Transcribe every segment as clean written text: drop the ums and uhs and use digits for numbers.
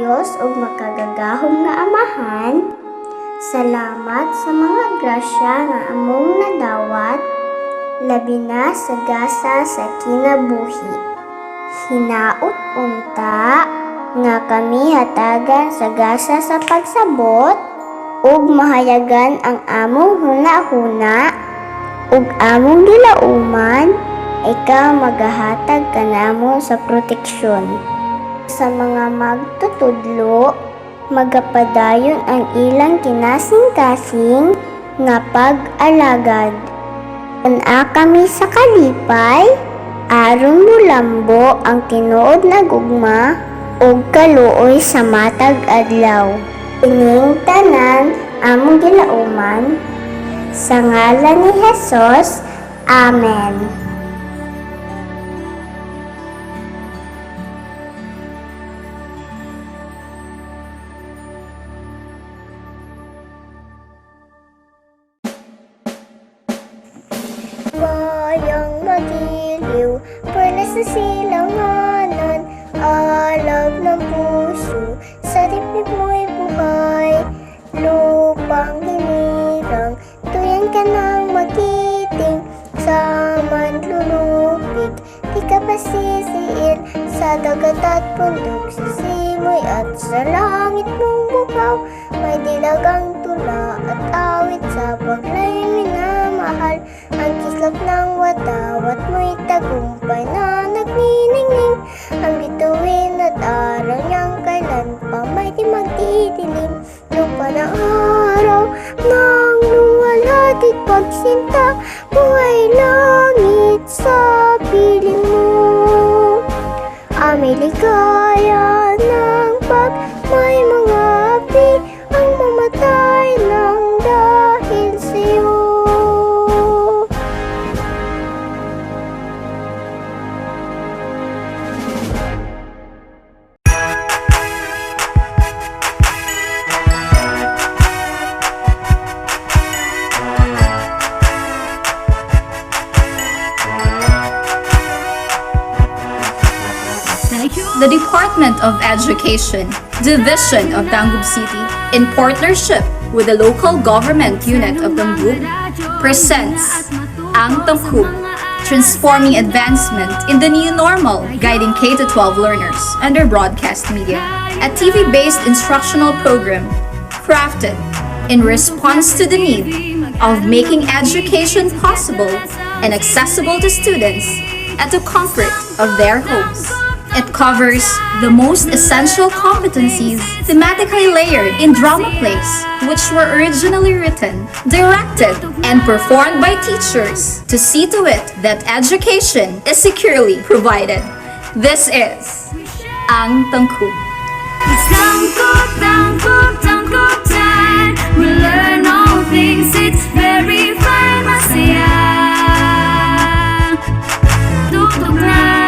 Dios ug makagagahom nga Amahan, salamat sa mga grasya nga among nadawat, labi na sa gasa sa kinabuhi. Hinaot unta nga kami hatagan sa gasa sa pagsabot ug mahayagan ang among hunahuna ug among gilauman, ikaw magahatag kanamo sa proteksyon. Sa mga magtutudlo, magapadayon ang ilang kinasing-kasing nga pag-alagad. Una kami sa kalipay, aron mulambo ang tinuod na gugma ug kaluoy sa matag adlaw. Ining tanan among gilauman, sa ngalan ni Jesus, Amen. Bayang magiliw, perlas sa silanganan, alab ng puso, sa dibdib mo'y buhay. Lupang hinirang, tuyan ka ng magiting, sa manlulupig, di ka pasisiin, sa dagat at bundok, sa simoy at sa langit mong bukaw. May dilagang tula at awit sa paglayo minamahal, ang kislap ng watawat mo'y tagumpay na nagniningning. Ang bituin at araw niyang kailan pa may di magdidilim. Lupa ng araw nang luwalhati pagsinta, buhay langit sa piling mo. Aming ligaya ng pag may mga api, ang mamatay ng dahil sa'yo. The Department of Education, Division of TANGKUB City, in partnership with the local government unit of TANGKUB, presents ang TANGKUB, transforming advancement in the new normal, guiding K-12 learners under broadcast media, a TV-based instructional program crafted in response to the need of making education possible and accessible to students at the comfort of their homes. It covers the most essential competencies thematically layered in drama plays, which were originally written, directed, and performed by teachers to see to it that education is securely provided. This is ang TANGKUB. It's TANGKUB, TANGKUB, TANGKUB time. We learn all things, it's very fun, masaya. Tugtog na.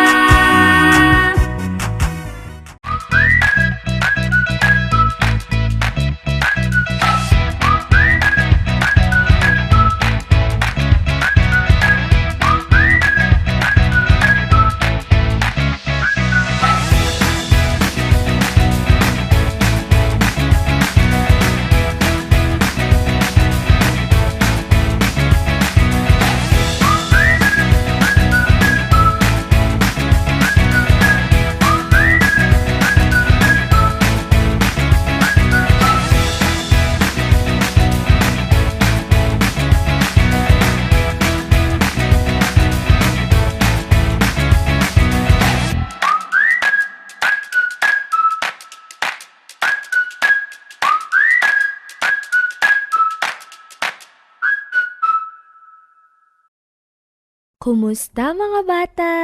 Kumusta mga bata?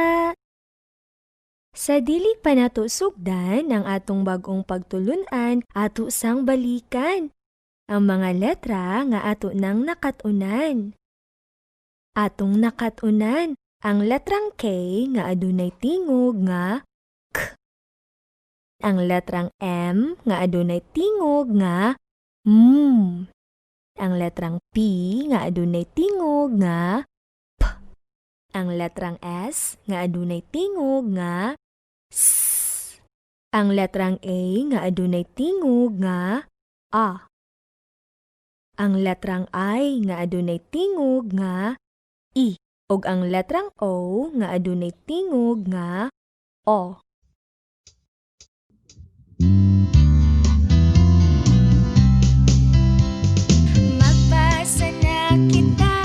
Sa dili pa nato sugdan ang atong bagong pagtulunan ato sang balikan ang mga letra nga ato nang nakatunan. Atong nakatunan ang letrang K nga adunay tingog nga K. Ang letrang M nga adunay tingog nga M. Ang letrang P nga adunay tingog nga ang letrang S nga adunay tingog nga S. Ang letrang A nga adunay tingog nga A. Ang letrang I nga adunay tingog nga I. Ug ang letrang O nga adunay tingog nga O. Magbasa na kita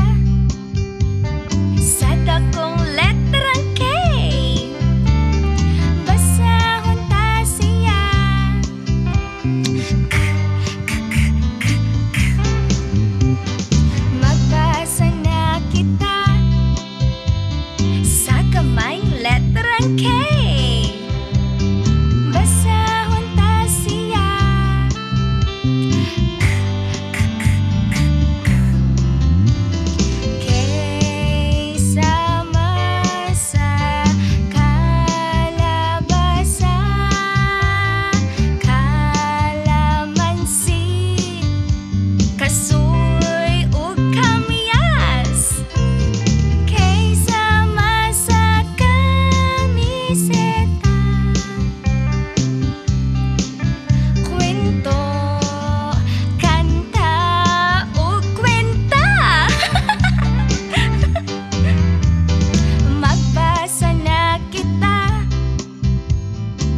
sa dakong letrang K. Basahon ta siya. Magbasa na kita sa kamayng letrang K. Basahon ta siya. Kay sama sa kalabasa, kalamansi, kasoy ug kamyas. Kay sama sa kamiseta, kwento, kanta ug kwenta. Magbasa na kita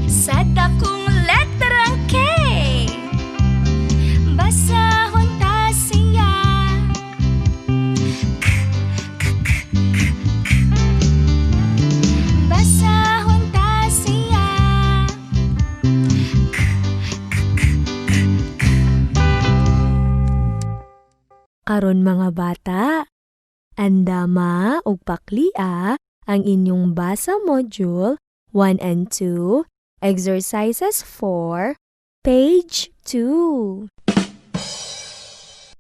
sa dakong letrang K. Basahon ta siya. Basahon ta siya. Karon mga bata, andama ug paklia ang inyong basa module 1 and 2, exercises 4, page 2.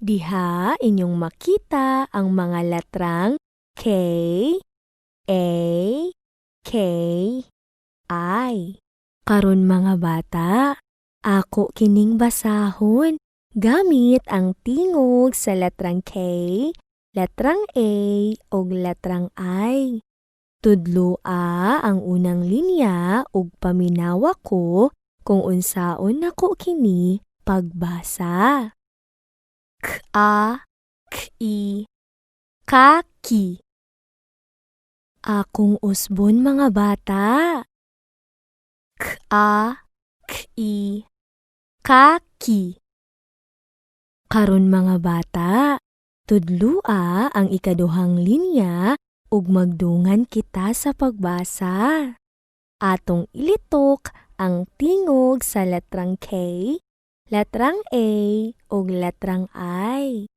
Diha inyong makita ang mga letrang K, A, K, I. Karon mga bata, ako kining basahon gamit ang tingog sa letrang K, letrang A, ug letrang I. Tudloa ang unang linya ug paminawa ko kung unsaon nako kini pagbasa. K-a, k-i, kaki. Akong usbon mga bata. K-a, k-i, kaki. Karon mga bata, tudlua ang ikaduhang linya ug magdungan kita sa pagbasa. Atong ilitok ang tingog sa letrang K, letrang A, ug letrang I.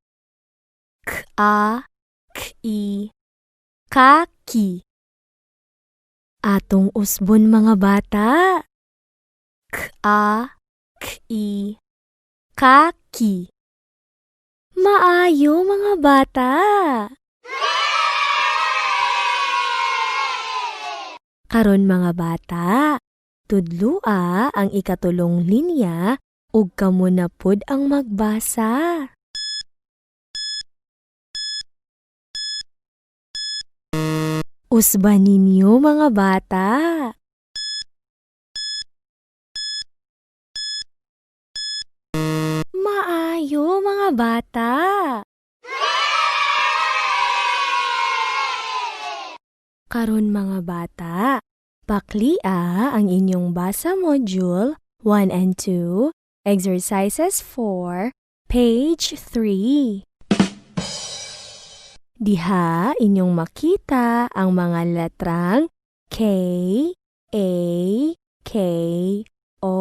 K-a, k-i, kaki. Atong usbon mga bata. K-a, k-i, kaki. Maayo mga bata. Karon mga bata, tudlua ang ikatulong linya ug kamo na pod ang magbasa. Usban ninyo mga bata. Maayo mga bata. Karon mga bata, paklia ang inyong basa module 1 and 2, exercises 4, page 3. Diha inyong makita ang mga letrang K, A, K, O.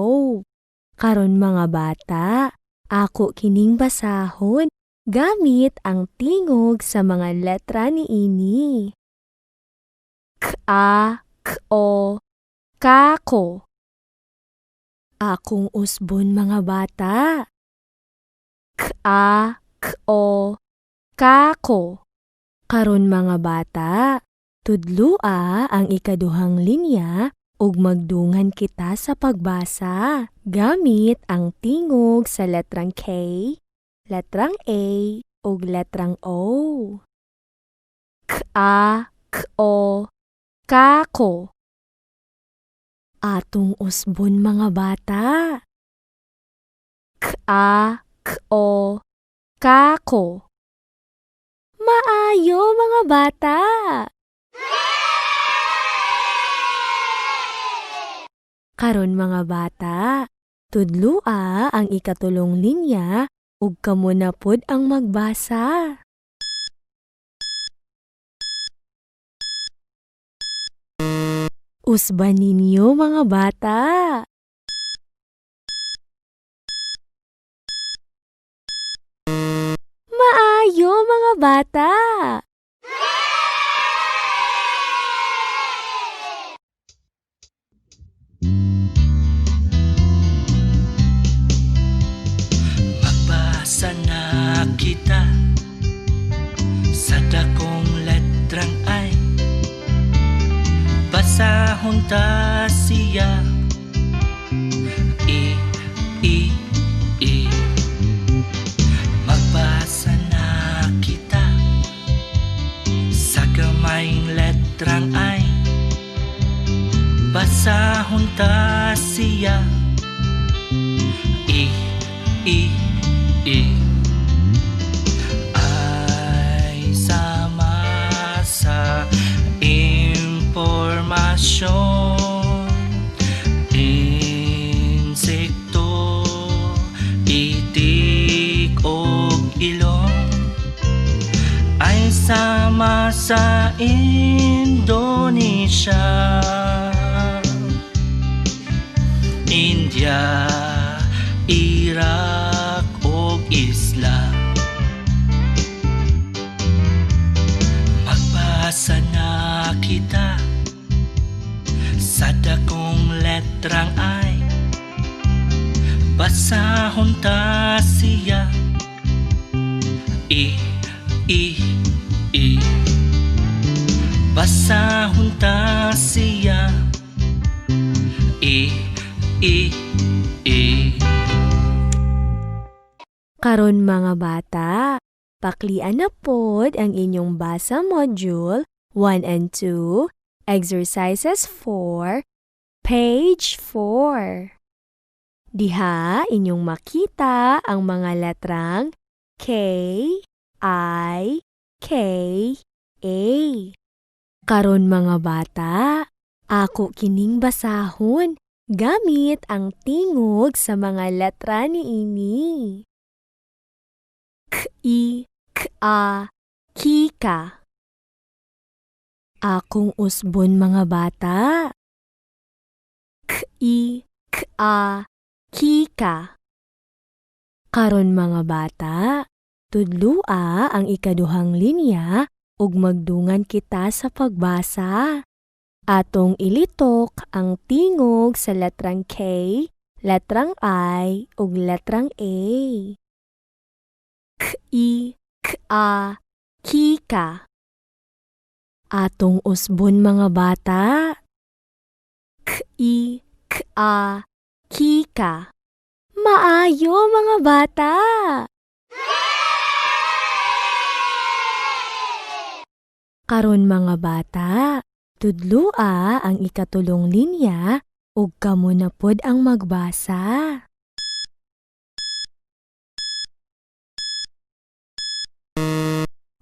Karon mga bata, ako kining basahon gamit ang tingog sa mga letra niini. K-a, k-o, kako. Akong usbon mga bata. K-a, k-o, kako. Karon mga bata, tudlua ang ikaduhang linya ug magdungan kita sa pagbasa gamit ang tingog sa letrang K, letrang A, ug letrang O. K-a, k-o, kako. Atong usbon mga bata. Ka, ko, kako. Maayo mga bata. Karon mga bata, tudlua ang ikatulong linya ug kamo na pod ang magbasa. Usban ninyo mga bata. Maayo mga bata. Magbasa na kita sa dakong letrang ay, basahon ta siya. I, I. Magbasa na kita sa gamayng letrang ay, basahon ta siya. I, ay sama sa impormasyon. Insekto, itik og ilong ay sama sa Indonesia, India, Iraq ug Islam. Magbasa na kita sa dakong letrang ay, basahon ta siya. I. Basahon ta siya. I. Karon mga bata, paklian na pod ang inyong basa module 1 and 2, exercises 4, page 4. Diha inyong makita ang mga letrang K, I, K, A. Karon mga bata, ako kining basahon gamit ang tingog sa mga letra niini. K-I, K-A, Kika. Akong usbon mga bata. K-I, K-A, Kika. Karon mga bata, tudlua ang ikaduhang linya ug magdungan kita sa pagbasa. Atong ilitok ang tingog sa letrang K, letrang I ug letrang A. K-I, K-A, Kika. Atong usbon mga bata. K-I, K-A, Kika. Maayo mga bata. Karon mga bata, tudlua ang ikatulong linya ug kamo na pod ang magbasa.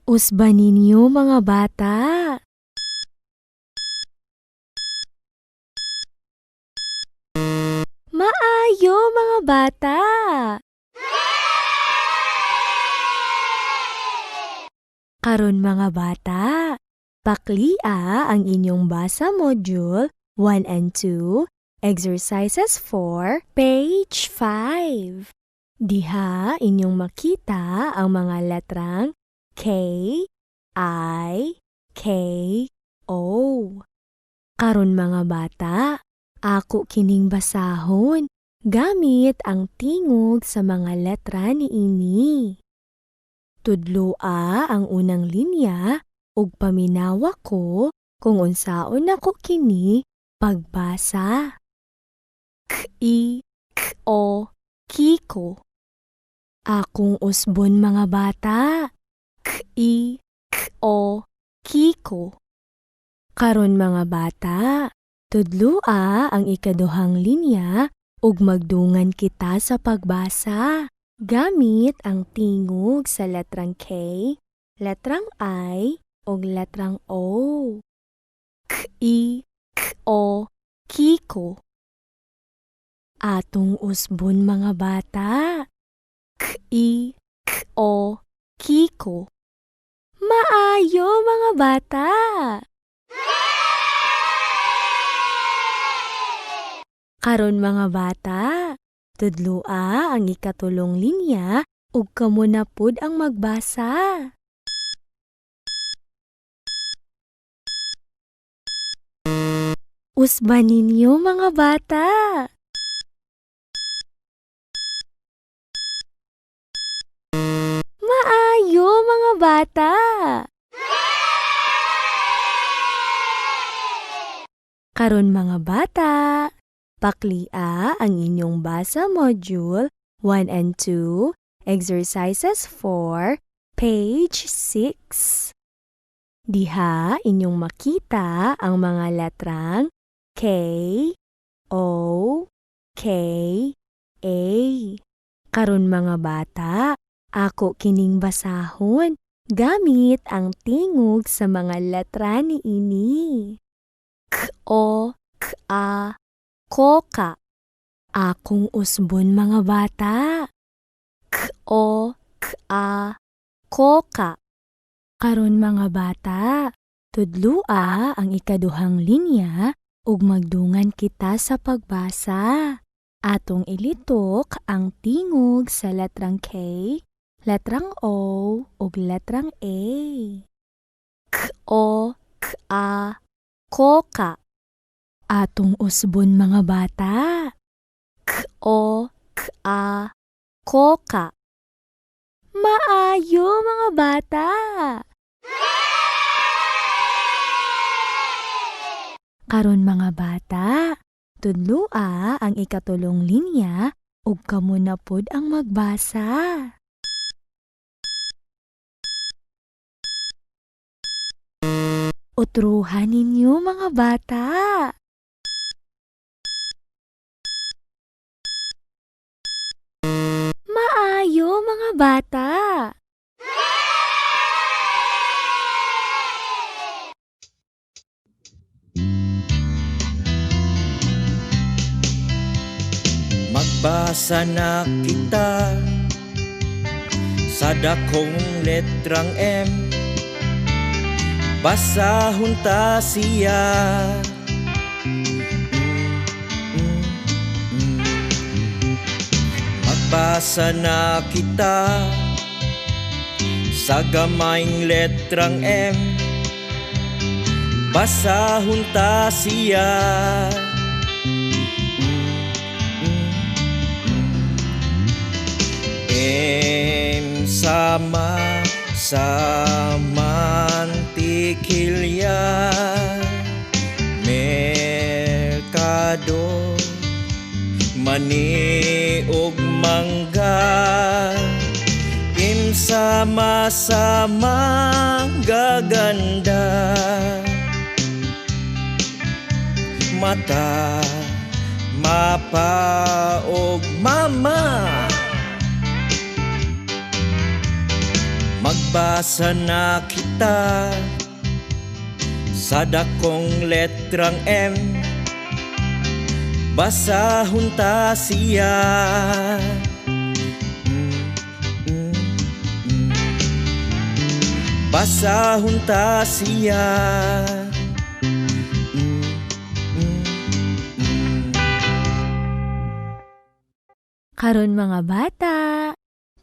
Usban ninyo mga bata. Maayo mga bata. Karon mga bata, paklia ang inyong basa module 1 and 2, exercises 4, page 5. Diha inyong makita ang mga letrang K, I, K, O. Karon mga bata, ako kining basahon gamit ang tingog sa mga letra niini. Tudloa ang unang linya ug paminawa ko kung unsaon ako kini pagbasa. K-I, K-O, Kiko. Akong usbon mga bata. K-I, K-O, Kiko. Karon mga bata, Tudlua ang ikaduhang linya ug magdungan kita sa pagbasa. Gamit ang tingog sa letrang K, letrang I, ug letrang O. K-I, K-O, Kiko. Atong usbon mga bata. K-I, K-O, Kiko. Maayo mga bata. Karon mga bata, tudlua ang ikatulong linya ug kamo na pud ang magbasa. Usban ninyo mga bata. Maayo mga bata. Karon mga bata, paklia ang inyong basa module 1 and 2, exercises 4, page 6. Diha inyong makita ang mga letrang K, O, K, A. Karon mga bata, ako kining basahon gamit ang tingog sa mga letra ni ini. K-O, K-A, Koka. Akong usbon mga bata. K-O, K-A, Koka. Karon mga bata, tudlua ang ikaduhang linya ug magdungan kita sa pagbasa. Atong ilitok ang tingog sa letrang K, letrang O, ug letrang A. K-O, K-A, Koka. Atong usbon mga bata. K-O, K-A, Koka. Maayo mga bata. Karon mga bata, tudlua ang ikatulong linya ug kamo na pud ang magbasa. Utruhan ninyo mga bata. Maayo mga bata. Magbasa na kita sa dakong letrang M. Basahon ta siya. Magbasa na kita sa gamayng letrang M. Basahon ta siya. M sama sa mantikilya, merkado, mani ug mangga. M sama-sama gaganda, mata, mapa ug mama. Magbasa na kita sa dakong letrang M. Basahon ta siya. Basahon ta siya. Karon mga bata,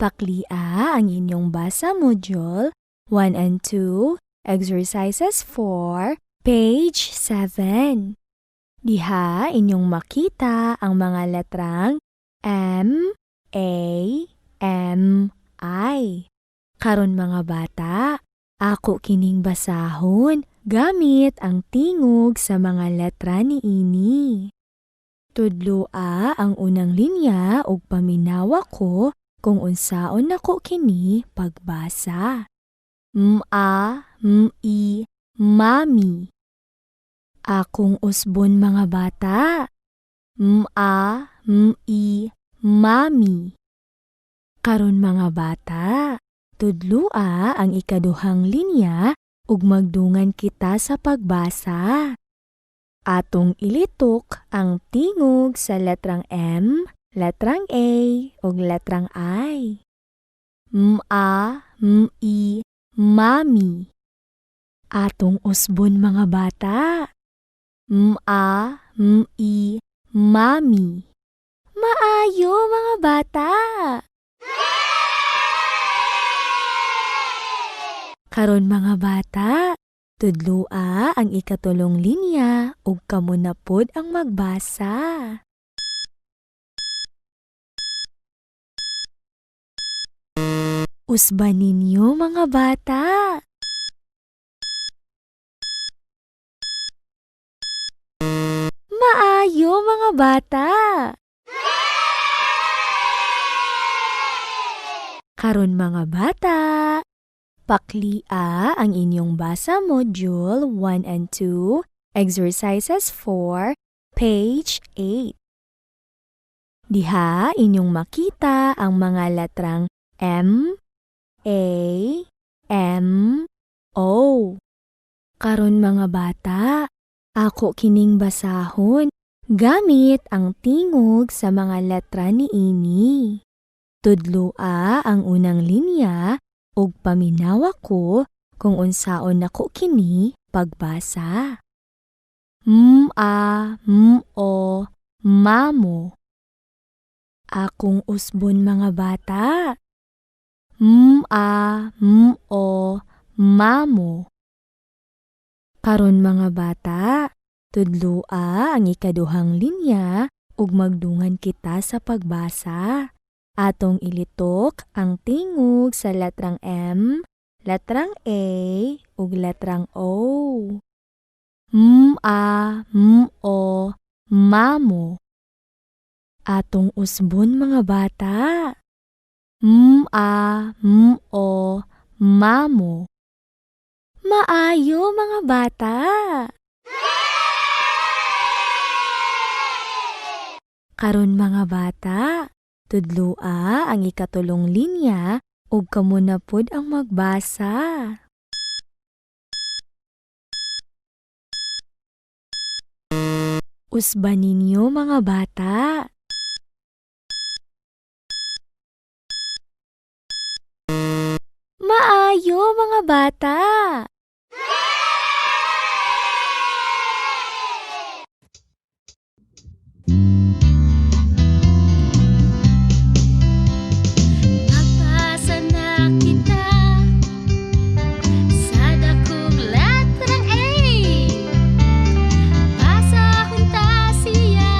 paklia ang inyong basa module 1 and 2, exercises 4, page 7. Diha inyong makita ang mga letrang M, A, M, I. Karon mga bata, ako kining basahon gamit ang tingog sa mga letra ni ini. Tudlua ang unang linya ug paminawa ko kung unsaon nako kini pagbasa. M-a, m-i, mami. Akong usbon mga bata. M-a, m-i, mami. Karon mga bata, tudlua ang ikaduhang linya ug magdungan kita sa pagbasa. Atong ilitok ang tingog sa letrang M, letrang A ug letrang I. M-a, m-i, mami. Atong usbon mga bata. M-a, m-i, mami. Maayo mga bata. Karon mga bata, tudlua ang ikatulong linya ug kamo na pod ang magbasa. Usban ninyo mga bata. Maayo mga bata. Karon mga bata, paklia ang inyong basa module 1 and 2, exercises 4, page 8. Diha inyong makita ang mga letrang M, A, M, O. Karon mga bata, ako kining basahon gamit ang tingog sa mga letra niini. Tudlua ang unang linya ug paminawa ko kung unsaon nako kini pagbasa. M-a, m-o, mamo. Akong usbon mga bata. M-a, m-o, mamo. Karon mga bata, tudlua ang ikaduhang linya ug magdungan kita sa pagbasa. Atong ilitok ang tingog sa letrang M, letrang A ug letrang O. M-a, m-o, mamo. Atong usbon mga bata. M-a, m-o, mamo. Maayo mga bata. Karon mga bata, tudlua ang ikatulong linya ug kamo na pod ang magbasa. Usban ninyo mga bata. Maayo mga bata. Magbasa na kita sa dakong letrang A. Basahon ta siya.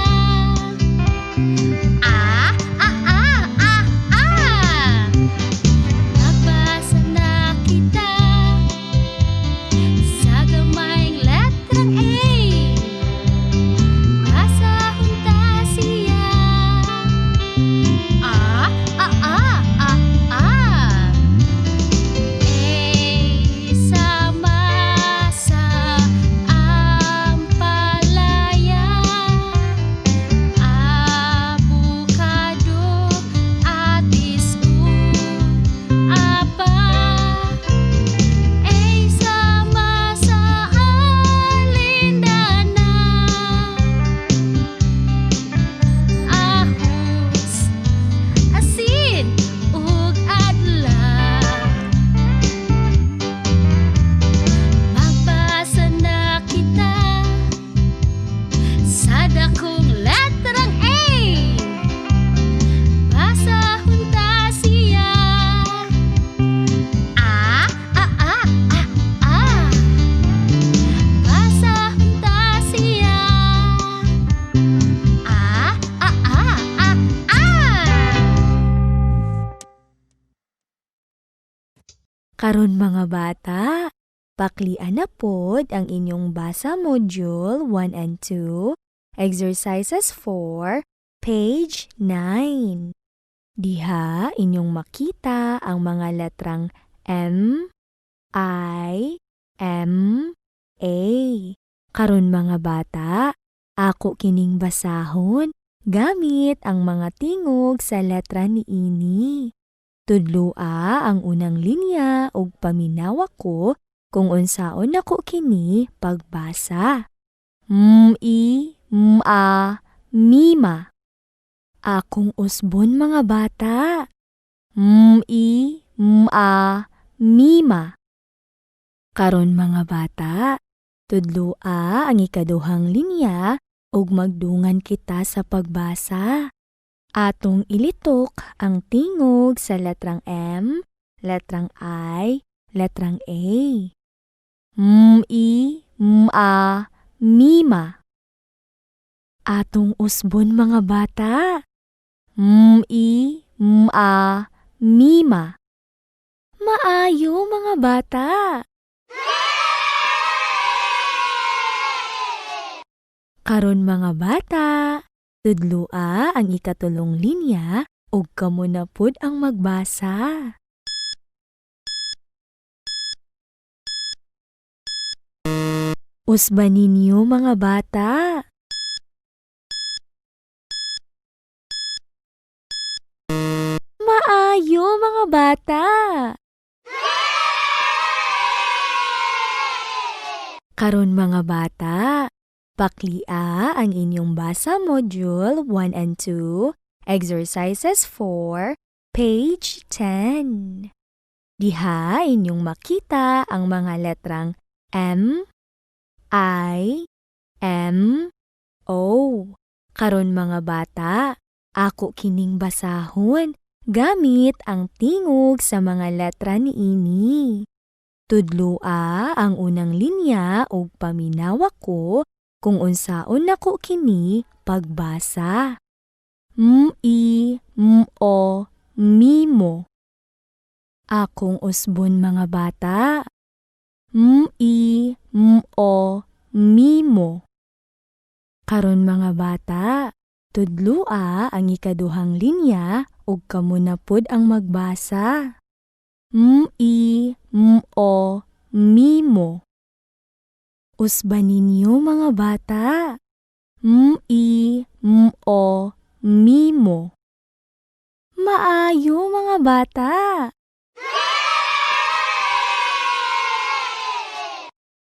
A, a, a, a, a. Magbasa na kita sa gamayng letrang A. Basahon ta siya. A, a, a, a, a. Sama sa ampalaya. Avocado, atis, apa. Sama sa alindana. Ahos, asin, ug adlaw. Magbasa na kita sa dakong letrang A. Basahon ta siya. A, a, a, a, a. Basahon ta siya. A, a, a, a, a. Karon mga bata, paklian na pod ang inyong basa module 1 and 2, exercises 4, page 9. Diha inyong makita ang mga letrang M, I, M, A. Karon mga bata, ako kining basahon gamit ang mga tingog sa letra ni ini. Tudloa ang unang linya ug paminawa ko kung unsaon nako kini pagbasa. Mima. Akong usbon mga bata. Mima. Karon mga bata, tudloa ang ikaduhang linya ug magdungan kita sa pagbasa. Atong ilitok ang tingog sa letrang M, letrang I, letrang A. Mima. Atong usbon mga bata. Mima. Maayo mga bata. Karon mga bata, tudloa ang ikatulong linya ug kamo na pud ang magbasa. Usban ninyo mga bata. Maayo mga bata. Karon mga bata, paklia ang inyong basa module 1 and 2, exercises 4, page 10. Diha inyong makita ang mga letrang M, I, M, O. Karon mga bata, ako kining basahon gamit ang tingog sa mga letra ni ini. Tudloa ang unang linya ug paminawa ko kung unsaon nako kini pagbasa. Mimo. Akong usbon mga bata. Mimo. Karon mga bata, tudloa ang ikaduhang linya ug kamo na pud ang magbasa. Mimo. Usban ninyo mga bata. Mimo. Maayo mga bata.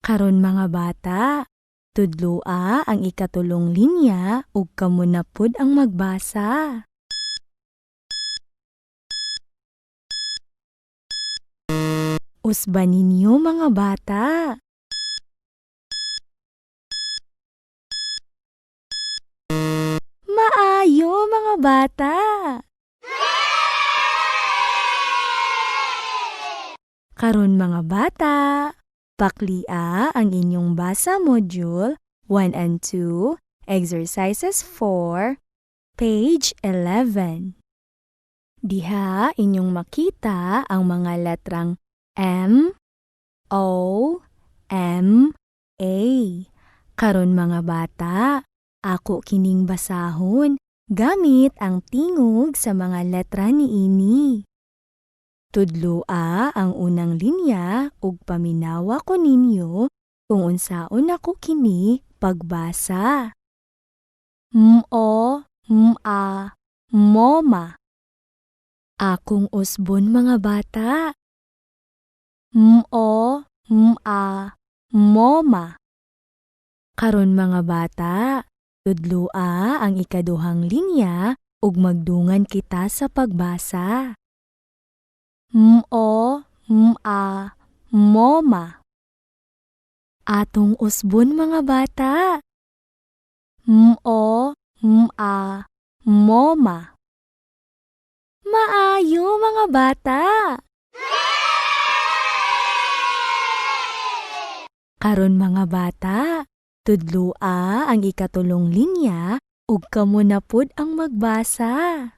Karon mga bata, tudloa ang ikatulong linya ug kamo na pud ang magbasa. Usban ninyo mga bata. Maayo mga bata. Karon mga bata, paklia ang inyong basa module 1 and 2, exercises 4, page 11. Diha inyong makita ang mga letrang M, O, M, A. Karon mga bata, ako kining basahon gamit ang tingog sa mga letra ni ini. Tudloa ang unang linya ug paminawa ko ninyo kung unsaon ako kini pagbasa. Moma. Akong usbon mga bata. Moma. Karon mga bata, tudloa ang ikaduhang linya ug magdungan kita sa pagbasa. Moma. Atong usbon mga bata. Moma. Maayo mga bata. Karon mga bata, tudloa ang ikatulong linya ug kamo na pud ang magbasa.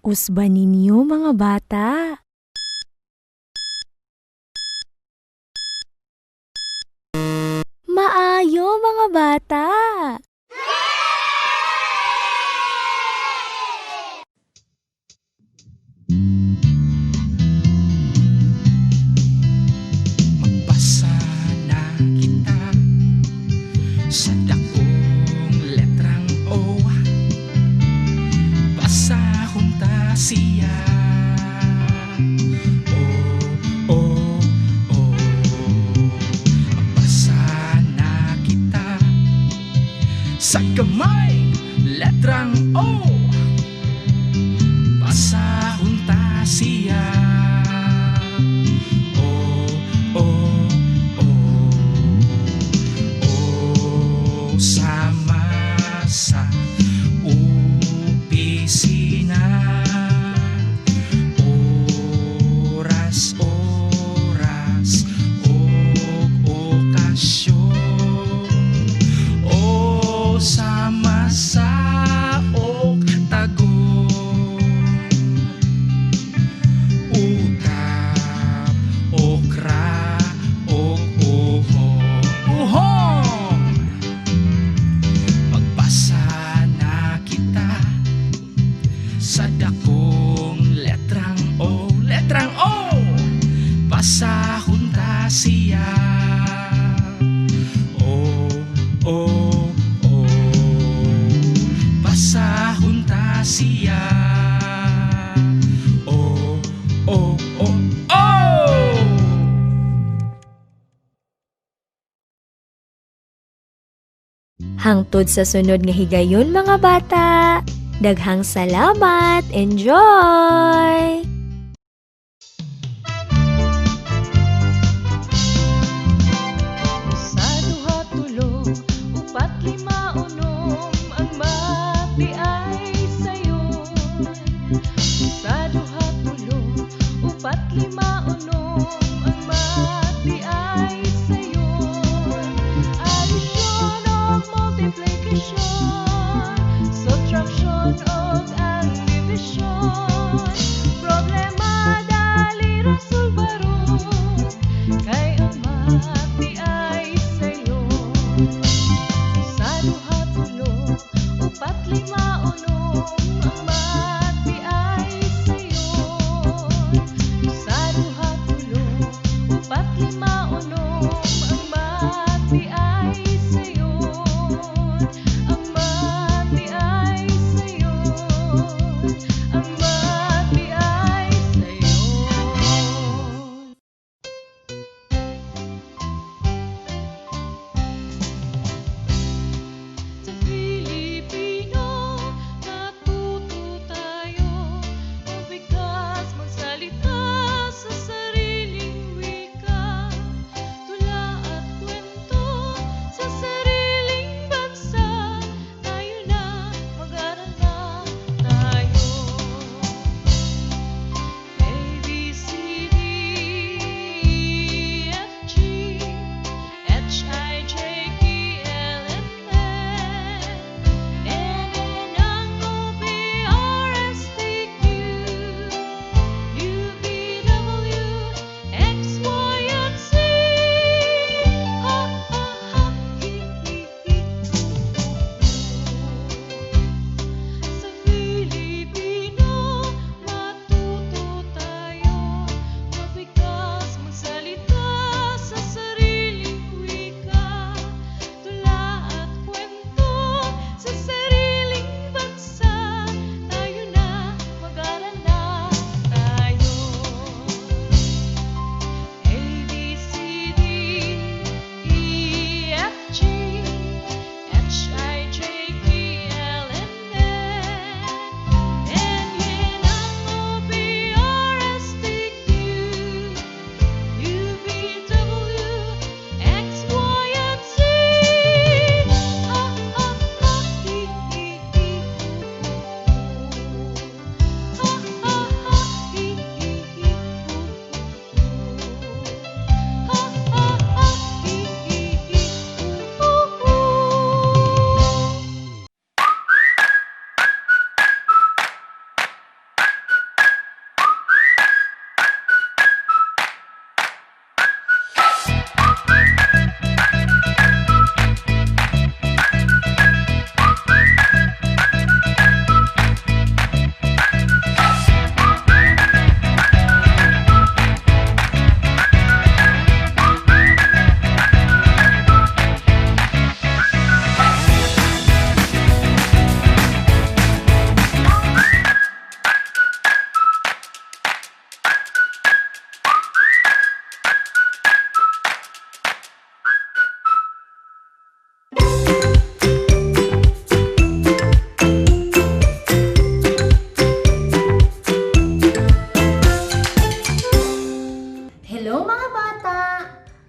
Usban ninyo mga bata. Maayo mga bata. gamay letrang O. Basahon ta siya. O, O, O, O sama sa opisina. Oras, oras, og okasyon. O sama sa og tagon. Utap, okra, og uhong. Uhong! Magbasa na kita sa dakong letrang O. Letrang O! Basahon ta siya. O, O, O. Basahon ta siya. O, O, O, O! Hangtod sa sunod nga higayon mga bata. Daghang salamat. Enjoy! Sa duha tulo, upat lima unom, ang mati ay sayon. Sa duha tulo, upat lima unom, ang mati ay sayon. Addition o multiplication, subtraction o ang division. Problema dali ra sulbaron, kay ang mati ay sayon. Sa duha tulo, upat lima unom, ang mati ay sayon. Sa duha tulo, upat lima unom,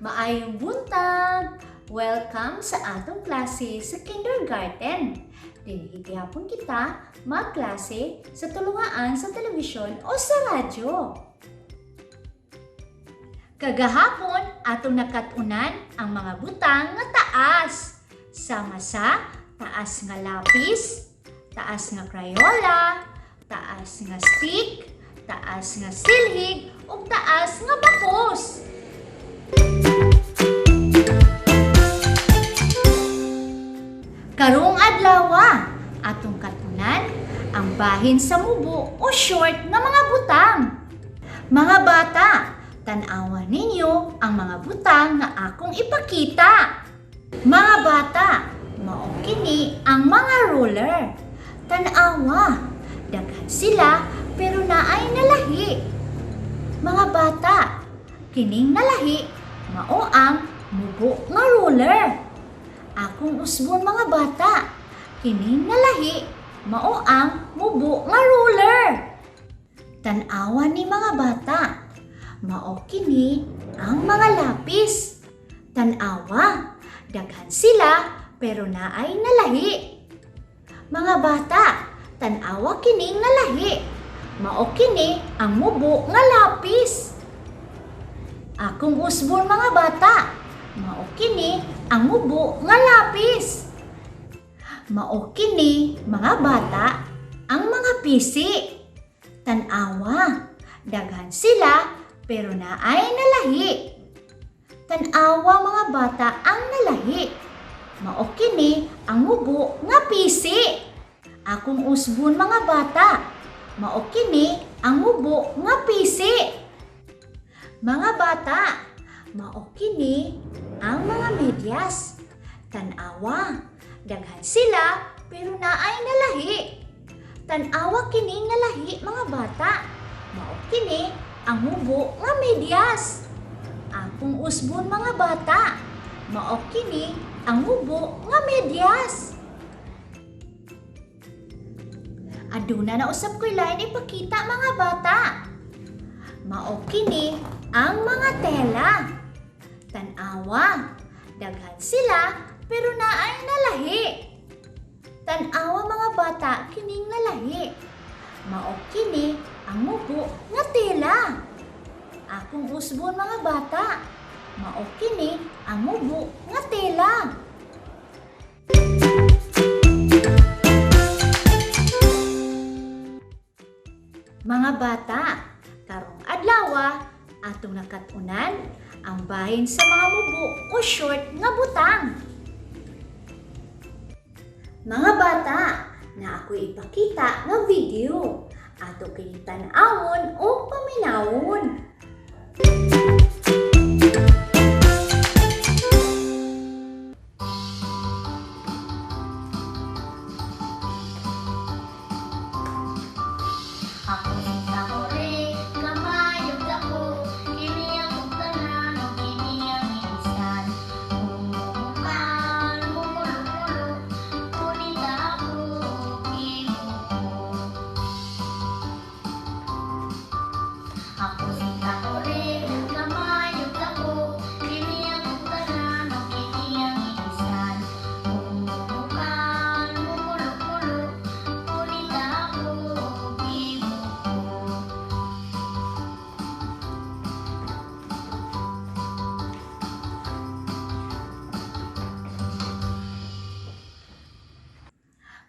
Maayong buntag! Welcome sa atong klase sa kindergarten. Dinhi gihapon kita magklase sa tulungaan sa telebisyon o sa radyo. Kagahapon atong nakatunan ang mga butang nga taas. Sama sa taas nga lapis, taas nga crayola, taas nga stick, taas nga silhig, ug taas nga bakos. Karong adlaw atong katunan ang bahin sa mubo o short nga mga butang. Mga bata, tan-awan ninyo ang mga butang nga akong ipakita. Mga bata, mao kini ang mga ruler. Tan-awa, daghan sila pero naay nalahi. Mga bata, kining nalahi mao ang mubo nga ruler. Akong usbon mga bata, kining nalahi mao ang mubo nga ruler. Tan-awa ni mga bata, mao kini ang mga lapis. Tan-awa, daghan sila pero naay nalahi. Mga bata, tan-awa kining nalahi. Mao kini ang mubo nga lapis. Akong usbon mga bata, mao kini ang mubo nga lapis. Mao kini mga bata ang mga pisi. Tan-awa, daghan sila pero naay nalahi. Tan-awa mga bata ang nalahi. Mao kini ang mubo nga pisi. Akong usbon mga bata, mao kini ang mubo nga pisi. Mga bata, mao kini ang mga medyas. Tan-awa, daghan sila pero naay nalahi. Tan-awa kining nalahi mga bata. Mao kini ang mubo nga medyas. Akong usbon mga bata, mao kini ang mubo nga medyas. Aduna na usab ko'y lain ipakita mga bata. Mao kini ang mga tela. Tan-awa, daghan sila pero naay nalahi. Tan-awa mga bata kining nalahi. Mao kini ang mubo nga tela. Akong usbon mga bata, mao kini ang mubo nga tela. Mga bata, karong adlaw atong nakatunan ang bahin sa mga mubo o short nga butang. Mga bata, na ako'y ipakita nga video. Ato kini tan-awon o paminawon.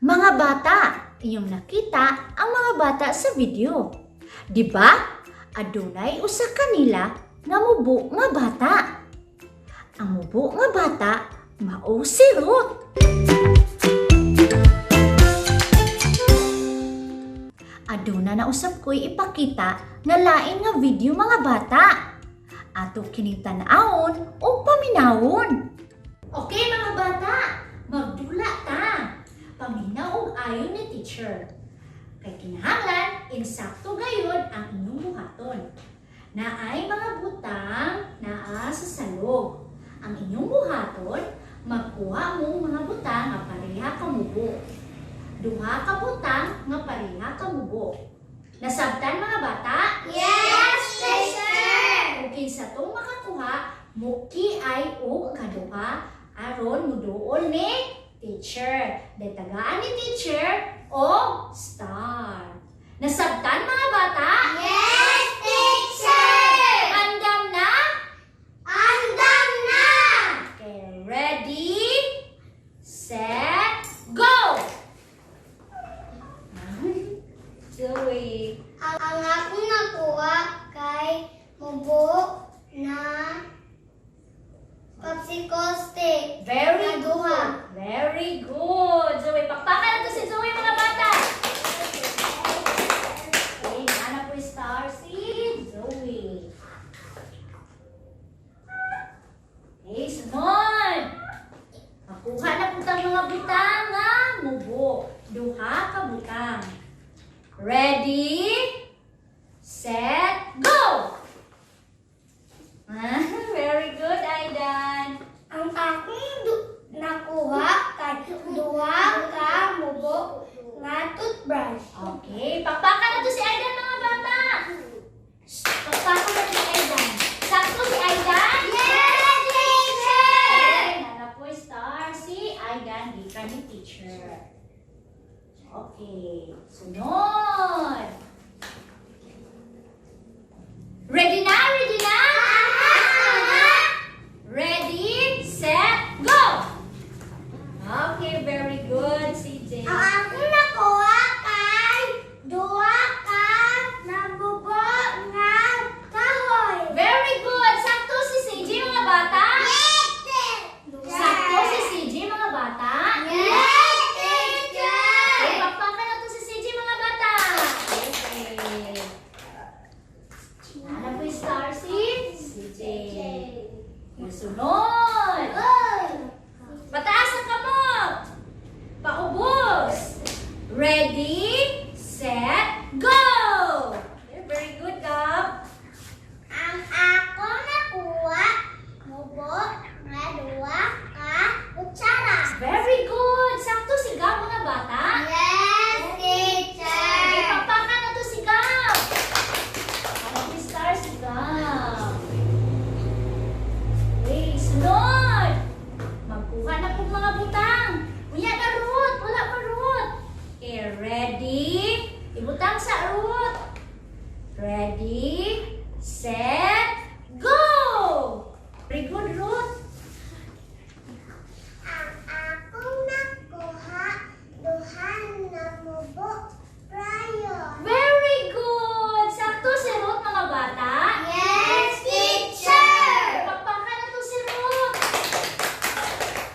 Mga bata, iyong nakita ang mga bata sa video. Di ba? Adunay usa kanila nga mubo nga bata. Ang mubo nga bata mao si Ruth. Aduna na usab ko'y ipakita nga lain nga video mga bata. Ato kining tan-awon o paminawon. Okay mga bata, magdula ta. Paminaw og ayon ni teacher. Kay kinahanglan insakto gayud ang inyong buhaton. Naay mga butang naa sa salog. Ang inyong buhaton, magkuha mo mga butang nga pareha ka mubo. Duha ka butang nga pareha ka mubo. Nasabtan mga bata? Yes, teacher! Kung kinsa tong makakuha Muki ay ug kaduha aron muduol ni teacher. Detagaan ni teacher o star. Nasabtan mga bata? Yes, teacher! Andam na? Andam na! Okay, ready, set, go! Zoe. Ang akong nakuha kay mubo na popsicle stick. Very Kaduha. good. Very good. Zoe, pakpakan na to si Zoe mga bata. Okay, nana po star si Zoe. Okay, sunod. Makuha na po tang mga butang nga mubo. Duha ka butang. Ready, set, go! Very good, Aidan. Ang akong nakuha kay duha ka mubo nga toothbrush. Okay, pakpakan na to si Aidan mga bata. Pakpakan na to si Aidan. Sakto si Aidan? Yes, teacher! Okay, nana po star si Aidan, di ka ni teacher. Okay, sunod. Ready na? Ready na? Ready, set, go! Okay, very good, CJ. Ang akong nakuha kay duha ka nabubo nga kahoy. Very good! Sakto si CJ mga bata? Yes, teacher! Sakto si CJ mga bata? Yes, teacher! Okay, pakpakan na to si CJ mga bata. Okay. Ano po yung star si CJ? Sunod! Pataas ang kamot! Paubos! Ready, set, go! Okay, very good, Gab. Ang akong nakuha mubo nga duha ka kutsara. Very good! Sakto si Gab mga bata? Yes, Okay, teacher! pakpakan na to si Gab. Ano po yung star si Gab? Okay, sunod! Magkuha na po mga butang. Unya na root! Wala pa root! Okay, ready? Ibutang sa root. Ready, set, go! Very good, root. Ang akong nakuha duha na mubo crayon. Very good! Sakto si Ruth mga bata? Yes, teacher! Pakpakan na to si Ruth.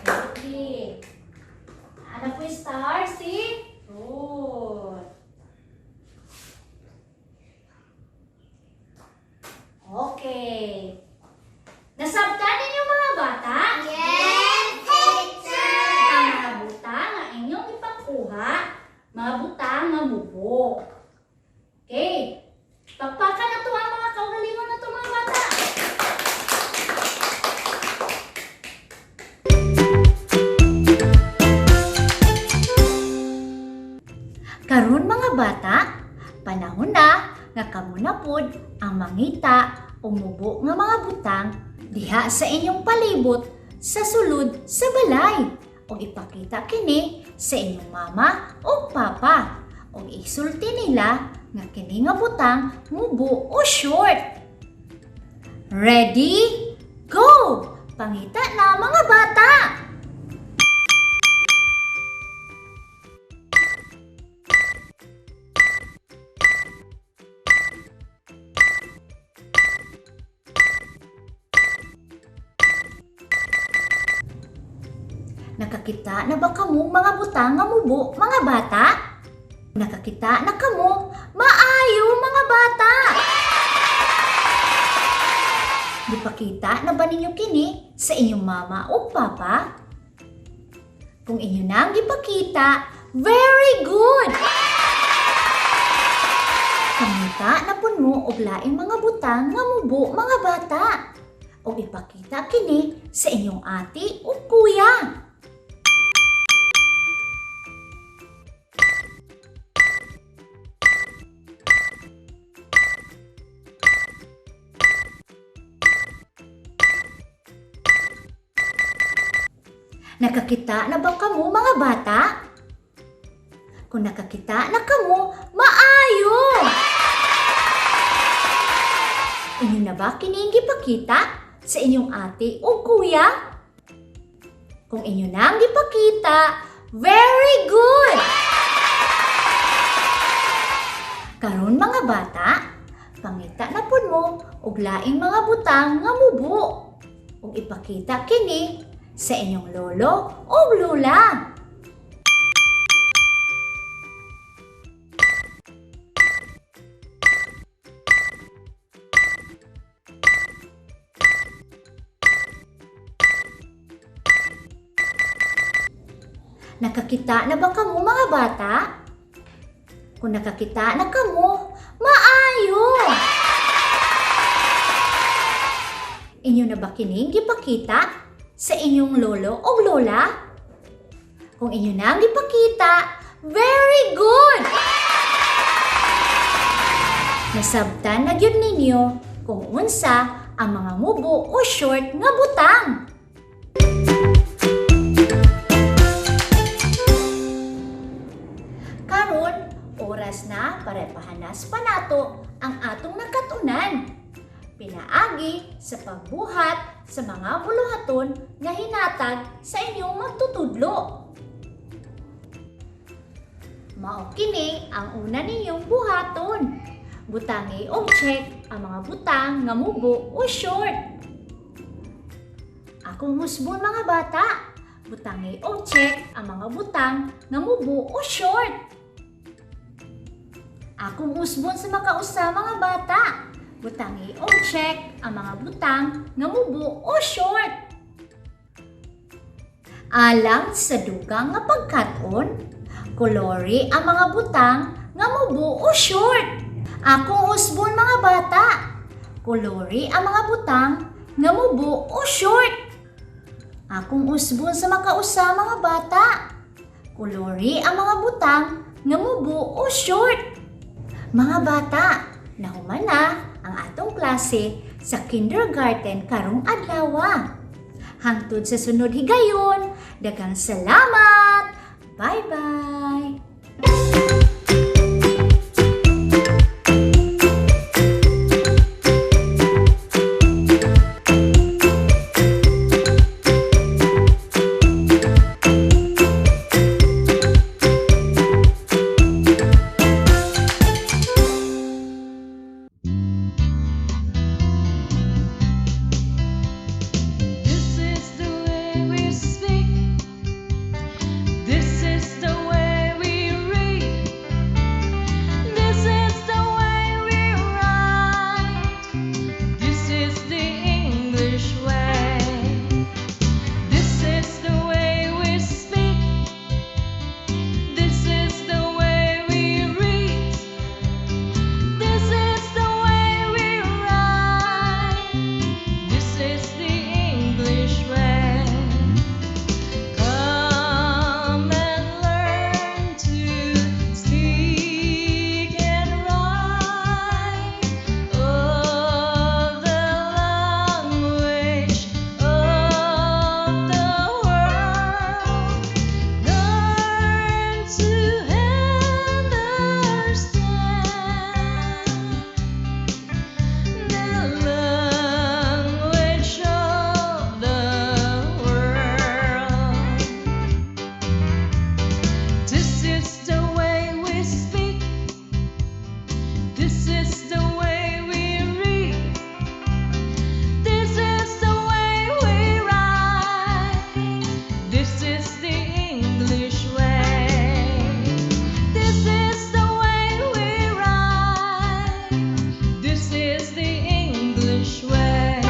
Okay. Ano po yung star? Si Ruth. Okay. Nasabtan ninyo mga bata? Yes, teacher! Ang mga butang ang inyong ipangkuha, mga butang nga mubo. Okay. Pakpakan na to ang mga kaugalingon na to mga bata. Karon mga bata, panahon na nga kamo na pod ang mangita o mubo nga mga butang diha sa inyong palibot sa sulod sa balay o ipakita kini sa inyong mama o papa o isulti nila nga kini nga butang mubo o short. Ready? Go! Pangita na mga bata! Nakakita na ba kamo mga butang nga mubo, mga bata? Nakakita na kamo? Maayo, mga bata! Dipakita na ba ninyo kini sa inyong mama o papa? Kung inyo na ang ipakita, very good! Kamita na pun mo og laing mga butang nga mubo, mga bata. O ipakita kini sa inyong ate o kuya. Nakakita na ba kamo mga bata? Kung nakakita na kamo, maayo! Inyo na ba kining gipakita sa inyong ate o kuya? Kung inyo na ang gipakita, very good! Karon mga bata, pangita na pud mo og laing mga butang nga mubo ug ipakita kini sa inyong lolo o lola. Nakakita na ba kamo mga bata? Kung nakakita na kamo, maayo! Inyo na ba kining gipakita sa inyong lolo o lola? Kung inyo na ang gipakita, very good! Nasabtan na gyud ninyo kung unsa ang mga mubo o short nga butang. Karon, oras na para pahanas pa nato ang atong nakatunan. Pinaagi sa pagbuhat sa mga buluhaton nga hinatag sa inyong magtutudlo. Mao kini ang una ninyong buhaton. Butangi og check ang mga butang nga mubo o short. Akong husbon mga bata, butangi og check ang mga butang nga mubo o short. Akong husbon sa makausa mga bata, butangi og check ang mga butang nga mubo o short. Alang sa dugang nga pagkat-on, kolori ang mga butang nga mubo o short. Akong husbon mga bata, kolori ang mga butang nga mubo o short. Akong husbon sa makausa mga bata, kolori ang mga butang nga mubo o short. Mga bata, nahuman na ang atong klase sa kindergarten karong adlaw. Hangtod sa sunod higayon, daghang salamat! Bye-bye! This is the way we speak. This is the way we read. This is the way we write. This is the English way. This is the way we speak. This is the way we read. This is the way we write. This is the English way. Come and learn to speak and write of the language of the world. Learn to understand the language of the world. This is the way we speak. This is the way we read. This is the way we write. This is the English way. This is the way we write. This is the English way.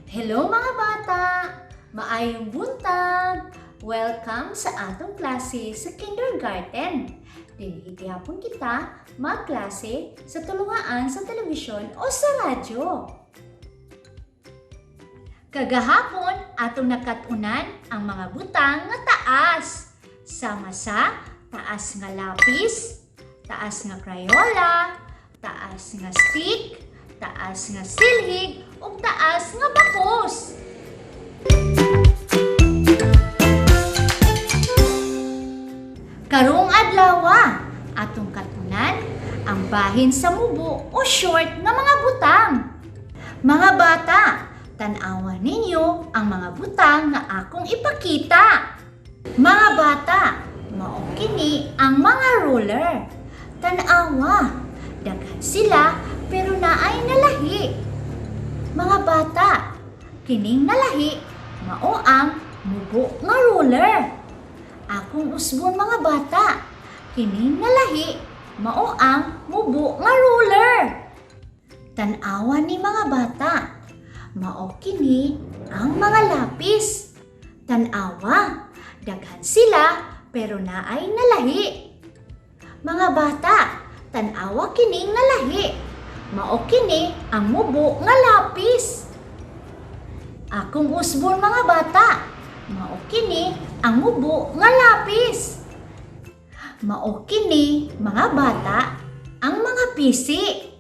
Hello mga bata! Maayong buntag! Welcome sa atong klase sa kindergarten. Dinihigihapon kita magklase sa tulungaan sa telebisyon o sa radyo. Kagahapon atong nakatunan ang mga butang nga taas sama sa taas nga lapis, taas nga Crayola, taas nga stick, taas nga silhig, ug taas nga bakos. Karong adlaw atong katunan ang bahin sa mubo o short nga mga butang. Mga bata, tan-awan ninyo ang mga butang nga akong ipakita. Mga bata, mao kini ang mga ruler. Tan-awa, daghan sila pero naay nalahi. Mga bata, kining nalahi mao ang mubo nga ruler. Akong usbon mga bata, kining nalahi mao ang mubo nga ruler. Tan-awa ni mga bata, mao kini ang mga lapis. Tan-awa, daghan sila pero naay nalahi. Mga bata, tan-awa kining nalahi. Mao kini ang mubo nga lapis. Akong usbon mga bata, mao kini ang mubo nga lapis. Mao kini mga bata ang mga pisi.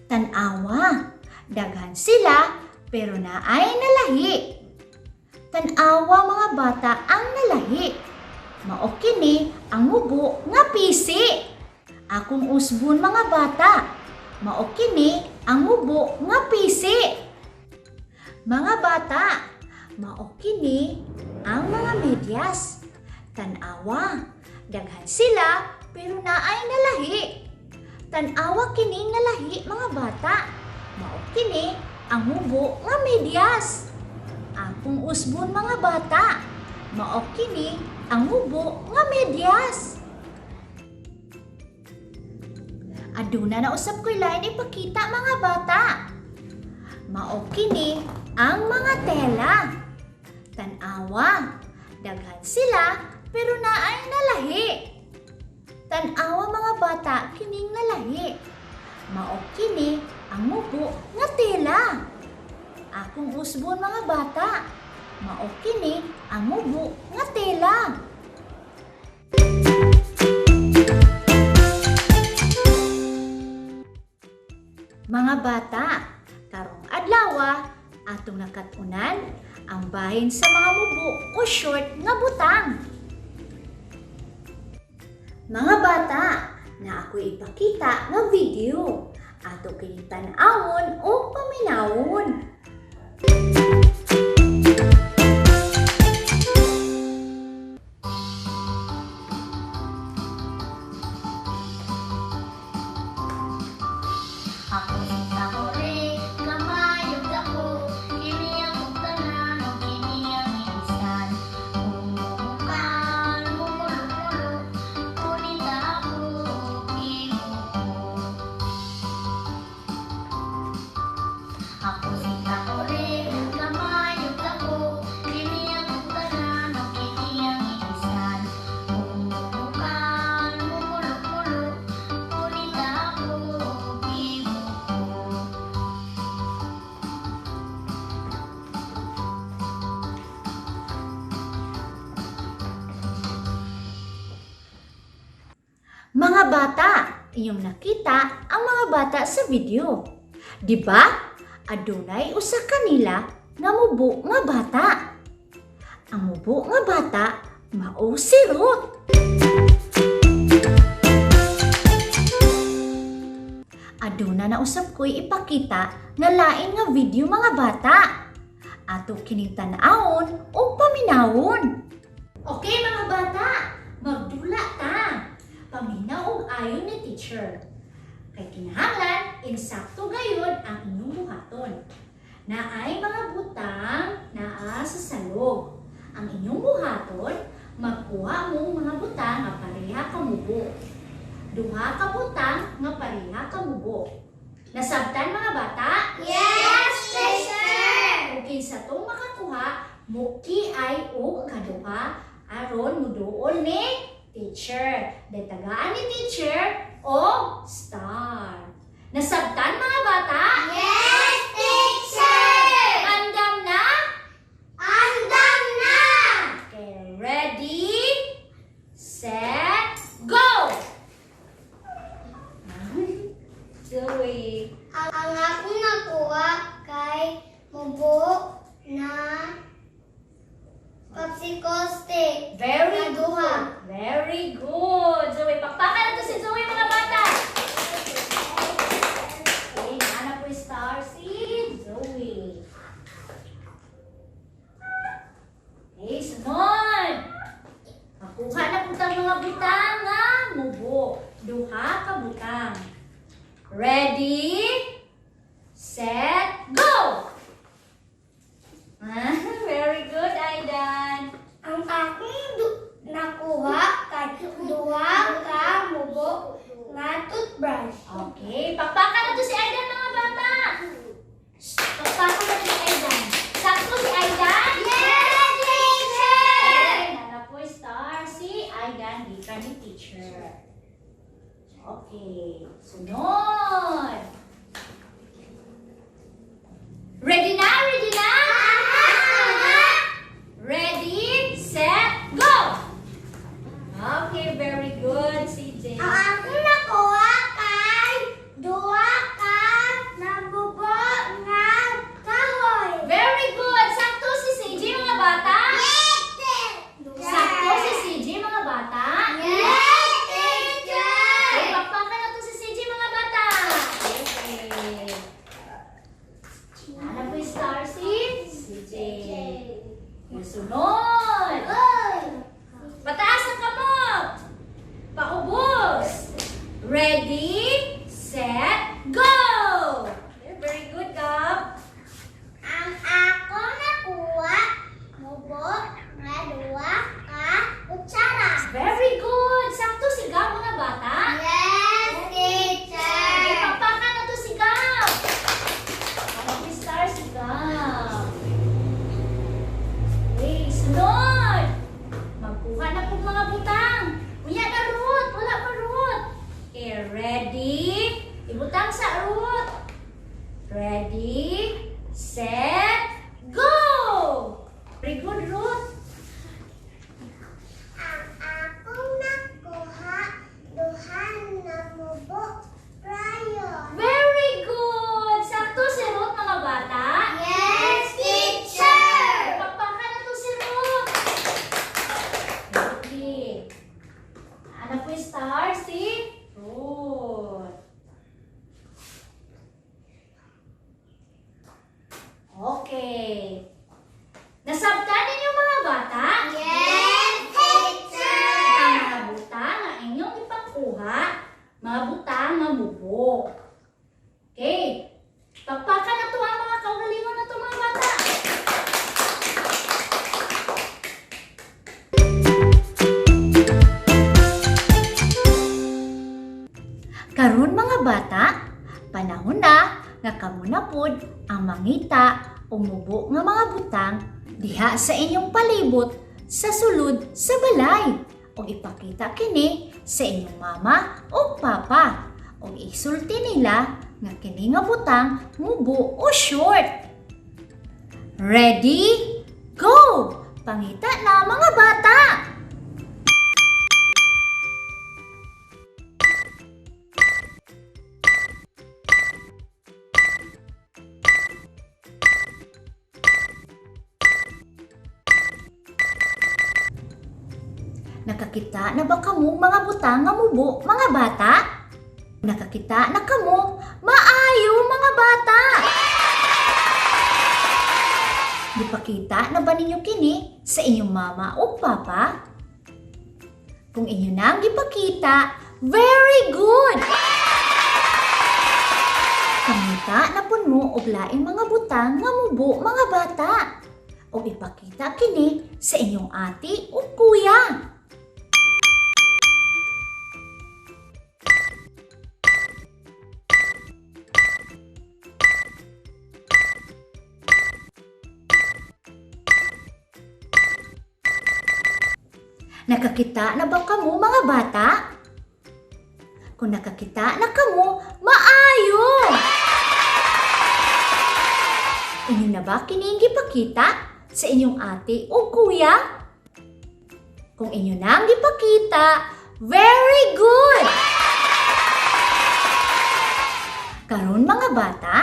Tan-awa, daghan sila pero naay nalahi. Tan-awa mga bata ang nalahi. Mao kini ang mubo nga pisi. Akong usbon mga bata, mao kini ang mubo nga pisi. Mga bata, mao kini ang mga medyas. Tan-awa, daghan sila pero naay nalahi. Tan-awa kining nalahi mga bata. Mao kini ang mubo nga medyas. Akong usbon mga bata, mao kini ang mubo nga medyas. Aduna na usab ko'y lain ipakita mga bata. Mao kini ang mga tela. Tan-awa, daghan sila pero naay nalahi. Tan-awa mga bata kining nalahi. Mao kini ang mubo nga tela. Akong usbon mga bata, mao kini ang mubo nga tela. Mga bata, karong adlaw atong nakatunan ang bahin sa mga mubo o short nga butang. Mga bata, na ako ipakita nga video. Ato kini tan-awon o paminawon. Mga bata, inyong nakita ang mga bata sa video. Di ba? Adunay usa kanila nga mubo nga bata. Ang mubo nga bata mao si Ruth. Aduna na usab ko'y ipakita nga lain nga video mga bata. Ato kining tan-awon o paminawon. Okay mga bata, magdula ta. Paminaw og ayon ni teacher. Kay kinahanglan insakto gayud ang inyong buhaton. Naay mga butang naa sa salog. Ang inyong buhaton, magkuha mo mga butang nga pareha ka mubo. Duha ka butang nga pareha ka mubo. Nasabtan mga bata? Yes, teacher! Kung kinsa tong makakuha, muki ay og kaduha aron muduol ni teacher. Detagaan ni teacher o star. Nasabtan mga bata? Yes, teacher! Andam na? Andam na! Okay, ready, set, Kosi-kosti. Very good. Kaduha. Very good. Zoe, pakpakan na to si Zoe mga bata. Okay, naana po yung star si Zoe. Okay, sunod. Makuha na po tang mga butang nga mubo. Duha ka butang. Ready, set, go! Very good, Aidan. Ang akong nakuha kay duha ka mubo nga toothbrush. Okay, pakpakan na to si Aidan mga bata. Pakpakan na to si Aidan. Sakto si Aidan? Yes, teacher! Okay, nana po star si Aidan, di ka ni teacher. Okay, sunod. Ready na? Ready na? Ready, set, go! Okay, very good, CJ. Ang akong nakuha kay duha ka nabubo nga kahoy. Very good! Sakto si CJ mga bata? Yes, teacher! Sakto si CJ mga bata? Yes, teacher! Okay, pakpakan na to si CJ mga bata. Okay. Ano po yung star si CJ? Yung sunod. Pataas ang kamot. Paubos. Ready, set, go! Okay, very good, Gab. Ang akong nakuha mubo nga duha ka kutsara. Very good. Sakto si Gab mga bata. Yes, Okay, teacher! pakpakan na to si Gab. Okay, star si Gab. Okay, sunod. Magkuha na po mga butang. Unya na root. Wala pa root. Okay, ready? Ibutang sa root. Ready, set, go! Very good, root. Ang akong nakuha duha na mubo crayon. Very good! Sakto si Ruth, mga bata. Yes, teacher! Pakpakan na to si Ruth. Okay. Ano po yung star? Si Ruth. Okay. Nasabtan ninyo mga bata? Yes, teacher! Ang mga butang ang inyong ipangkuha, mga butang nga mubo. Okay. Pakpakan na to ang mga kaugalingon na to mga bata. Karon mga bata, panahon na nga kamo na pod ang mangita o mubo nga mga butang diha sa inyong palibot sa sulod sa balay o ipakita kini sa inyong mama o papa o isulti nila nga kini nga butang mubo o short. Ready? Go! Pangita na mga bata! Nakakita na ba kamo mga butang nga mubo, mga bata? Nakakita na kamo? Maayo, mga bata! Dipakita na ba ninyo kini sa inyong mama o papa? Kung inyo na ang gipakita, very good! Pangita na pun mo og laing mga butang nga mubo, mga bata. O ipakita kini sa inyong ate o kuya. Nakakita na ba kamo mga bata? Kung nakakita na kamo, maayo! Inyo na ba kining gipakita sa inyong ate o kuya? Kung inyo na ang gipakita, very good! Karon mga bata,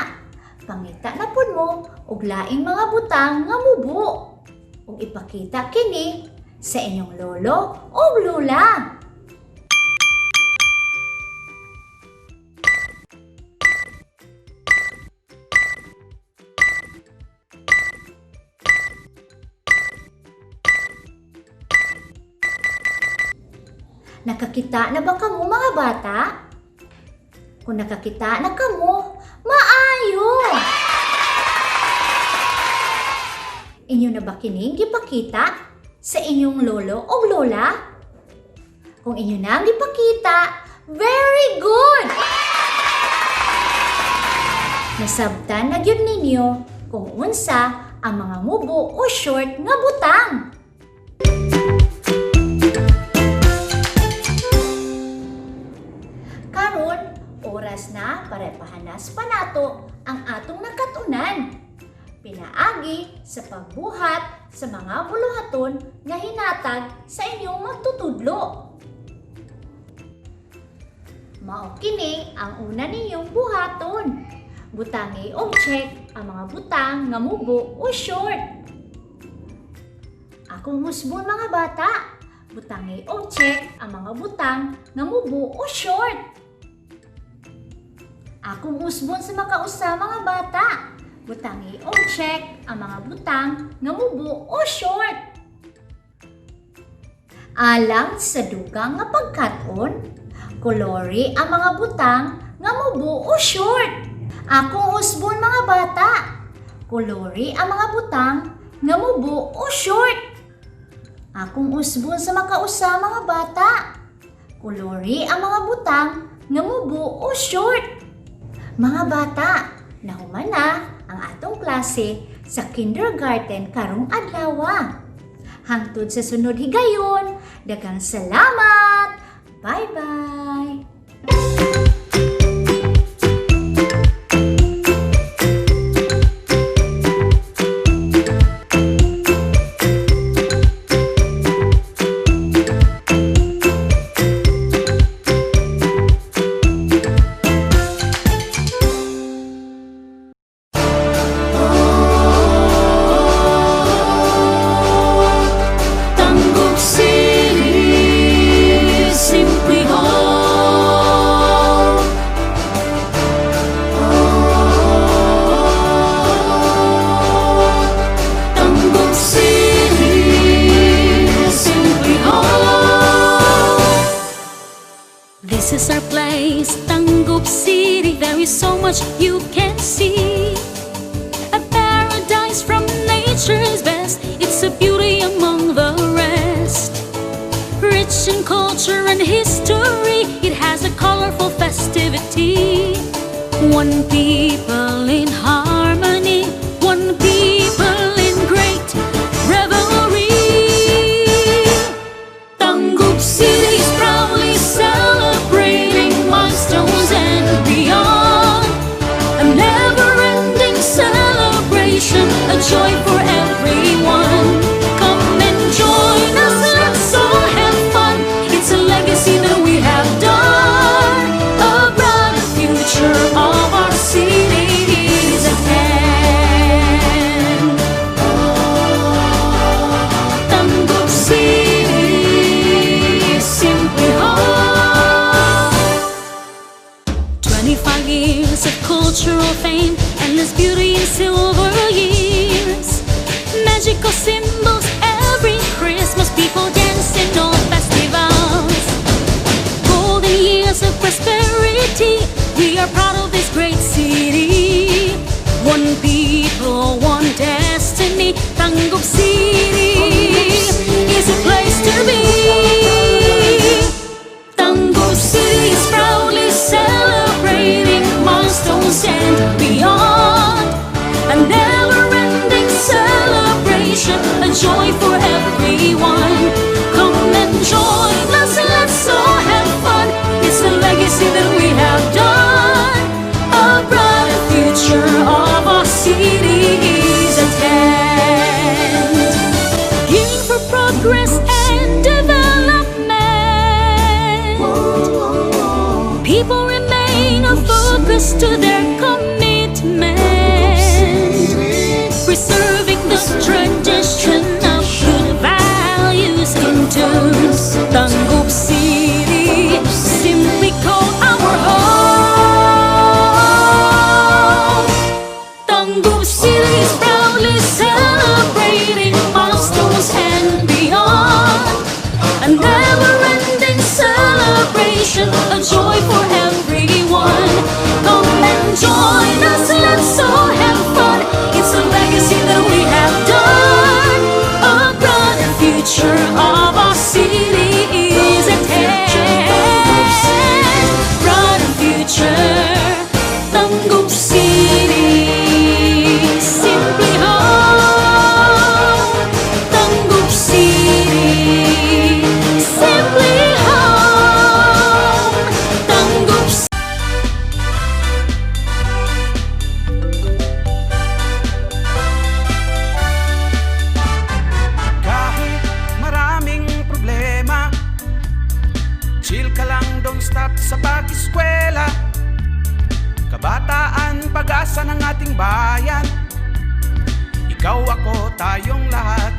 pangita na pud mo og laing mga butang nga mubo. ug ipakita kini sa inyong lolo o lola. Nakakita na ba kamo mga bata? Kung nakakita na kamo, maayo! Inyo na ba kining gipakita sa inyong lolo o lola? Kung inyo na ang gipakita, very good! Nasabtan na gyud ninyo kung unsa ang mga mubo o short nga butang. Karon, oras na para ipahanas pa nato ang atong nakatunan. Pinaagi sa pagbuhat sa mga buluhaton nga hinatag sa inyong magtutudlo. Mao kini ang una ninyong buhaton. Butangi og check ang mga butang nga mubo o short. Akong husbon mga bata, butangi og check ang mga butang nga mubo o short. Akong husbon sa makausa mga bata, butangi og check ang mga butang nga mubo o short. Alang sa dugang nga pagkat-on, kolori ang mga butang nga mubo o short. Akong husbon mga bata, kolori ang mga butang nga mubo o short. Akong husbon sa makausa mga bata, kolori ang mga butang nga mubo o short. Mga bata, nahuman na ang atong klase sa kindergarten karong adlaw. Hangtod sa sunod higayon, daghang salamat! Bye-bye! Tanggub City, simply home. Tanggub City, simply home. This is our place, Tanggub City. There is so much you can see. A paradise from nature's best. It's a beauty among the rest. Rich in culture and history, it has a colorful festivity. One people in harmony, one people in great revelry. Tanggub City is proudly celebrating milestones and beyond. A never-ending celebration, a joy for everyone. Come and join us, let's all have fun. It's a legacy that we have done. A brighter future of our city is at hand. Tanggub City, simply home. 25 years of cultural fame, endless beauty in silver years. Magical symbols every Christmas, people dance in all festivals. Golden years of prosperity, we are proud of this great city. One people, one destiny. Tanggub City is a place to be. Tanggub City is proudly celebrating milestones and beyond. A never-ending celebration, a joy for everyone. Come and join us, let's all have fun. It's a legacy that we have done. A brighter future of our city is at hand. Gearing for progress and development, people remain focused to their commitment, preserving the tradition of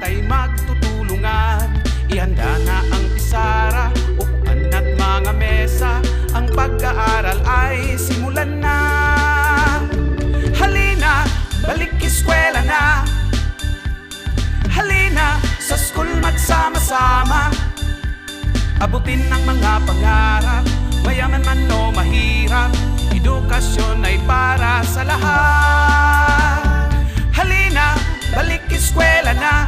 ay magtutulungan. Ihanda na ang pisara, upuan at mga mesa. Ang pag-aaral ay simulan na. Halina, balik eskwela na. Halina, sa school magsama-sama. Abutin ang mga pangarap, mayaman man o mahirap. Edukasyon ay para sa lahat. Halina, balik eskwela na.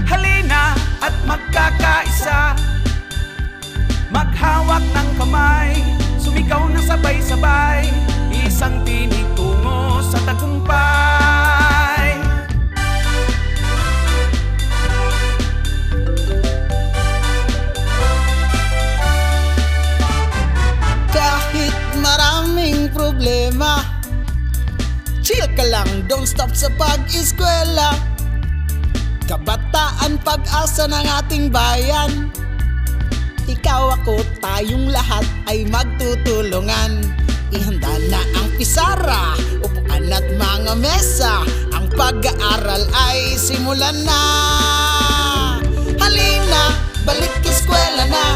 Halina at magkakaisa. Maghawak ng kamay, sumigaw na sabay-sabay. Isang tinig tungo sa tagumpay. Kahit maraming problema, chill ka lang, don't stop sa pag-eskwela. Kabataan, pag-asa ng ating bayan. Ikaw, ako, tayong lahat ay magtutulungan. Ihanda na ang pisara, upuan at mga mesa. Ang pag-aaral ay simulan na. Halina, balik eskwela na.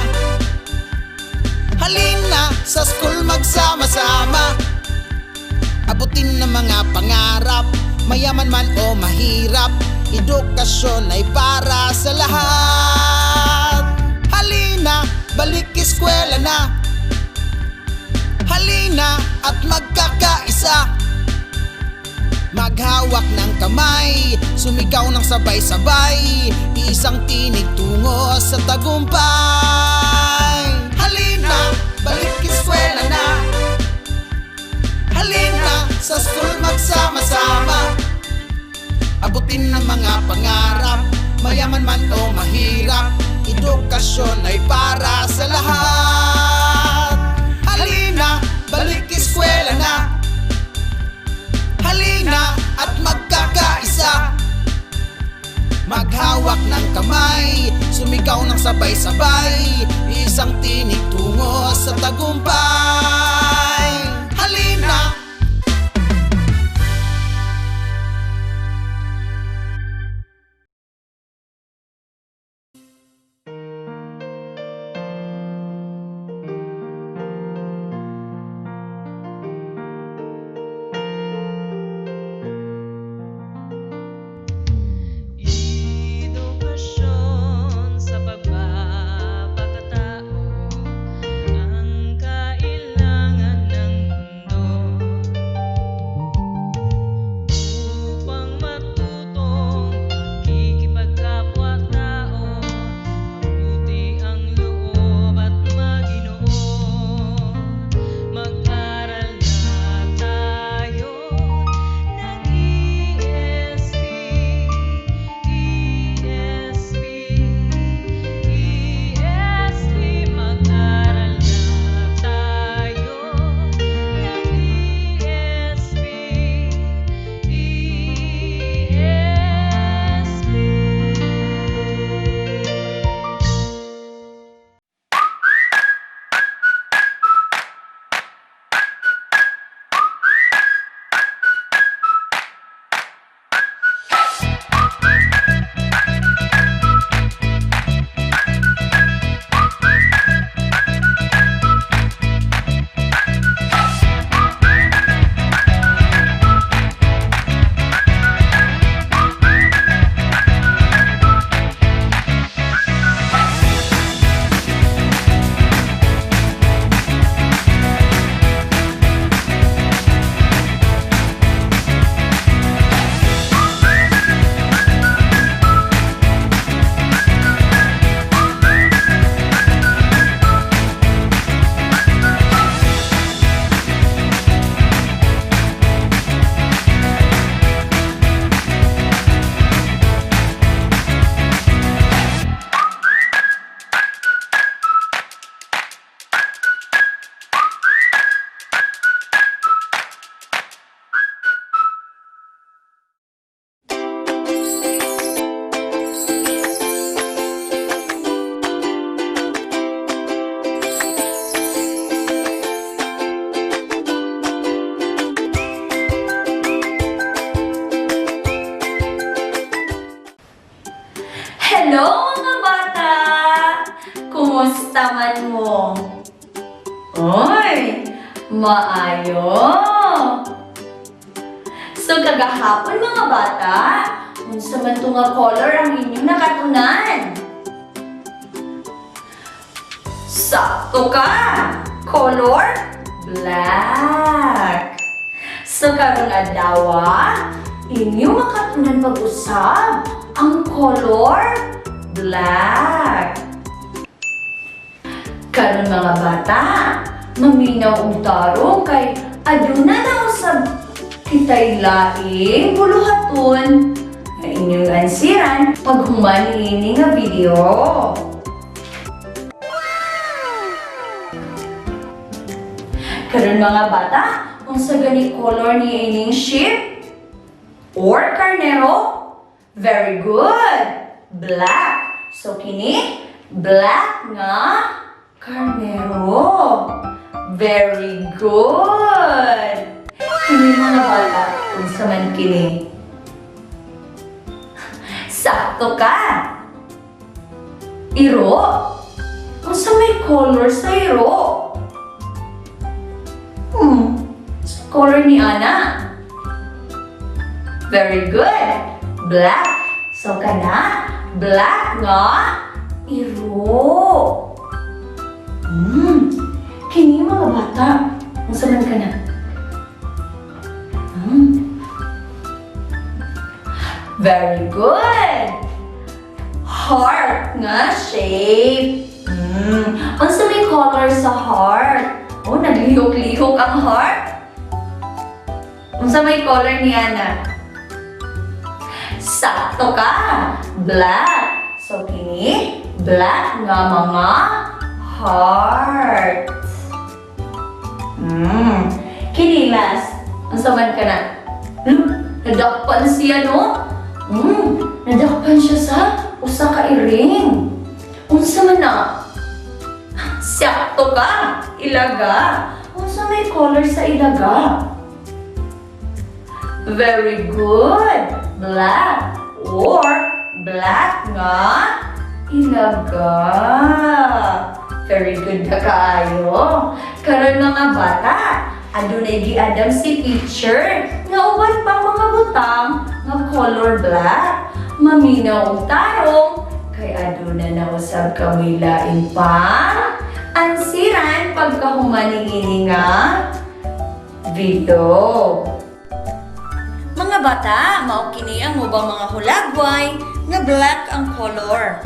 Halina, sa school magsama-sama. Abutin ng mga pangarap, mayaman man o mahirap. Edukasyon ay para sa lahat. Halina, balik eskwela na. Halina at magkakaisa. Maghawak ng kamay, sumigaw ng sabay-sabay. Isang tinig tungo sa tagumpay. Halina, balik eskwela na. Halina, sa school magsama-sama. Abutin ng mga pangarap, mayaman man o mahirap. Edukasyon ay para sa lahat. Halina, balik eskwela na. Halina at magkakaisa. Maghawak ng kamay, sumigaw ng sabay-sabay. Isang tinig tungo sa tagumpay. Halina. Edukasyon sa pagpapakatao ang kailangan Hello mga bata! Kumusta man mo? Oy, maayo! So kagahapon mga bata, unsa man to nga color ang inyong nakatunan? Sakto ka! Color black. So karong adlaw, inyo makatunan pag-usab ang color black. Karon mga bata, maminaw og tarong kay aduna na usab kitay laing buluhaton nga inyong ansiran pag human ini nga video. Karon mga bata, unsa gani color ni ining sheep or karnero? Very good. Black. So kini black nga karnero. Very good. Kini mga bata, unsa man kini? Sakto ka. Iro. Unsa may color sa iro? Color ni Ana. Very good. Black. So kana black nga iro. Kini mga bata, unsa man kana? Very good. Heart nga shape. Unsa may color sa heart? Oh, naglihok-lihok ang heart. Unsa may color ni Ana? Sakto ka. Black. So kini black nga mga heart. Kini last. Unsa man kana? Nadakpan siya no? Nadakpan siya sa usa ka iring. Unsa man na? Sakto ka. Ilaga. Unsa may color sa ilaga? Very good. Black or black nga ilaga. Very good na kayo. Karon mga bata, adunay giadam si teacher nga uban pang mga butang nga color black. Maminaw og tarong kay aduna na usab kamoy lain pang ansiran pagkahuman ini nga video. Mga bata, mao kini ang ubang mga hulagway nga black ang color.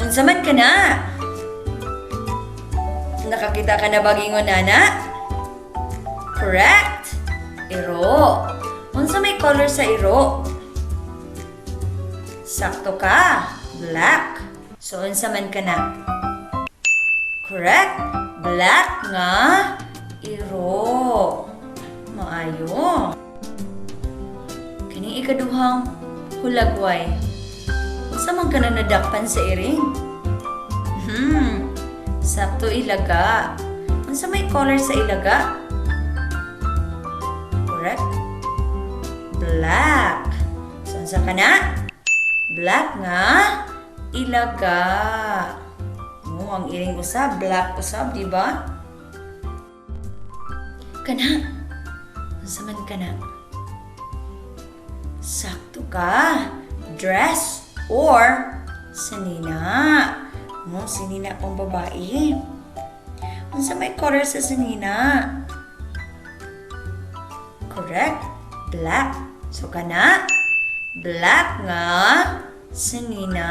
Unsa man kana? Nakakita ka na bagingon nana? Correct. Iro. Unsa may color sa iro? Sakto ka. Black. So unsa man kana? Correct. Black nga iro. Maayo. Kini ikaduhang hulagway. Unsa man kana nadakpan sa iring? Sakto ilaga. Unsa may color sa ilaga? Correct. Black. So unsa kana? Black nga ilaga. Ang iring usab black usab, di ba? Kana. Unsa man kana? Sakto ka. Dress or sanina. Sanina pang babae. Unsa may color sa sanina? Correct. Black. So kana? Black nga sanina.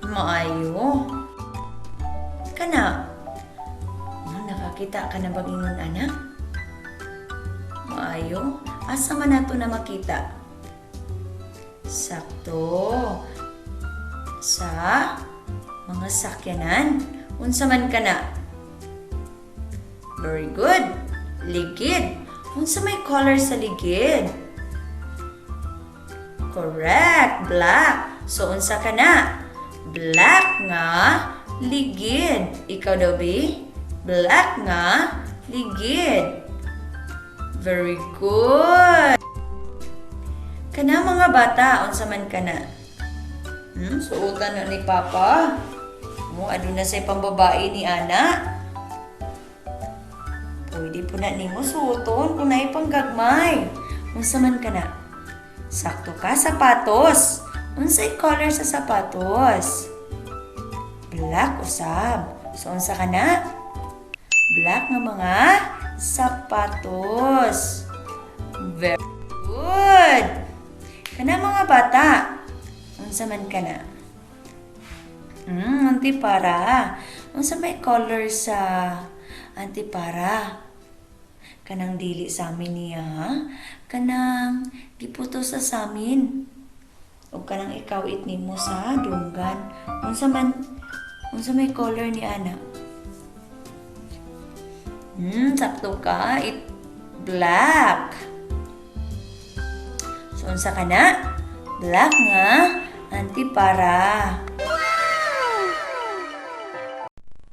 Maayo. Kana? Nakakita ka na ba ingon anak? Maayo. Asa man nato na makita? Sakto. Sa mga sakyanan. Unsa man kana? Very good. Ligid. Unsa may color sa ligid? Correct. Black. So unsa kana? Black nga ligid. Ikaw daw, be? Black nga ligid. Very good. Kana mga bata, unsa man kana? Suotan na ni Papa. Mo aduna say pambabae ni ana. Pwede po na nimo suoton kung naay panggagmay. Unsa man kana? Sakto ka, sapatos. Unsay color sa sapatos? Black usab. So unsa kana? Black nga mga sapatos. Very good. Kana mga bata, unsa man kana? Antipara. Unsa may color sa antipara? Kanang dili sa amin niya, ha? Kanang giputo sa samin. O kanang ikawit nimo sa dunggan. Unsa may color ni ana? Sakto ka. Black. So, unsa ka na? Black nga. Antipara.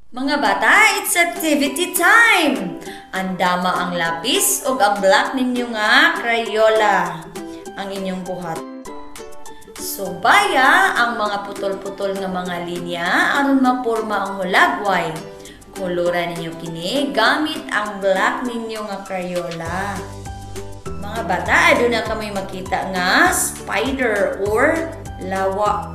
Mga bata, it's activity time! Andama ang lapis o ang black ninyo nga Crayola. Ang inyong buhat. So, baya ang mga putol-putol nga mga linya aron mapurma ang hulagway. Kolora ninyo kini gamit ang black ninyo nga Crayola. Mga bata, aduna kami makita nga spider or lawa.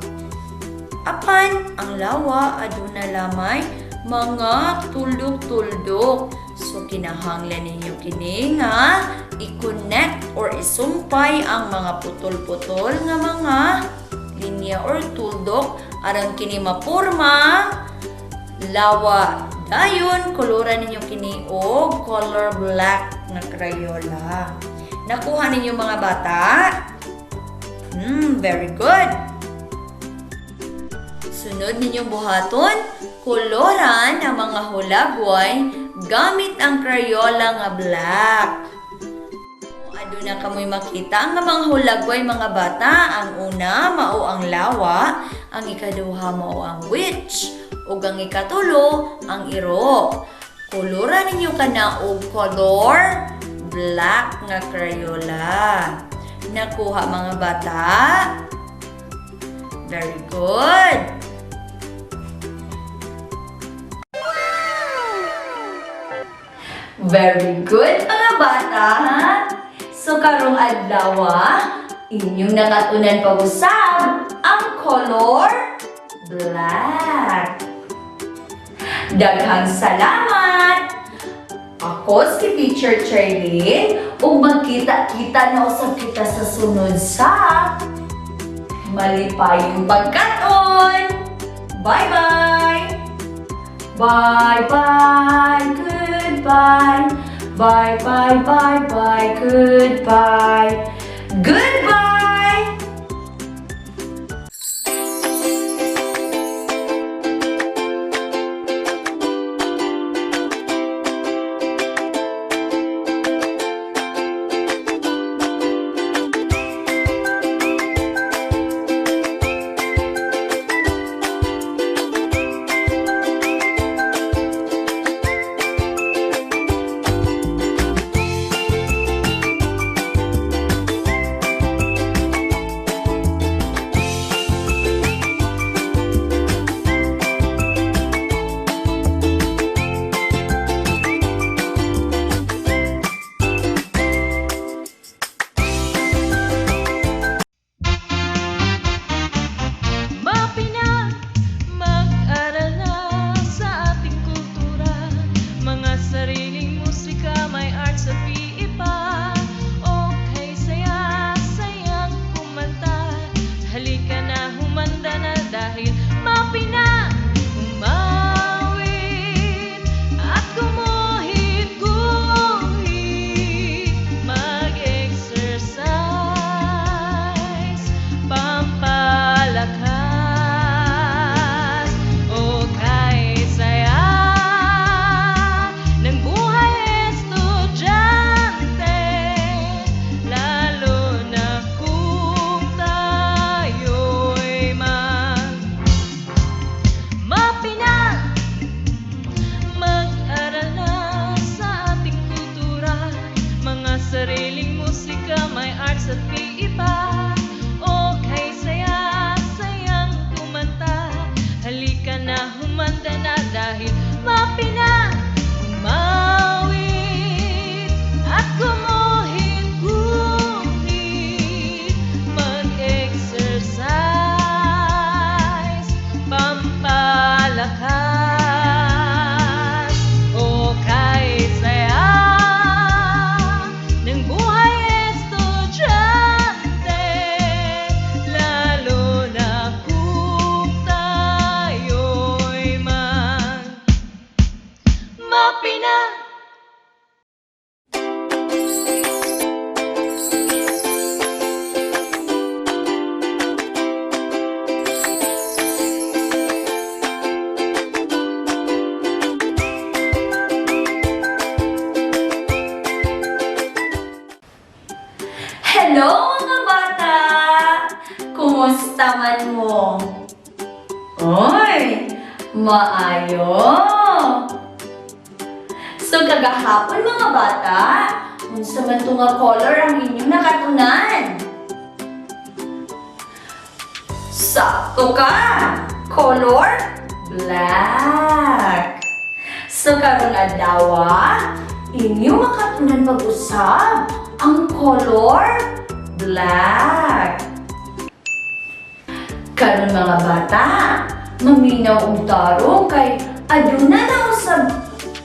Apan, ang lawa aduna lamay mga tuldok-tuldok. So, kinahanglan ninyo kini nga i-connect or isumpay ang mga putol-putol nga mga linya or tuldok aron kini mapurma lawa. Dayon, kolora ninyo kini og color black na Crayola. Nakuha ninyo mga bata? Very good. Sunod ninyong buhaton, koloran ang mga hulagway gamit ang Crayola nga black. Aduna kamoy makita ang mga hulagway mga bata. Ang una, mao ang lawa. Ang ikaduha, mao ang witch. O ang ikatulo, ang iro. Kolora ninyo kana og color black nga Crayola. Nakuha mga bata? Very good. Very good mga bata, ha? So karong adlaw, inyong nakatunan pag-usab ang color black. Daghang salamat! Ako si Teacher Charlene ug magkita-kita na usab kita sa sunod sa malipayong pagkaon. Bye-bye! Bye-bye! Goodbye! Bye-bye! Goodbye! Goodbye! Kumusta man mo? Oy, maayo. So kagahapon mga bata, unsa man to nga color ang inyong nakatunan? Sakto ka! Color black. So karong adlaw, inyong makatunan pag-usab ang color black. Karon mga bata, maminaw og tarong kay aduna na usab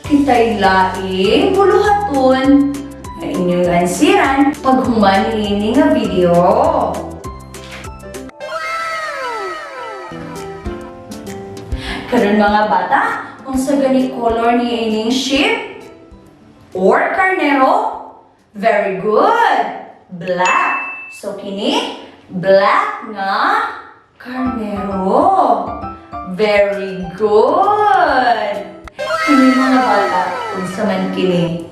kitay laing buluhaton nga inyong ansiran pag human ini nga video. Karon mga bata, unsa gani color ni ining sheep or karnero? Very good. Black. So kini black nga karnero. Very good. Kini mga bata, unsa man kini?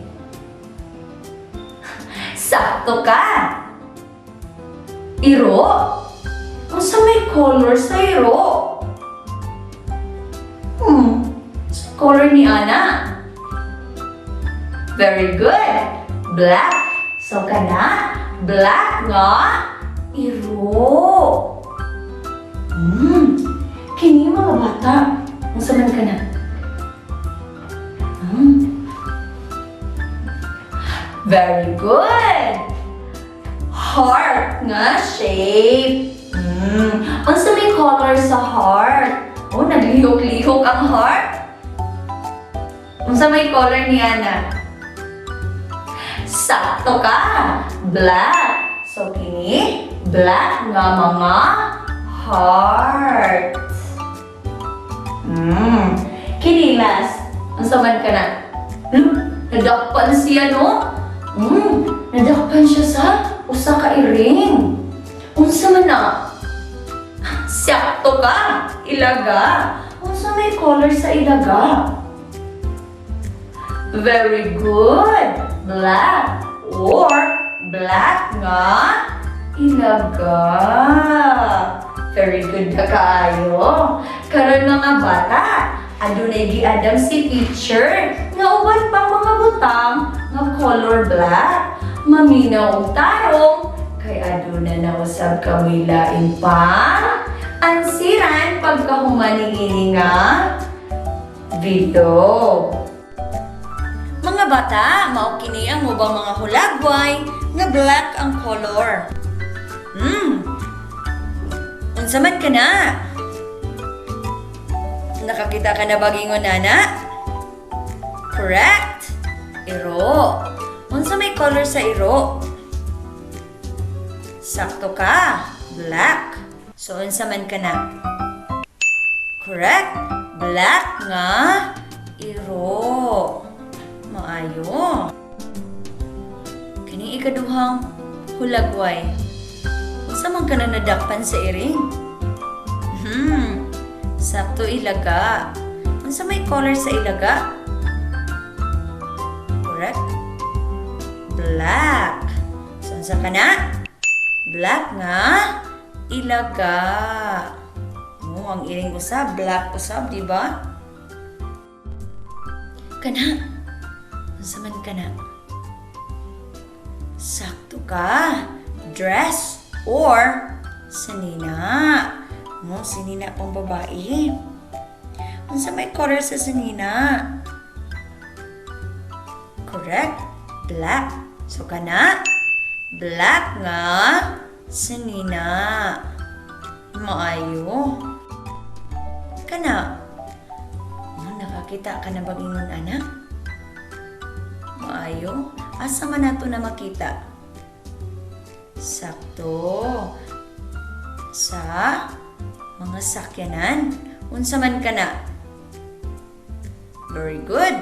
Sakto ka. Iro. Unsa may color sa iro? Color ni Ana. Very good. Black. So kana black nga iro. Kini mga bata, unsa man kana? Very good. Heart nga shape. Unsa may color sa heart? Oh, naglihok-lihok ang heart. Unsa may color ni Ana? Sakto ka. Black. So kini black nga mga heart. Kini last. Unsa man kana? Nadakpan siya no? Nadakpan siya sa usa ka iring. Unsa man na? Sakto ka. Ilaga. Unsa may color sa ilaga? Very good. Black or black nga ilaga. Very good na kaayo. Karon mga bata, adunay giadam si teacher nga uban pang mga butang nga color black. Maminaw og tarong kay aduna na usab kami lain pa ansiran pagkahuman ini nga video. Mga bata, mao kini ang ubang mga hulagway nga black ang color. Unsa man kana? Nakakita ka na ba gingon nana? Correct. Iro. Unsa may color sa iro? Sakto ka. Black. So unsa man kana? Correct. Black nga iro. Maayo. Kini ikaduhang hulagway. Unsa man kana nadakpan sa iring? Sakto ilaga. Unsa may color sa ilaga? Correct. Black. So unsa kana? Black nga ilaga. Ang iring usab black usab, di ba? Kana. Unsa man kana? Sakto ka. Dress or sanina. Sanina pang babae. Unsa may color sa sanina? Correct. Black. So kana? Black nga sanina. Maayo. Kana? Nakakita ka na ba ingon anak? Maayo. Asa man nato na makita? Sakto. Sa mga sakyanan. Unsa man kana? Very good.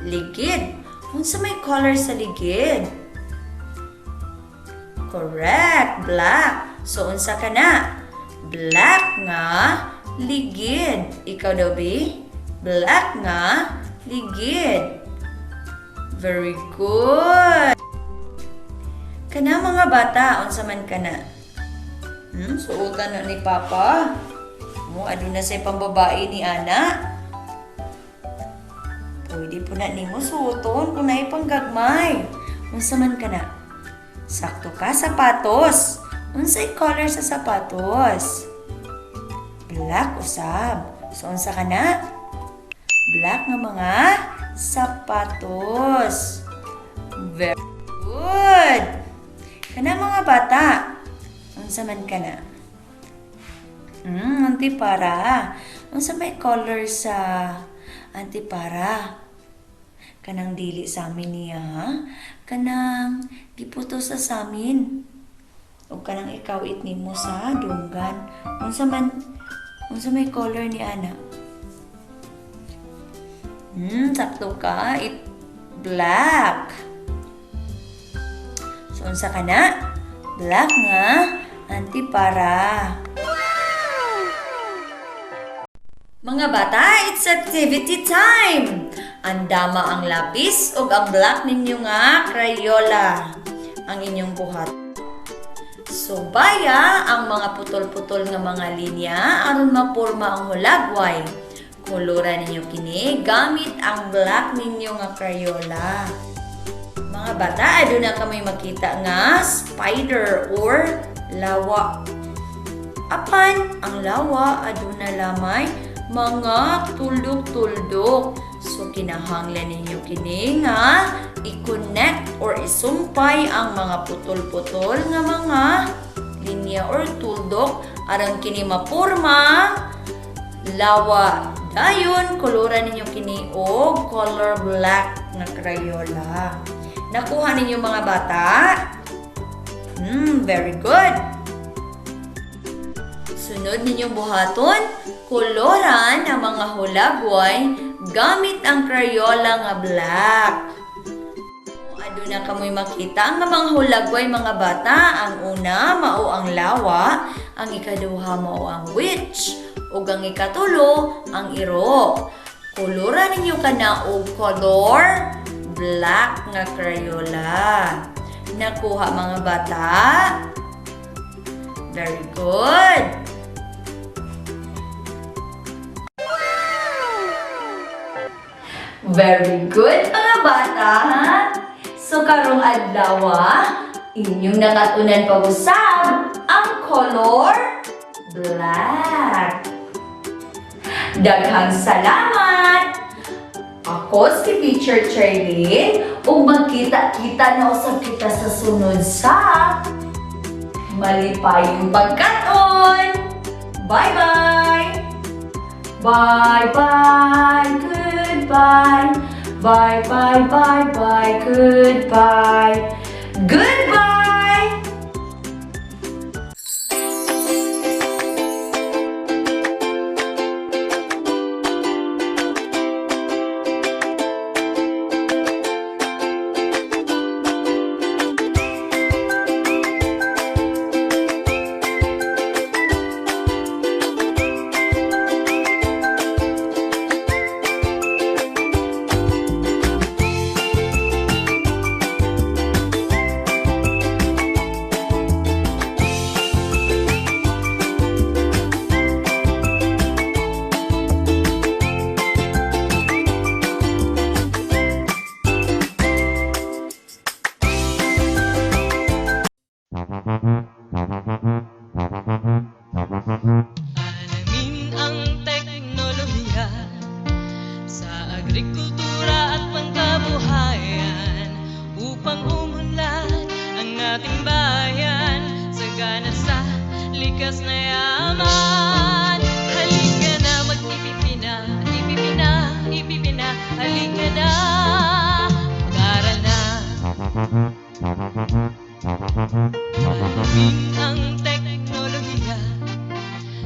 Ligid. Unsa may color sa ligid? Correct. Black. So unsa kana? Black nga ligid. Ikaw daw, B? Black nga ligid. Very good. Kana mga bata, unsa man kana? Suotan na ni Papa. Ado na sa pambabae ni Ana. Pwede po na nimo suoton kung naipanggagmay. Unsa man ka na? Sakto ka, sapatos. Unsay color sa sapatos? Black usab. So, unsa ka na? Black nga mga sapatos. Very good. Kana mga bata. Unsa man ka na? Antipara. Unsa may color sa antipara? Kanang dili sa amin niya, ha? Kanang giputo sa samin. O kanang ikawit nimo sa dunggan. Unsa may color ni Ana? Sakto ka. Black. So, unsa ka na? Black nga. Antipara. Mga bata, it's activity time! Andama ang lapis ug ang black ninyo nga Crayola ang inyong buhat. So, baya ang mga putol-putol nga mga linya aron mapurma ang hulagway. Kolora ninyo kini gamit ang black ninyo nga Crayola. Mga bata, aduna kami makita nga spider or lawa. Apan, ang lawa aduna lamay mga tuldok-tuldok. So, kinahanglan ninyo kini nga i-connect or isumpay ang mga putol-putol nga mga linya or tuldok aron kini mapurma lawa. Dayon, kolora ninyo kini og color black nga Crayola. Nakuha ninyo mga bata? Very good. Sunod ninyong buhaton, koloran ang mga hulagway gamit ang Crayola nga black. Aduna kamoy makita ang mga hulagway mga bata. Ang una mao ang lawa, ang ikaduha mao ang witch, ug ang ikatulo ang iro. Kolora ninyo kana og color black nga Crayola. Nakuha mga bata? Very good. Very good mga bata, ha? So karong adlaw, inyong nakatunan pag-usab ang color black. Daghang salamat! Ako si Teacher Charlene ug magkita-kita na usab kita sa sunod sa malipayong pagkaton. Bye-bye! Bye-bye! Goodbye! Bye-bye, bye-bye, goodbye! Goodbye! Alamin ang teknolohiya sa agrikultura at pangkabuhayan upang umunlad ang ating bayan sagana sa likas na yaman. Halika na mag-ipipina, ipipina, ipipina. Halika na, mag-aral na. Alamin ang teknolohiya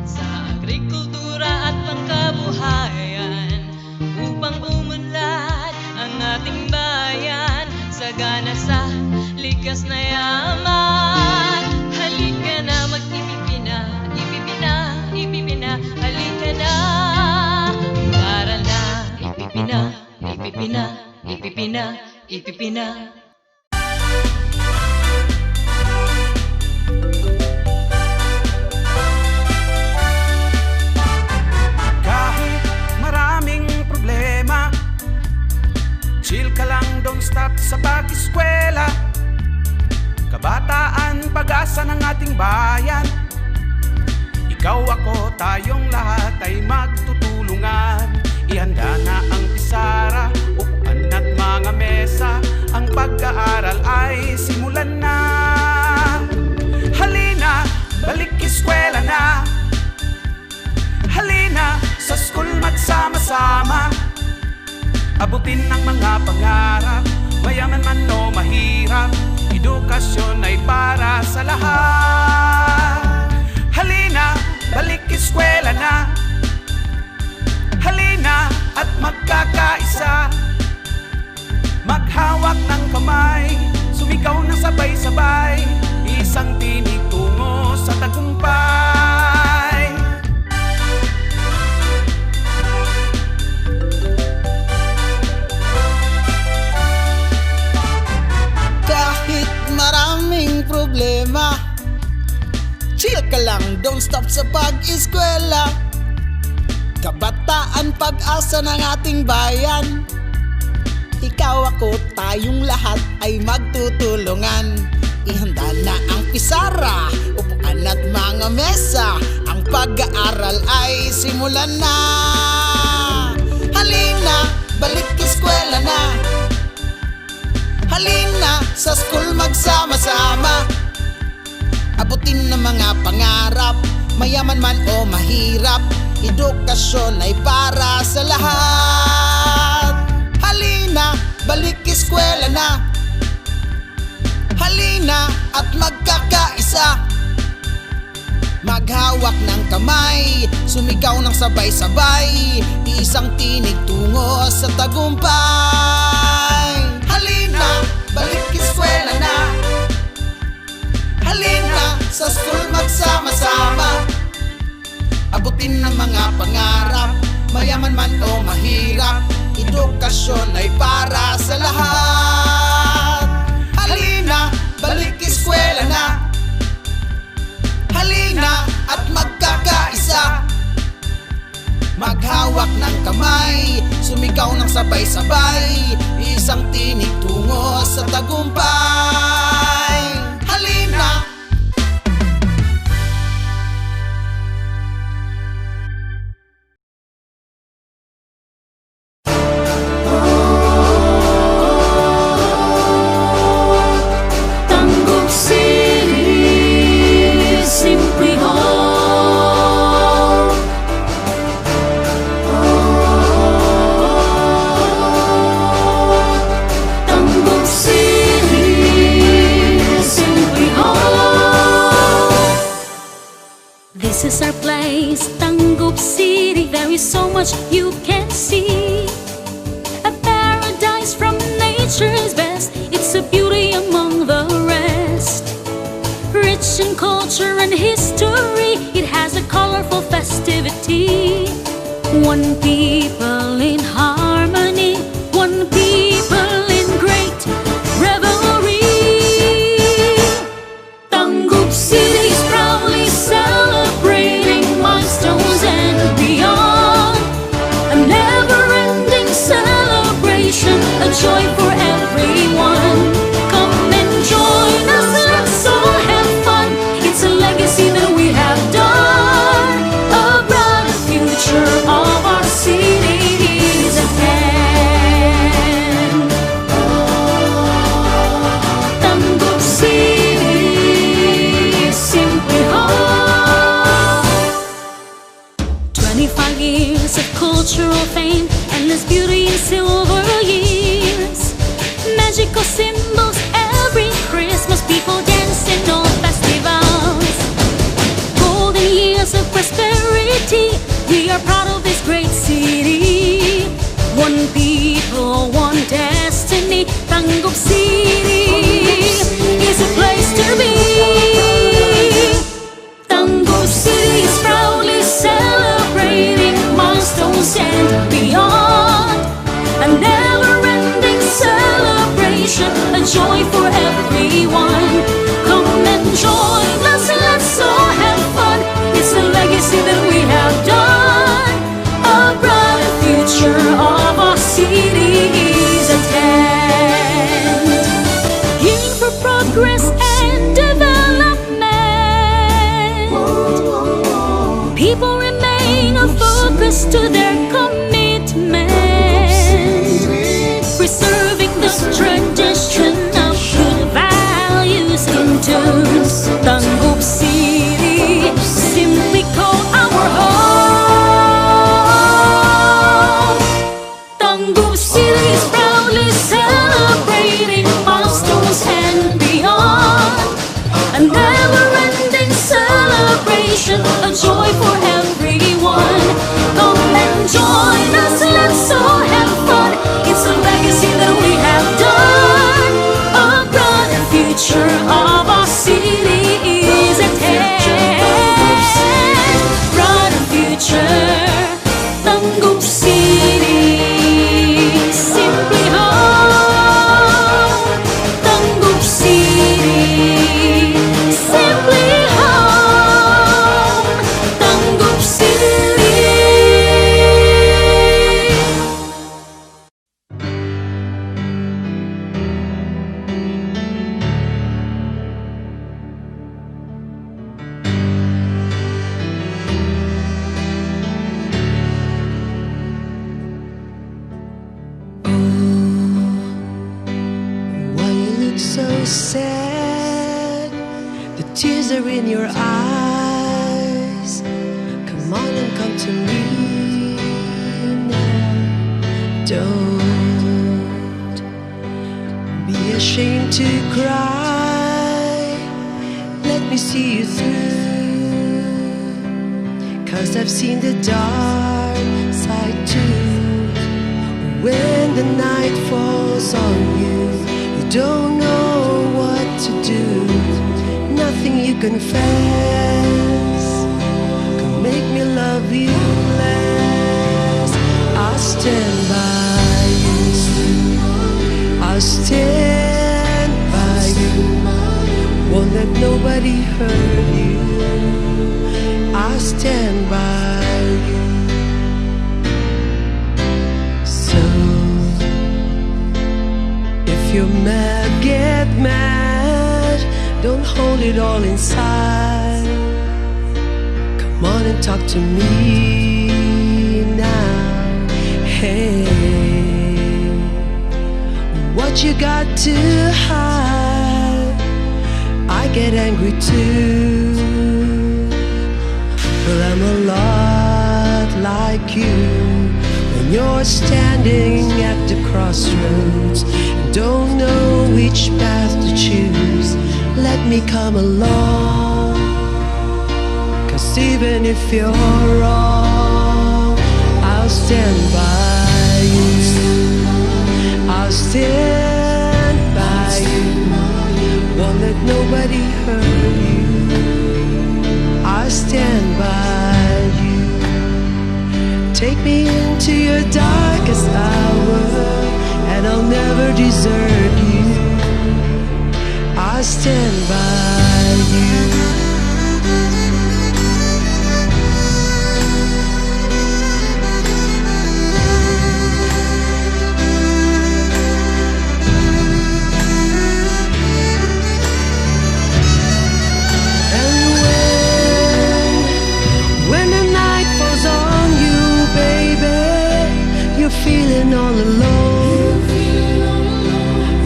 sa agrikultura at pangkabuhayan upang umunlad ang ating bayan sagana sa likas na yaman. Halika na mag-ipipina, ipipina, ipipina. Halika na, mag-aral na. Ipipina, ipipina, ipipina, ipipina. ay magtutulungan. Ihanda na ang pisara, upuan at mga mesa. Ang pag-aaral ay simulan na. Halina, balik eskwela na. Halina, sa school magsama-sama. Abutin ang mga pangarap, mayaman man o mahirap. Edukasyon ay para sa lahat. Halina, balik eskwela na. Halina at magkakaisa. Maghawak ng kamay, sumigaw na sabay-sabay. Isang tinig tungo sa tagumpay. Kahit maraming problema, chill ka lang, don't stop sa pag-eskwela. Kabataan, pag-asa ng ating bayan. Ikaw, ako, tayong lahat ay magtutulungan. Ihanda na ang pisara, upuan at mga mesa. Ang pag-aaral ay simulan na. Halina, balik eskwela na. Halina, sa school magsama-sama. Abutin ng mga pangarap, mayaman man o mahirap. Edukasyon ay para sa lahat. Halina, balik eskwela na. Halina at magkakaisa. Maghawak ng kamay, sumigaw ng sabay-sabay. Isang tinig tungo sa tagumpay. Halina, balik eskwela na. Halina, sa school magsama-sama. Abutin ng mga pangarap, mayaman man o mahirap. Edukasyon ay para sa lahat. Halina, balik eskwela na. Halina at magkakaisa. Maghawak ng kamay, sumigaw ng sabay-sabay. Isang tinig tungo sa tagumpay. Halina. Tanggub City, simply home. Tanggub City, simply home. This is our place, Tanggub City. There is so much you can see. A paradise from nature's best. It's a beauty among the rest. Rich in culture and history, it has a colorful festivity. One people in harmony, one people in great revelry. Tanggub City is proudly celebrating milestones and beyond. A never-ending celebration, a joy for everyone. Come and join us, let's all have fun. It's a legacy that we have done. A bright future of our city is at hand. Tanggub City, simply home. 25 years of cultural fame, endless beauty in silver years. Magical symbols every Christmas, people dance in all festivals. Golden years of prosperity, we are proud of this great city. One people, one destiny. Tanggub City is a place to be. Tanggub City is proudly celebrating milestones and beyond. A never-ending celebration, a joy for everyone. Come and join us, let's all have fun. It's a legacy that we have done. A bright future of our city is at hand. true to their commitment, preserving the tradition of good values into Tanggub City, simply call our home. Tanggub City is proudly celebrating milestones and beyond, a never-ending celebration, a joy for everyone. Come and join us, let's all have fun. It's a legacy that we have done. A brighter future of our city is at hand. Brighter future, Tanggub City, simply home. Tanggub City, simply home. Tanggub City. Why you look so sad? The tears are in your eyes. Come on and come to me now. Don't be ashamed to cry. Let me see you through. 'Cause I've seen the dark side too. When the night falls on you, you don't know what to do. Nothing you confess can make me love you less. I'll stand by you. I'll stand by you. Won't let nobody hurt you. I'll stand by you. So if you're mad, get mad. Don't hold it all inside. Come on and talk to me now. Hey, what you got to hide? I get angry too. Well, I'm a lot like you. When you're standing at the crossroads and don't know which path to choose, let me come along. 'Cause even if you're wrong, I'll stand by you. I'll stand by you. Won't let nobody hurt you. I'll stand by you. Take me into your darkest hour, and I'll never desert you. I'll stand by you. And when the night falls on you, baby, you're feeling all alone.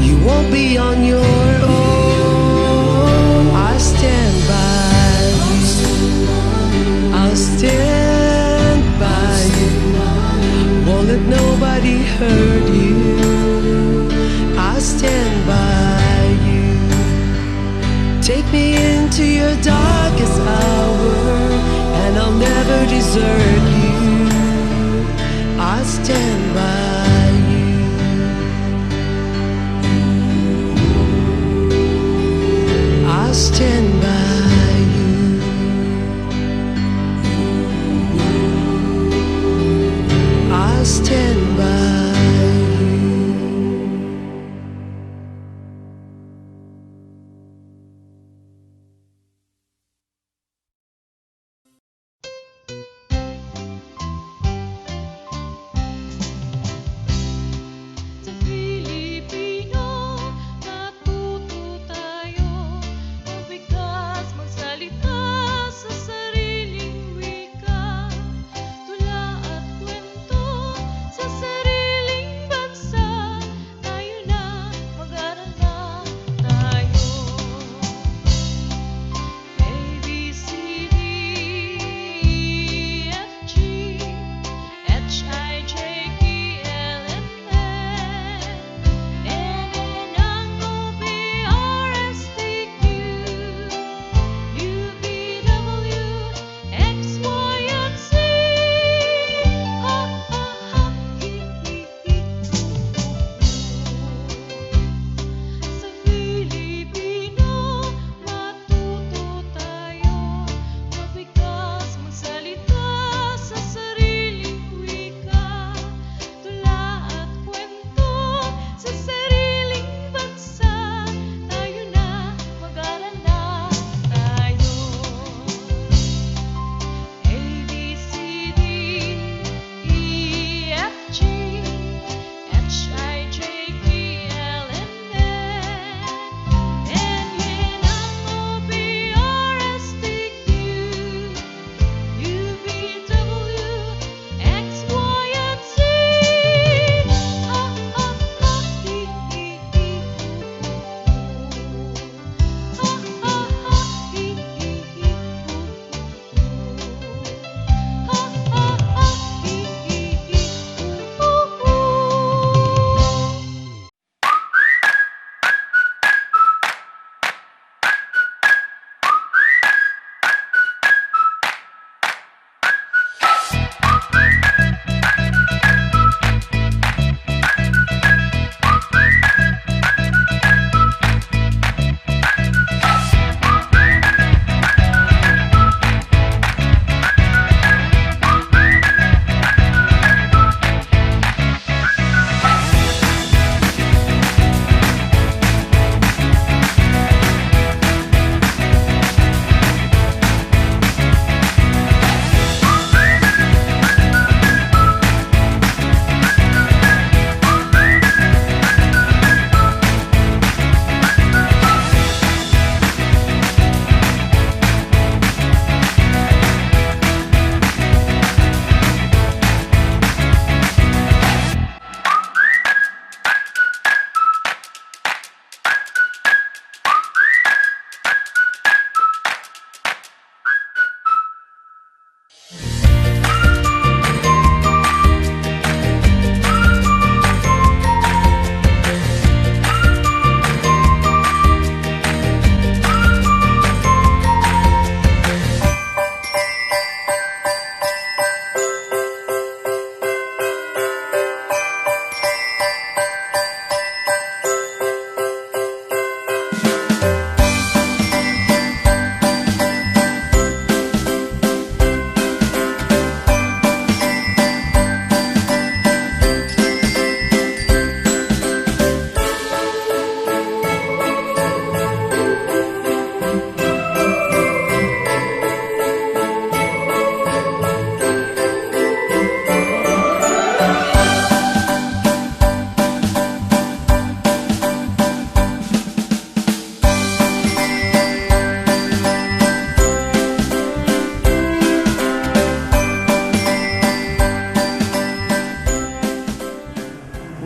You won't be on your own. I'll stand by you. I'll stand by you. Won't let nobody hurt you. I'll stand by you. Take me into your darkest hour, and I'll never desert you. I'll stand by you. I'll stand by you. I'll stand by you. Sa Pilipino, natuto tayo mabigkas magsalita sa sariling wika. Tula at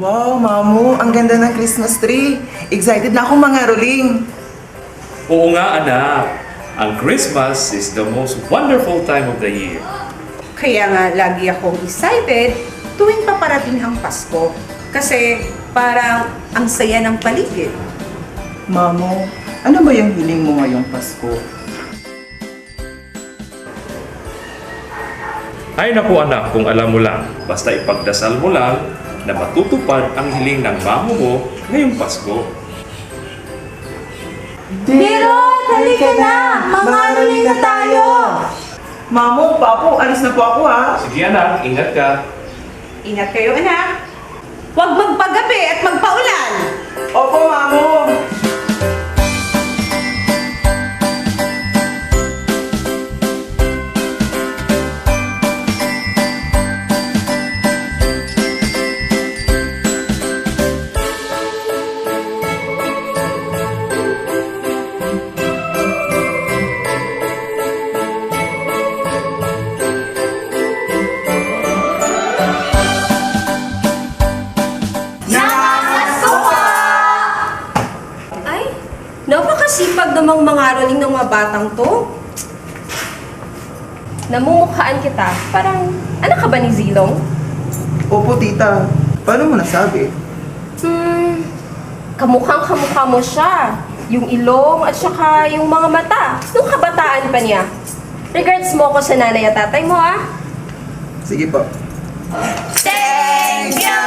Wow, Mamu, ang ganda ng Christmas tree. Excited na akong mangaroling. Oo nga anak, ang Christmas is the most wonderful time of the year. Kaya nga lagi akong excited tuwing paparating ang Pasko. Kasi parang ang saya ng paligid. Mamu, ano ba yung hiling mo ngayong Pasko? Ay naku anak, kung alam mo lang, basta ipagdasal mo lang na matutupad ang hiling ng mamo mo ngayong Pasko. Birot, halika na! Mangaroling na tayo! Mamu, Papo, alis na po ako ha. Sige anak, ingat ka. Ingat kayo anak! Huwag magpagabi at magpaulan! Opo, Mamu. Napakasipag namang mangaroling ng mga batang to. Namumukhaan kita. Parang, anak ka ba ni Zilong? Opo, tita. Paano mo nasabi? Kamukhang-kamukha mo siya. Yung ilong at saka yung mga mata. Nung kabataan pa niya. Regards mo ko sa nanay at tatay mo, ah. Sige po. Thank you!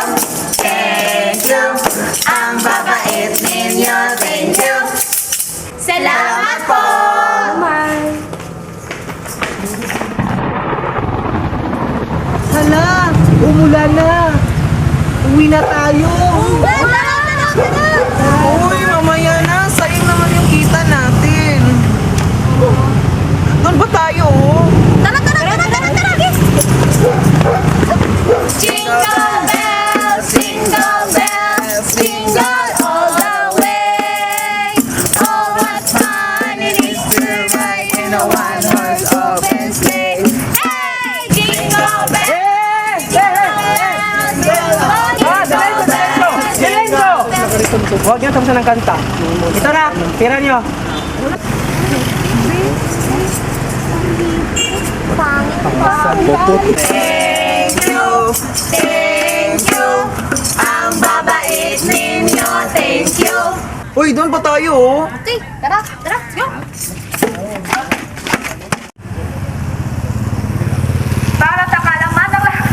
Thank you! Ang babait ninyo, thank you! Salamat po! Hala, umulan na. Uwi na tayo. Uy, mamaya na. Sayang naman yung kita natin. Doon ba tayo? Tara! Jingle bells, jingle bells, jingle all the way. Oh, what fun it is to ride in a one-horse open sleigh. Hey, jingle bells, jingle bells, jingle bells, jingle bells. Huwag niyo tapusan ng kanta. Ito na, pira niyo. Thank you, ang babait ninyo, thank you. Uy, doon pa tayo oh. Okay, tara, go. Para sa kalaman ng lahat,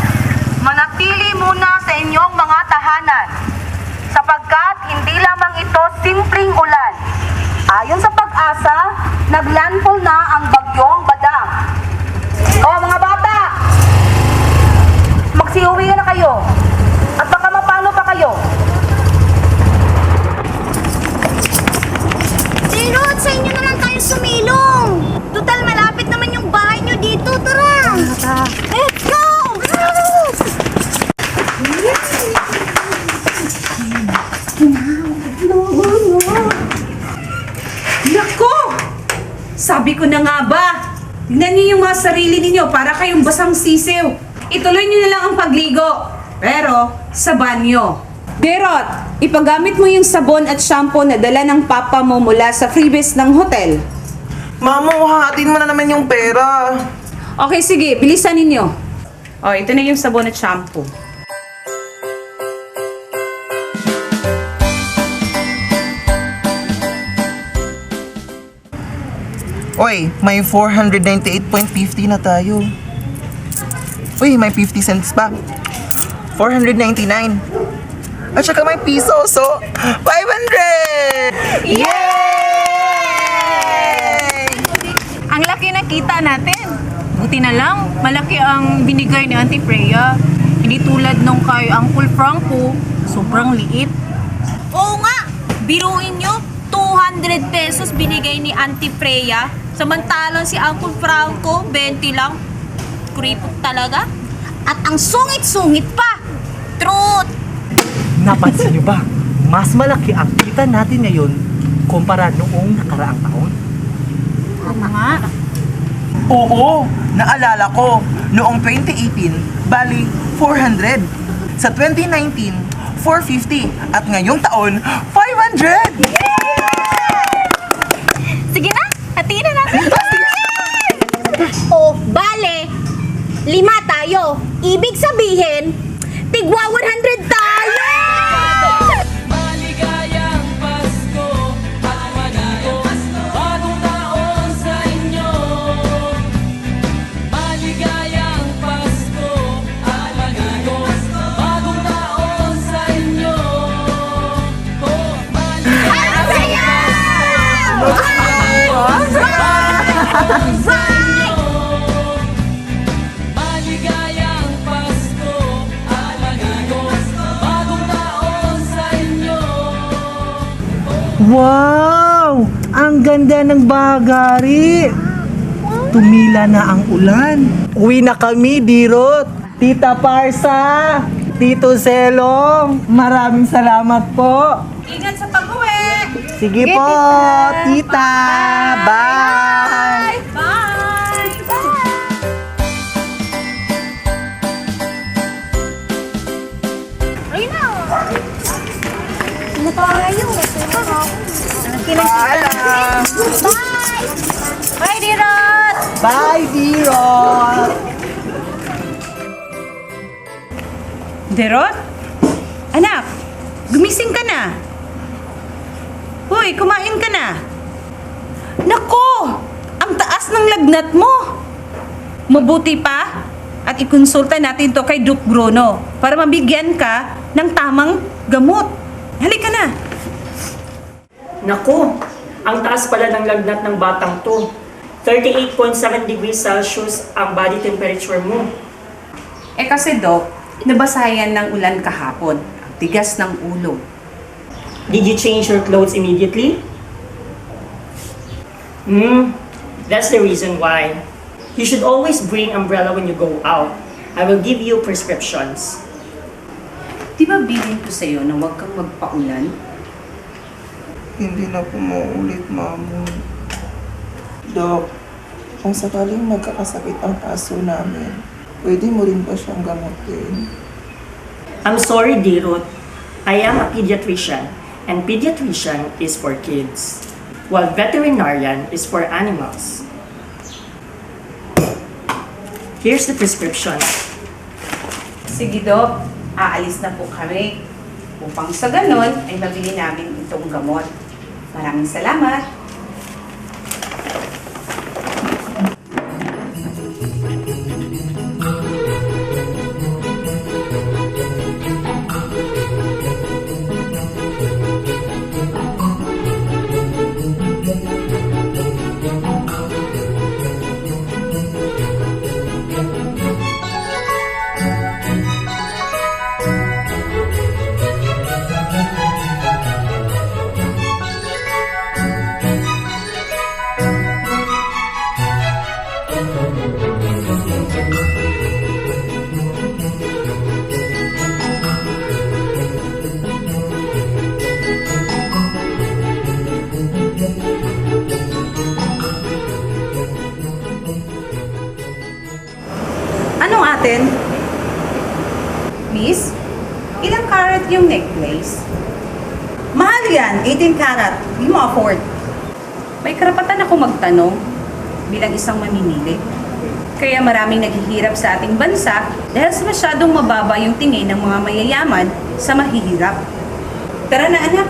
manatili muna sa inyong mga tahanan. Sapagkat hindi lamang ito simpleng ulan. Ayon sa pag-asa, naglandfall na ang bagyong Badang. O mga bata, magsiuwi na kayo. At baka mapano pa kayo. Birot, sa inyo na lang tayo sumilong. Total, malapit naman yung bahay nyo dito. Tara! Let's go! Nako! Sabi ko na nga ba, tingnan niyo yung mga sarili ninyo para kayong basang sisiw. Ituloy niyo na lang ang pagligo, pero sa banyo. Derot, ipagamit mo yung sabon at shampoo na dala ng papa mo mula sa freebies ng hotel. Mamo, hahatin mo na naman yung pera. Okay, sige. Bilisan ninyo. O, ito na yung sabon at shampoo. Oy, may 498.50 na tayo. Uy, may 50 cents pa. 499. At saka may piso, so 500! Yay! Ang laki na kita natin. Buti na lang, malaki ang binigay ni Auntie Freya. Hindi tulad nung kay Uncle Franco, sobrang liit. Oo nga! Biruin nyo, 200 pesos binigay ni Auntie Freya. Samantalang si Uncle Franco, 20 lang. Kuripot talaga. At ang sungit-sungit pa. Truth! Napansin nyo ba? Mas malaki ang kita natin ngayon kumpara noong nakaraang taon. Tama nga. Oo, naalala ko, noong 2018, bali 400. Sa 2019, 450. At ngayong taon, 500! Sige na, hatiin na natin. O, bale, 5 tayo. Ibig sabihin, tigwa 100 tayo! Maligayang Pasko at maligos bagong taon sa inyo. Maligayang Pasko at maligos bagong taon sa inyo. Oh, maligayang Pasko sa inyo. Maligayang Pasko at maligos bagong taon sa inyo. Wow! Ang ganda ng bagari! Tumila na ang ulan. Uwi na kami, Dirot. Tita Parsa, Tito Selong, maraming salamat po. Ingat sa pag-uwi! Sige po, Tita. Bye! Bye! Ayun na. Ano tayo? Paalam! Bye! Bye, Dirot! Bye, Dirot! Derot? Anak, gumising ka na. Hoy, kumain ka na. Nako! Ang taas ng lagnat mo. Mabuti pa at ikonsulta natin to kay Duke Bruno para mabigyan ka ng tamang gamot. Halika na. Naku, ang taas pala ng lagnat ng batang to. 38.7 degrees Celsius ang body temperature mo. Eh kasi, Doc, nabasayan ng ulan kahapon. Ang tigas ng ulo. Did you change your clothes immediately? That's the reason why. You should always bring umbrella when you go out. I will give you prescriptions. Di ba bilin ko sa'yo na huwag kang magpaulan? Hindi na po maulit, Mamo. Dok, kung sakaling magkakasakit ang aso namin, pwede mo rin ba siyang gamutin? I'm sorry, Dirut. I am a pediatrician, and pediatrician is for kids, while veterinarian is for animals. Here's the prescription. Sige, Doc. Aalis na po kami. Upang sa ganon ay mabili namin itong gamot. Maraming salamat. Anong atin? Miss, ilang carat yung necklace? Mahal yan, 18 carat. Hindi mo afford. May karapatan ako magtanong bilang isang mamimili. Kaya maraming naghihirap sa ating bansa dahil sa masyadong mababa yung tingin ng mga mayayaman sa mahihirap. Tara na anak!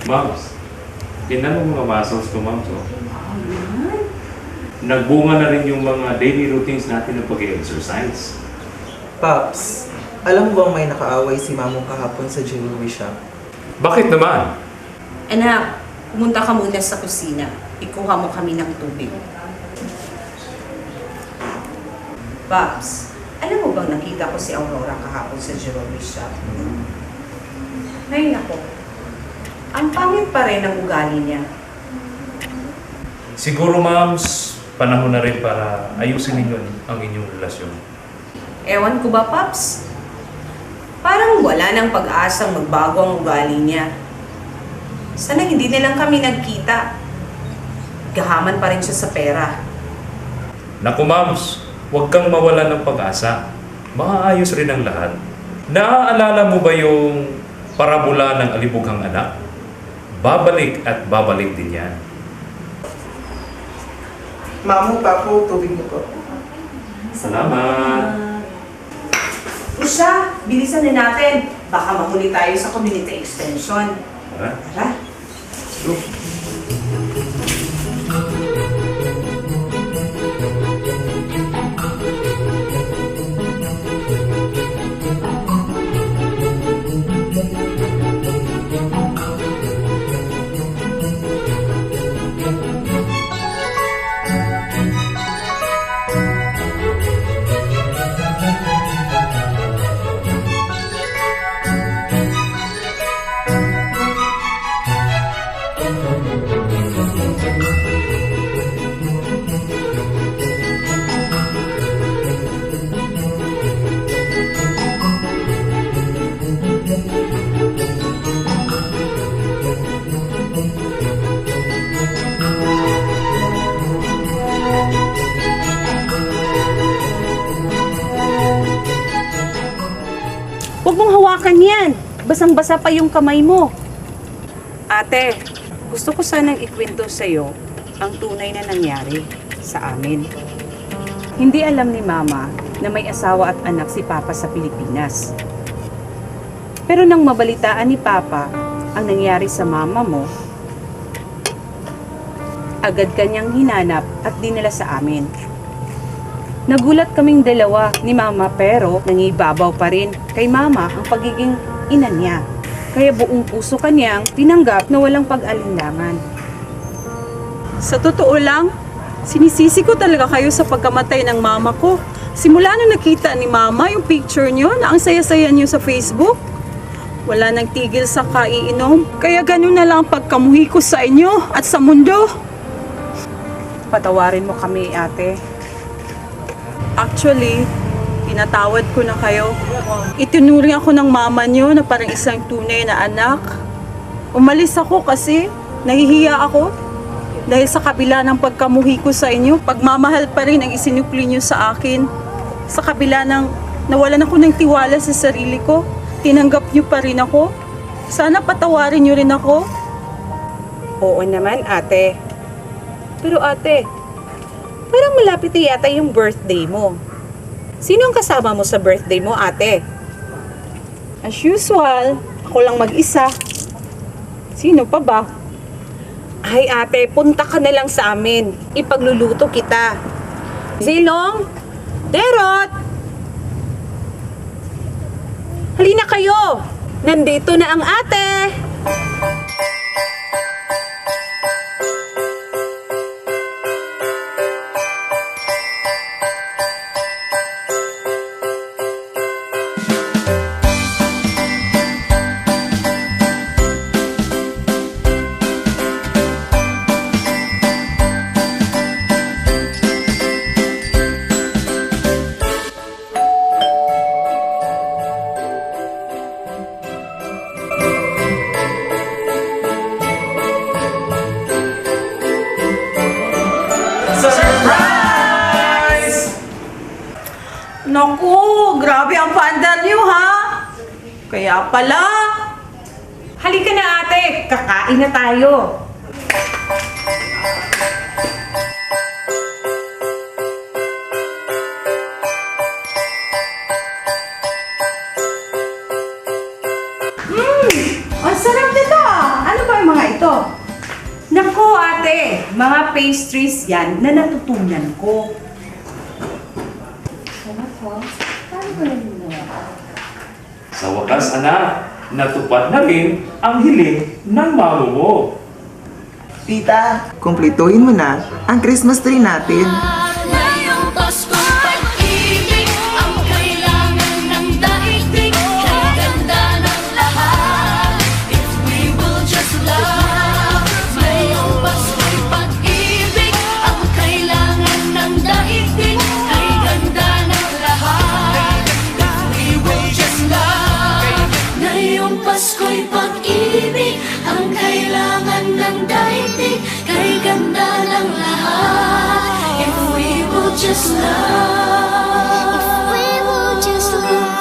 Moms, tingnan mo mga muscles ko, Moms. Oh. Nagbunga na rin yung mga daily routines natin ng pag-exercise. Paps, alam mo bang may nakaaway si Mamong kahapon sa jewelry shop? Bakit naman? Anak, pumunta ka muna sa kusina. Ikuha mo kami ng tubig. Pops, alam mo bang nakita ko si Aurora kahapon sa jewelry shop? Ay nako, ang pangit pa rin ang ugali niya. Siguro, Moms, panahon na rin para ayusin ninyo ang inyong relasyon. Ewan ko ba, Pops? Parang wala nang pag-asang magbago ang ugali niya. Sana hindi na lang kami nagkita. Gahaman pa rin siya sa pera. Naku, Moms, huwag kang mawala ng pag-asa. Maaayos rin ang lahat. Naaalala mo ba yung parabola ng alibughang anak? Babalik at babalik din yan. Mamu, Papo, tubig niyo po. Salamat! Usha, bilisan na natin. Baka mahuli tayo sa community extension. Tara. Tara. Look. Huwag mong hawakan yan. Basang-basa pa yung kamay mo. Ate, gusto ko sanang ikwento sa'yo ang tunay na nangyari sa amin. Hindi alam ni Mama na may asawa at anak si Papa sa Pilipinas. Pero nang mabalitaan ni Papa ang nangyari sa Mama mo, agad kanyang hinanap at dinala sa amin. Nagulat kaming dalawa ni Mama pero nangibabaw pa rin kay Mama ang pagiging ina niya. Kaya buong puso kanyang tinanggap na walang pag-alinlangan. Sa totoo lang, sinisisi ko talaga kayo sa pagkamatay ng Mama ko. Simula nung nakita ni Mama yung picture niyo na ang saya-saya niyo sa Facebook, wala nang tigil sa kaiinom. Kaya ganun na lang ang pagkamuhi ko sa inyo at sa mundo. Patawarin mo kami, ate. Actually, pinatawad ko na kayo. Itinuring ako ng mama niyo na parang isang tunay na anak. Umalis ako kasi nahihiya ako. Dahil sa kabila ng pagkamuhi ko sa inyo, pagmamahal pa rin ang isinukli niyo sa akin. Sa kabila ng nawalan ako ng tiwala sa sarili ko, tinanggap niyo pa rin ako. Sana patawarin niyo rin ako. Oo naman, ate. Pero ate, parang malapit na yata yung birthday mo. Sino ang kasama mo sa birthday mo, ate? As usual, ako lang mag-isa. Sino pa ba? Ay ate, punta ka na lang sa amin. Ipagluluto kita. Zilong! Derot! Halina kayo! Nandito na ang ate! Naku, grabe ang pandal niyo ha. Kaya pala. Halika na ate, kakain na tayo. Ang sarap nito. Ano ba yung mga ito? Naku ate, mga pastries yan na natutunan ko. Sa wakas, anak, natupad na rin ang hiling ng mamo mo. Tita, kumpletuhin mo na ang Christmas tree natin. Ngayong Pasko, pag-ibig ang kailangan ng daigdig. Kaya ganda ng lahat, if we will just love. Ngayong Pasko'y pag-ibig ang kailangan ng daigdig. Kaya ganda ng lahat, if we will just love. Ngayong Pasko'y pag-ibig ang kailangan ng daigdig. Kaya ganda ng lahat, if we will just love. If we will just love.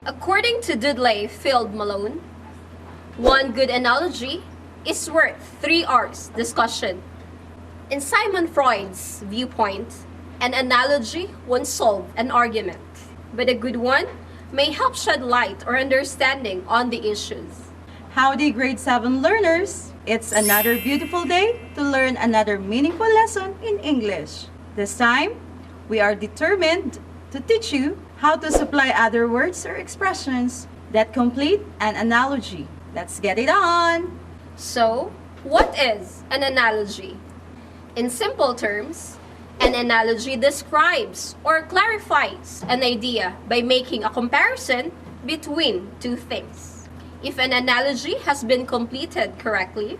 According to Dudley Field Malone, one good analogy is worth 3 hours discussion. In Simon Freud's viewpoint, an analogy won't solve an argument, but a good one may help shed light or understanding on the issues. Howdy grade 7 learners! It's another beautiful day to learn another meaningful lesson in English. This time, we are determined to teach you how to supply other words or expressions that complete an analogy. Let's get it on! So, what is an analogy? In simple terms, an analogy describes or clarifies an idea by making a comparison between two things. If an analogy has been completed correctly,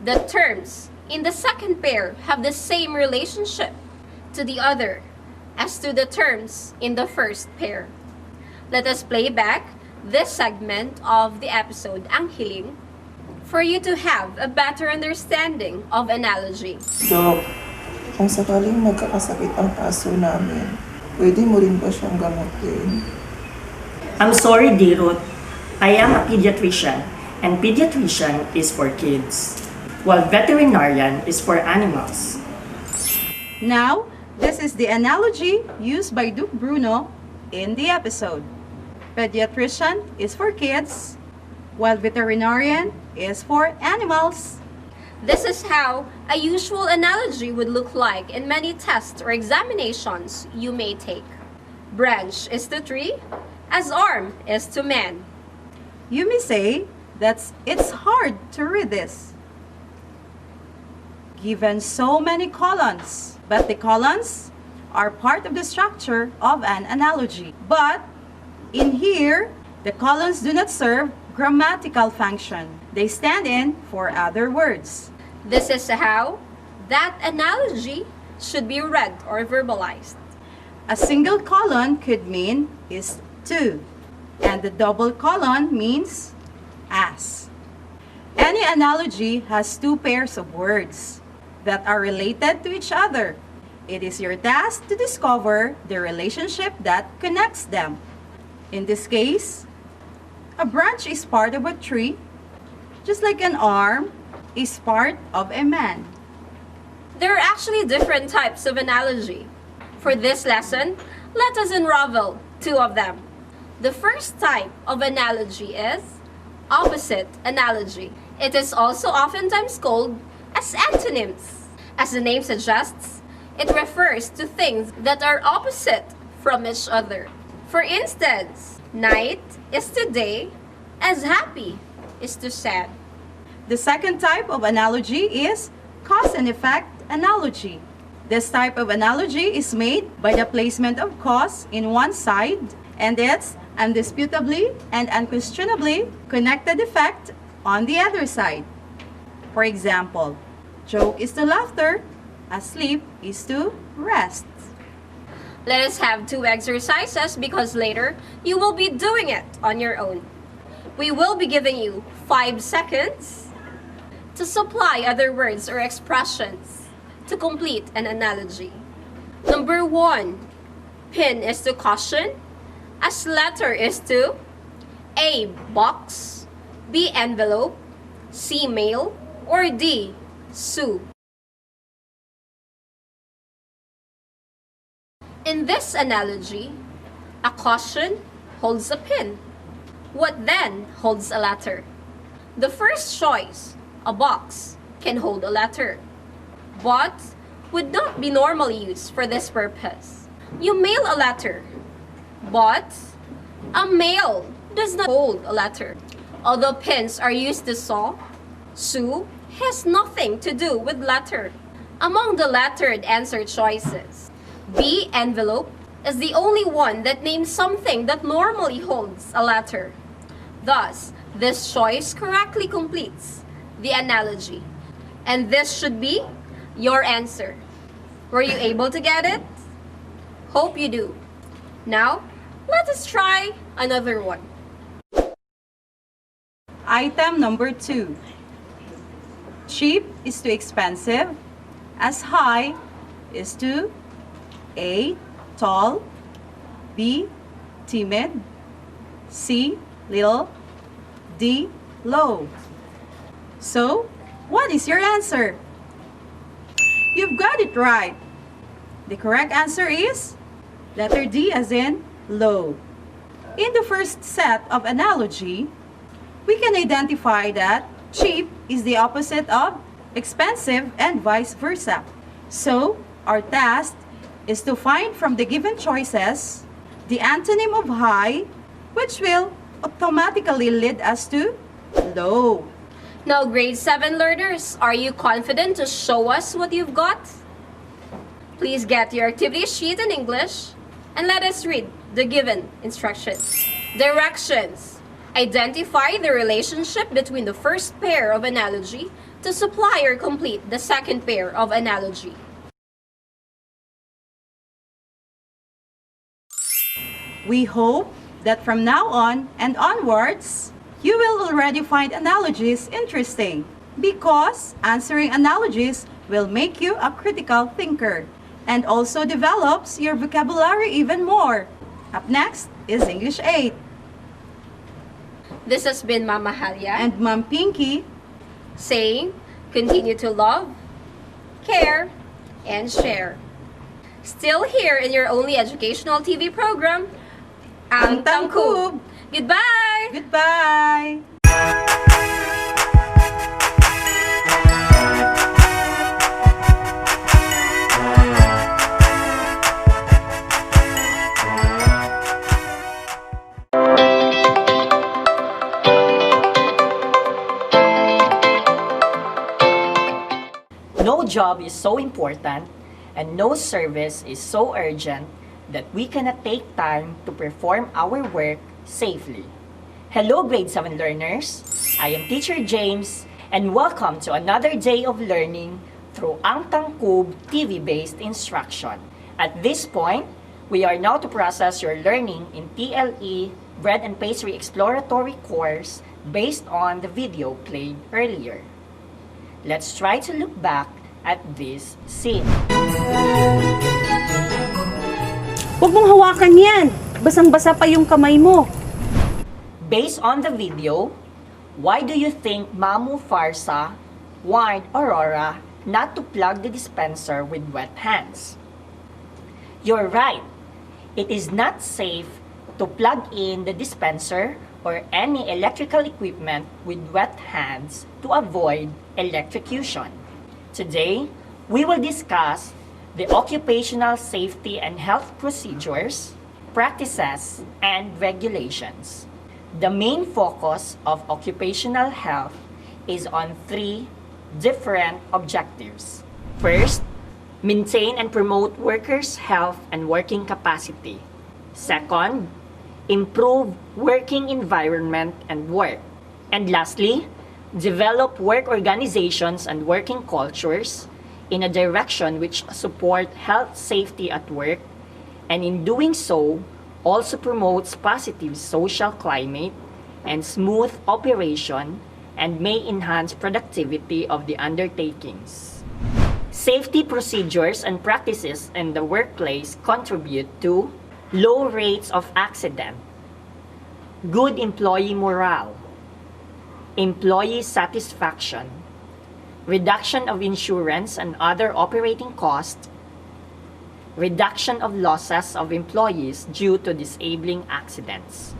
the terms in the second pair have the same relationship to the other as to the terms in the first pair. Let us play back this segment of the episode Ang Hiling for you to have a better understanding of analogy. Dok, kung sakaling magkakasakit ang aso namin, pwede mo rin ba siyang gamutin? I'm sorry, Dirut. I am a pediatrician, and pediatrician is for kids, while veterinarian is for animals. Now, this is the analogy used by Duke Bruno in the episode. Pediatrician is for kids, while veterinarian is for animals. This is how a usual analogy would look like in many tests or examinations you may take. Branch is to tree, as arm is to man. You may say that it's hard to read this, given so many colons, but the colons are part of the structure of an analogy. But in here, the colons do not serve grammatical function. They stand in for other words. This is how that analogy should be read or verbalized. A single colon could mean is to, and the double colon means as. Any analogy has two pairs of words that are related to each other. It is your task to discover the relationship that connects them. In this case, a branch is part of a tree, just like an arm is part of a man. There are actually different types of analogy. For this lesson, let us unravel two of them. The first type of analogy is opposite analogy. It is also oftentimes called as antonyms. As the name suggests, it refers to things that are opposite from each other. For instance, night is to day, as happy is to sad. The second type of analogy is cause and effect analogy. This type of analogy is made by the placement of cause in one side and its undisputably and unquestionably connected effect on the other side. For example, joke is to laughter, asleep is to rest. Let us have two exercises because later you will be doing it on your own. We will be giving you 5 seconds to supply other words or expressions to complete an analogy. Number 1, pin is to caution, as letter is to A, box, B, envelope, C, mail, or D, sue. In this analogy, a caution holds a pin. What then holds a letter? The first choice, a box, can hold a letter, but would not be normally used for this purpose. You mail a letter, but a mail does not hold a letter. Although pins are used to saw, sue has nothing to do with letter. Among the lettered answer choices, B, envelope, is the only one that names something that normally holds a letter. Thus, this choice correctly completes the analogy. And this should be your answer. Were you able to get it? Hope you do. Now, let us try another one. Item number 2. Cheap is to expensive, as high is to A, tall, B, timid, C, little, D, low. So, what is your answer? You've got it right. The correct answer is letter D as in low. In the first set of analogy, we can identify that cheap is the opposite of expensive and vice versa. So, our task is to find from the given choices the antonym of high, which will automatically lead us to low. Now, grade 7 learners, are you confident to show us what you've got? Please get your activity sheet in English and let us read the given instructions. Directions. Identify the relationship between the first pair of analogy to supply or complete the second pair of analogy. We hope that from now on and onwards, you will already find analogies interesting because answering analogies will make you a critical thinker and also develops your vocabulary even more. Up next is English 8. This has been Mama Halia and Mom Pinky saying, continue to love, care, and share. Still here in your only educational TV program, Ang TANGKUB. Goodbye! Goodbye! No job is so important and no service is so urgent that we cannot take time to perform our work safely. Hello, grade 7 learners. I am Teacher James and welcome to another day of learning through ang TANGKUB TV-based instruction. At this point, we are now to process your learning in TLE Bread and Pastry Exploratory course based on the video played earlier. Let's try to look back at this scene. Huwag mong hawakan yan. Basang-basa pa yung kamay mo. Based on the video, why do you think Mamu Farsa warned Aurora not to plug the dispenser with wet hands? You're right. It is not safe to plug in the dispenser or any electrical equipment with wet hands to avoid electrocution. Today, we will discuss the occupational safety and health procedures, practices, and regulations. The main focus of occupational health is on 3 different objectives. First, maintain and promote workers' health and working capacity. Second, improve working environment and work. And lastly, develop work organizations and working cultures in a direction which support health safety at work, and in doing so, also promotes positive social climate and smooth operation and may enhance productivity of the undertakings. Safety procedures and practices in the workplace contribute to low rates of accident, good employee morale, employee satisfaction, reduction of insurance and other operating costs, reduction of losses of employees due to disabling accidents.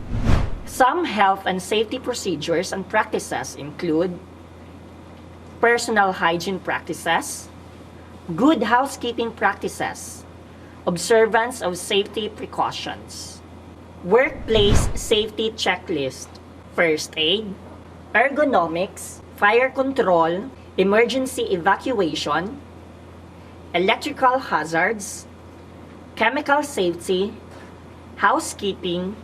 Some health and safety procedures and practices include personal hygiene practices, good housekeeping practices, observance of safety precautions, workplace safety checklist, first aid, ergonomics, fire control, emergency evacuation, electrical hazards, chemical safety, housekeeping,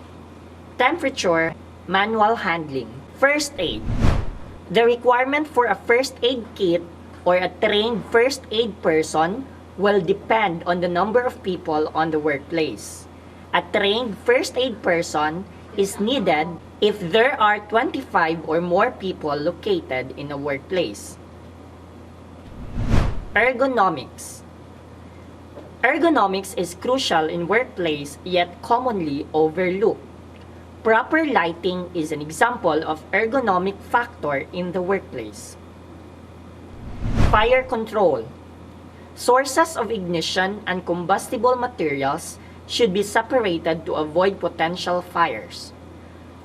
temperature, manual handling. First aid. The requirement for a first aid kit or a trained first aid person will depend on the number of people on the workplace. A trained first aid person is needed if there are 25 or more people located in a workplace. Ergonomics. Ergonomics is crucial in workplace yet commonly overlooked. Proper lighting is an example of ergonomic factor in the workplace. Fire control. Sources of ignition and combustible materials should be separated to avoid potential fires.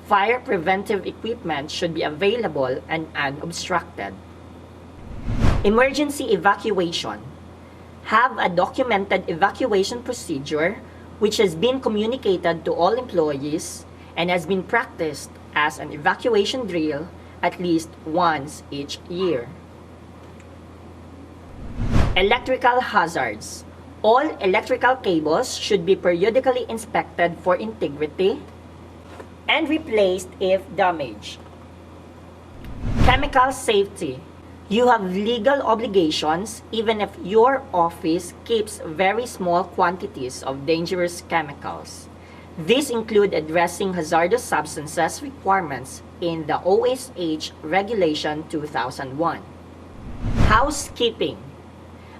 Fire preventive equipment should be available and unobstructed. Emergency evacuation. Have a documented evacuation procedure which has been communicated to all employees and has been practiced as an evacuation drill at least once each year. Electrical hazards. All electrical cables should be periodically inspected for integrity and replaced if damaged. Chemical safety. You have legal obligations even if your office keeps very small quantities of dangerous chemicals. These include addressing hazardous substances requirements in the OSH Regulation 2001. Housekeeping.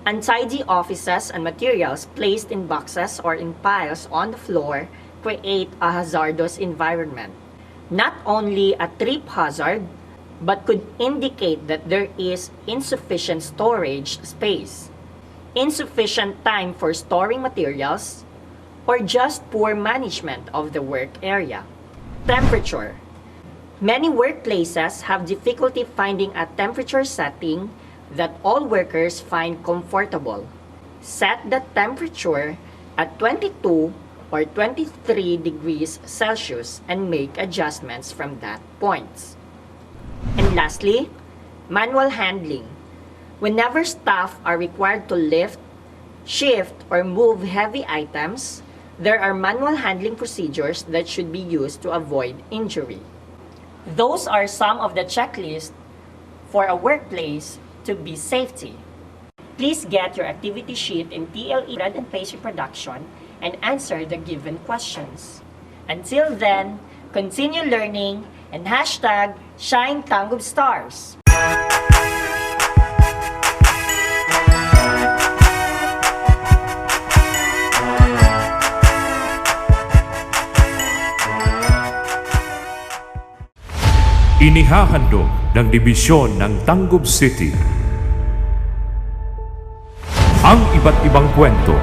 Untidy offices and materials placed in boxes or in piles on the floor create a hazardous environment. Not only a trip hazard, but could indicate that there is insufficient storage space, insufficient time for storing materials, or just poor management of the work area. Temperature. Many workplaces have difficulty finding a temperature setting that all workers find comfortable. Set the temperature at 22 or 23 degrees Celsius and make adjustments from that point. And lastly, manual handling. Whenever staff are required to lift, shift, or move heavy items, there are manual handling procedures that should be used to avoid injury. Those are some of the checklists for a workplace to be safety. Please get your activity sheet in TLE read and paste reproduction and answer the given questions. Until then, continue learning and hashtag Shine TANGKUB Stars. Inihahandog ng Dibisyon ng TANGKUB City ang iba't ibang kwento,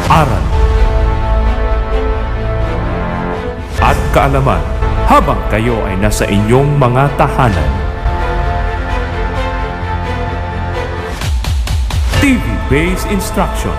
aral, at kaalaman habang kayo ay nasa inyong mga tahanan. TV-based instruction.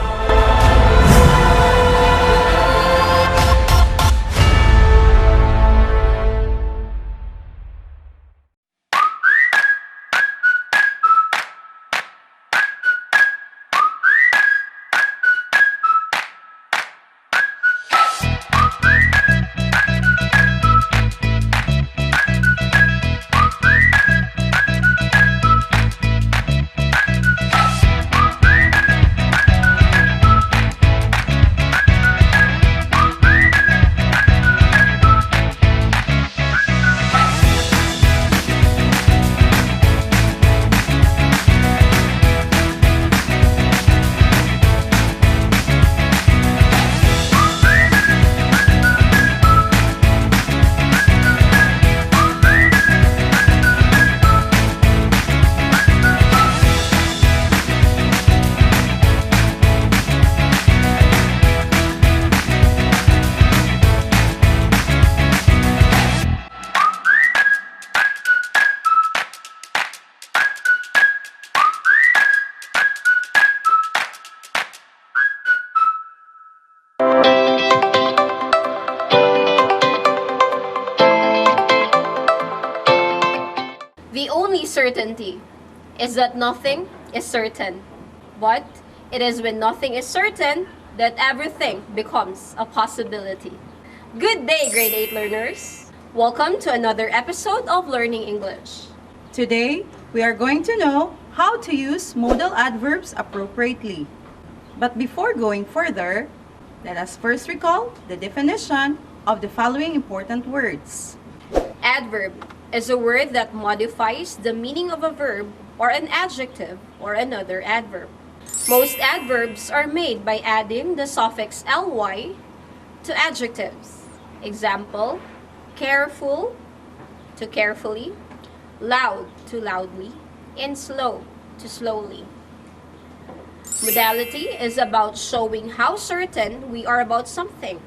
The only certainty is that nothing is certain. But it is when nothing is certain that everything becomes a possibility. Good day, grade 8 learners! Welcome to another episode of Learning English. Today, we are going to know how to use modal adverbs appropriately. But before going further, let us first recall the definition of the following important words. Adverb is a word that modifies the meaning of a verb or an adjective or another adverb. Most adverbs are made by adding the suffix ly to adjectives. Example, careful to carefully, loud to loudly, and slow to slowly. Modality is about showing how certain we are about something.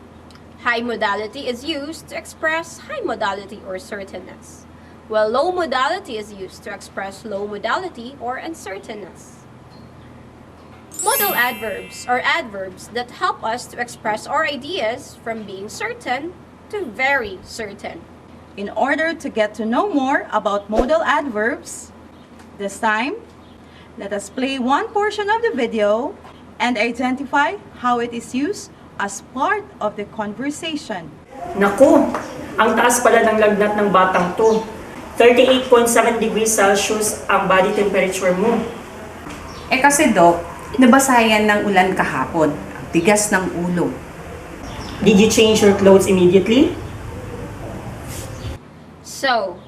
High modality is used to express high modality or certainness, while low modality is used to express low modality or uncertainness. Modal adverbs are adverbs that help us to express our ideas from being certain to very certain. In order to get to know more about modal adverbs, this time, let us play one portion of the video and identify how it is used as part of the conversation. Naku, ang taas pala ng lagnat ng batang to. 38.7 degrees Celsius ang body temperature mo. Eh kasi Doc, nabasayan ng ulan kahapon. Ang tigas ng ulo. Did you change your clothes immediately? So,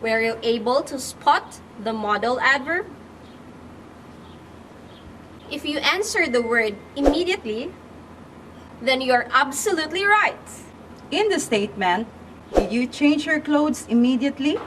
were you able to spot the modal adverb? If you answer the word immediately, then you are absolutely right. In the statement, did you change your clothes immediately?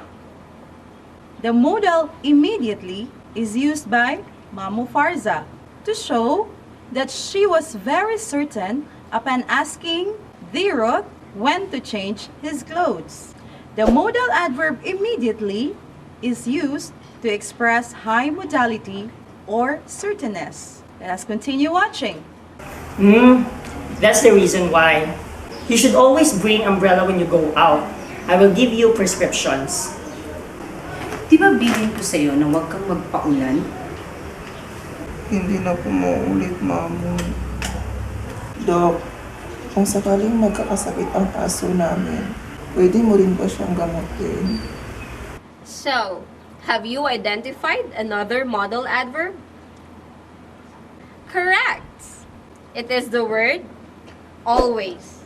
The modal immediately is used by Mamu Farza to show that she was very certain upon asking Dhirot when to change his clothes. The modal adverb immediately is used to express high modality or certainness. Let us continue watching. That's the reason why. You should always bring umbrella when you go out. I will give you prescriptions. Di ba bilin ko sa'yo na huwag kang magpaulan? Hindi na po mauulit, Mamo. Dok, kung sakaling magkakasakit ang aso namin, pwede mo rin ba siyang gamutin? So, Have you identified another modal adverb? Correct! It is the word always.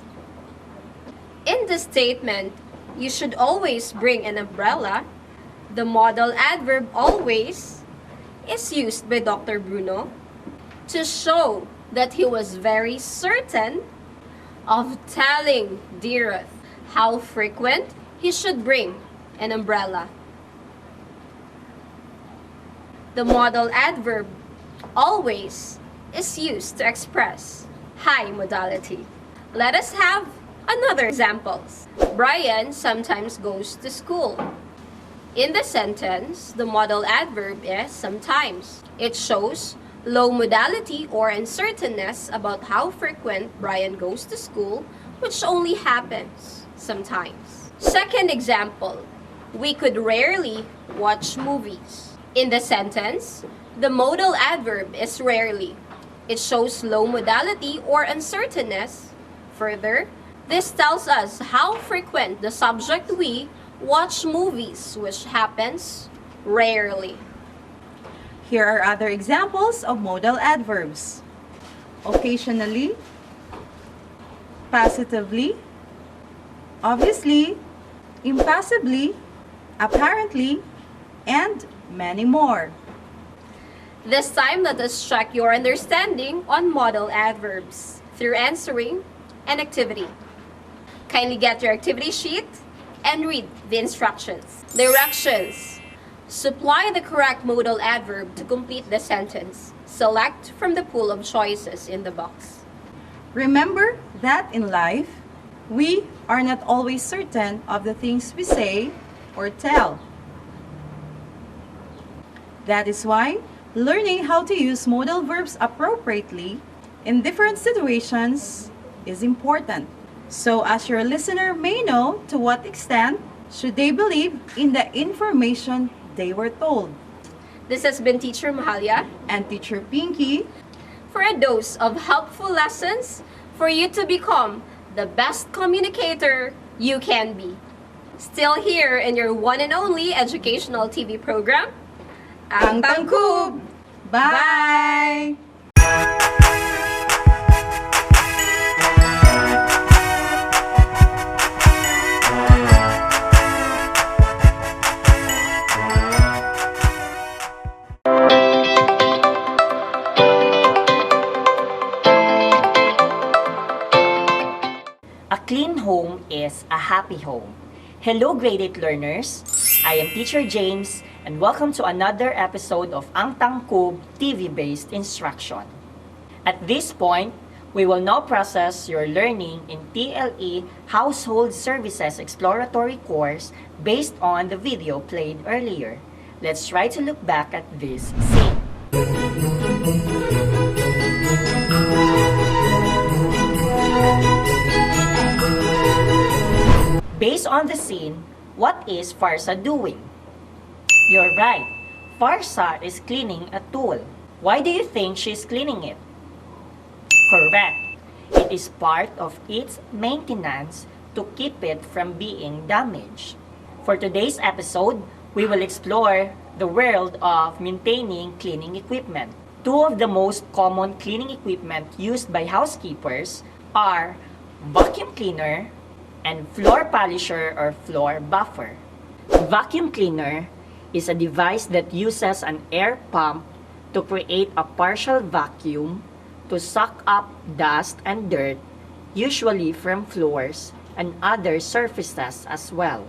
In the statement, you should always bring an umbrella, the modal adverb always is used by Dr. Bruno to show that he was very certain of telling Dirith how frequent he should bring an umbrella. The modal adverb always is used to express high modality. Let us have another examples. Brian sometimes goes to school. In the sentence, the modal adverb is sometimes. It shows low modality or uncertainness about how frequent Brian goes to school, which only happens sometimes. Second example, we could rarely watch movies. In the sentence, the modal adverb is rarely. It shows low modality or uncertainness. Further, this tells us how frequent the subject we watch movies, which happens rarely. Here are other examples of modal adverbs. Occasionally, positively, obviously, impassively, apparently, and many more. This time, let us check your understanding on modal adverbs through answering an activity. Kindly get your activity sheet and read the instructions. Directions. Supply the correct modal adverb to complete the sentence. Select from the pool of choices in the box. Remember that in life, we are not always certain of the things we say or tell. That is why learning how to use modal verbs appropriately in different situations is important. So as your listener may know to what extent should they believe in the information they were told. This has been Teacher Mahalia and Teacher Pinky for a dose of helpful lessons for you to become the best communicator you can be. Still here in your one and only educational TV program, Ang TANGKUB! Bye! A clean home is a happy home. Hello, grade 8 learners. I am Teacher James and welcome to another episode of Ang TANGKUB TV-based instruction. At this point, we will now process your learning in TLE Household Services Exploratory course based on the video played earlier. Let's try to look back at this scene. Based on the scene, what is Farsa doing? You're right. Farsa is cleaning a tool. Why do you think she's cleaning it? Correct. It is part of its maintenance to keep it from being damaged. For today's episode, we will explore the world of maintaining cleaning equipment. Two of the most common cleaning equipment used by housekeepers are vacuum cleaner and floor polisher or floor buffer. Vacuum cleaner is a device that uses an air pump to create a partial vacuum to suck up dust and dirt, usually from floors and other surfaces as well.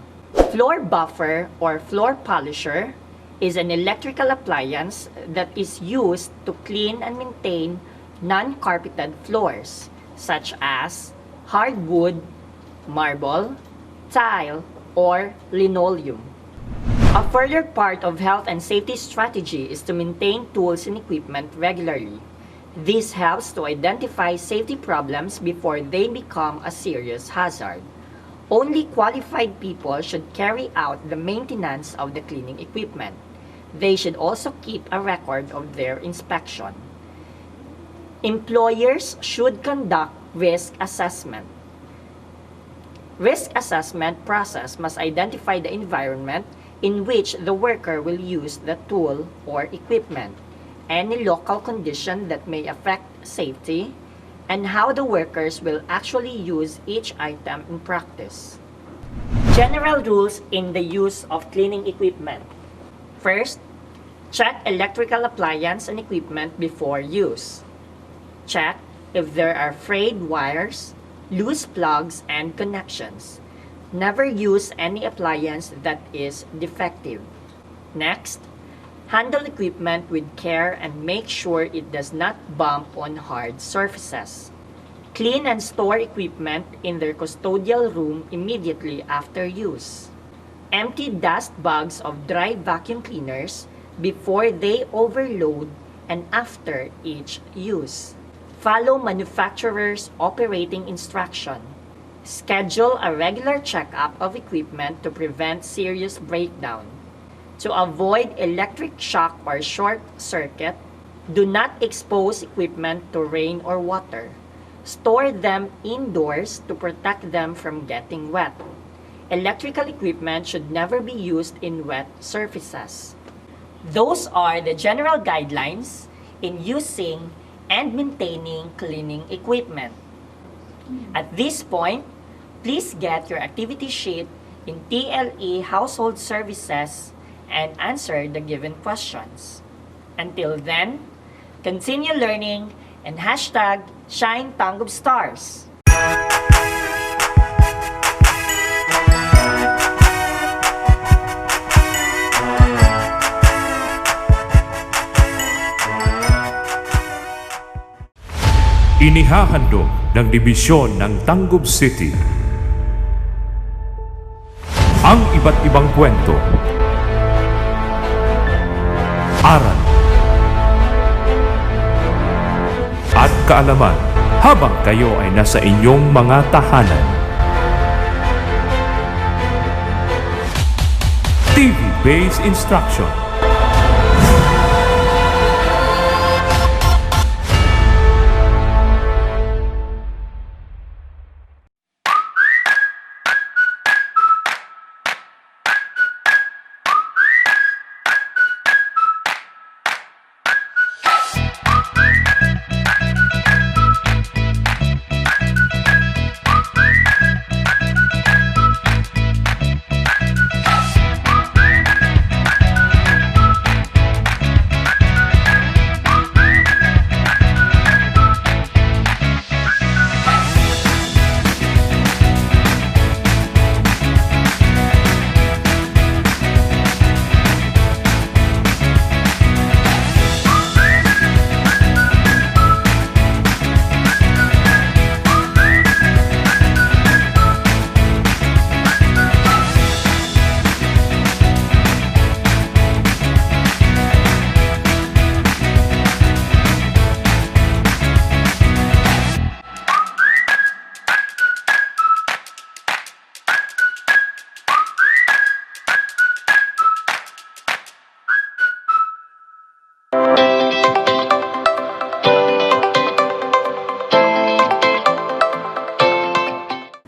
Floor buffer or floor polisher is an electrical appliance that is used to clean and maintain non-carpeted floors, such as hardwood, marble, tile, or linoleum. A further part of health and safety strategy is to maintain tools and equipment regularly. This helps to identify safety problems before they become a serious hazard. Only qualified people should carry out the maintenance of the cleaning equipment. They should also keep a record of their inspection. Employers should conduct risk assessment. Risk assessment process must identify the environment in which the worker will use the tool or equipment, any local condition that may affect safety, and how the workers will actually use each item in practice. General rules in the use of cleaning equipment. First, check electrical appliance and equipment before use. Check if there are frayed wires, loose plugs, and connections. Never use any appliance that is defective. Next, handle equipment with care and make sure it does not bump on hard surfaces. Clean and store equipment in their custodial room immediately after use. Empty dust bags of dry vacuum cleaners before they overload and after each use. Follow manufacturer's operating instruction. Schedule a regular checkup of equipment to prevent serious breakdown. To avoid electric shock or short circuit, do not expose equipment to rain or water. Store them indoors to protect them from getting wet. Electrical equipment should never be used in wet surfaces. Those are the general guidelines in using and maintaining cleaning equipment. At this point, please get your activity sheet in TLE Household Services and answer the given questions. Until then, continue learning and hashtag Shine TANGKUB Stars. Inihahandog ng Dibisyon ng TANGKUB City ang iba't ibang kwento, aral, at kaalaman habang kayo ay nasa inyong mga tahanan. TV-based instruction.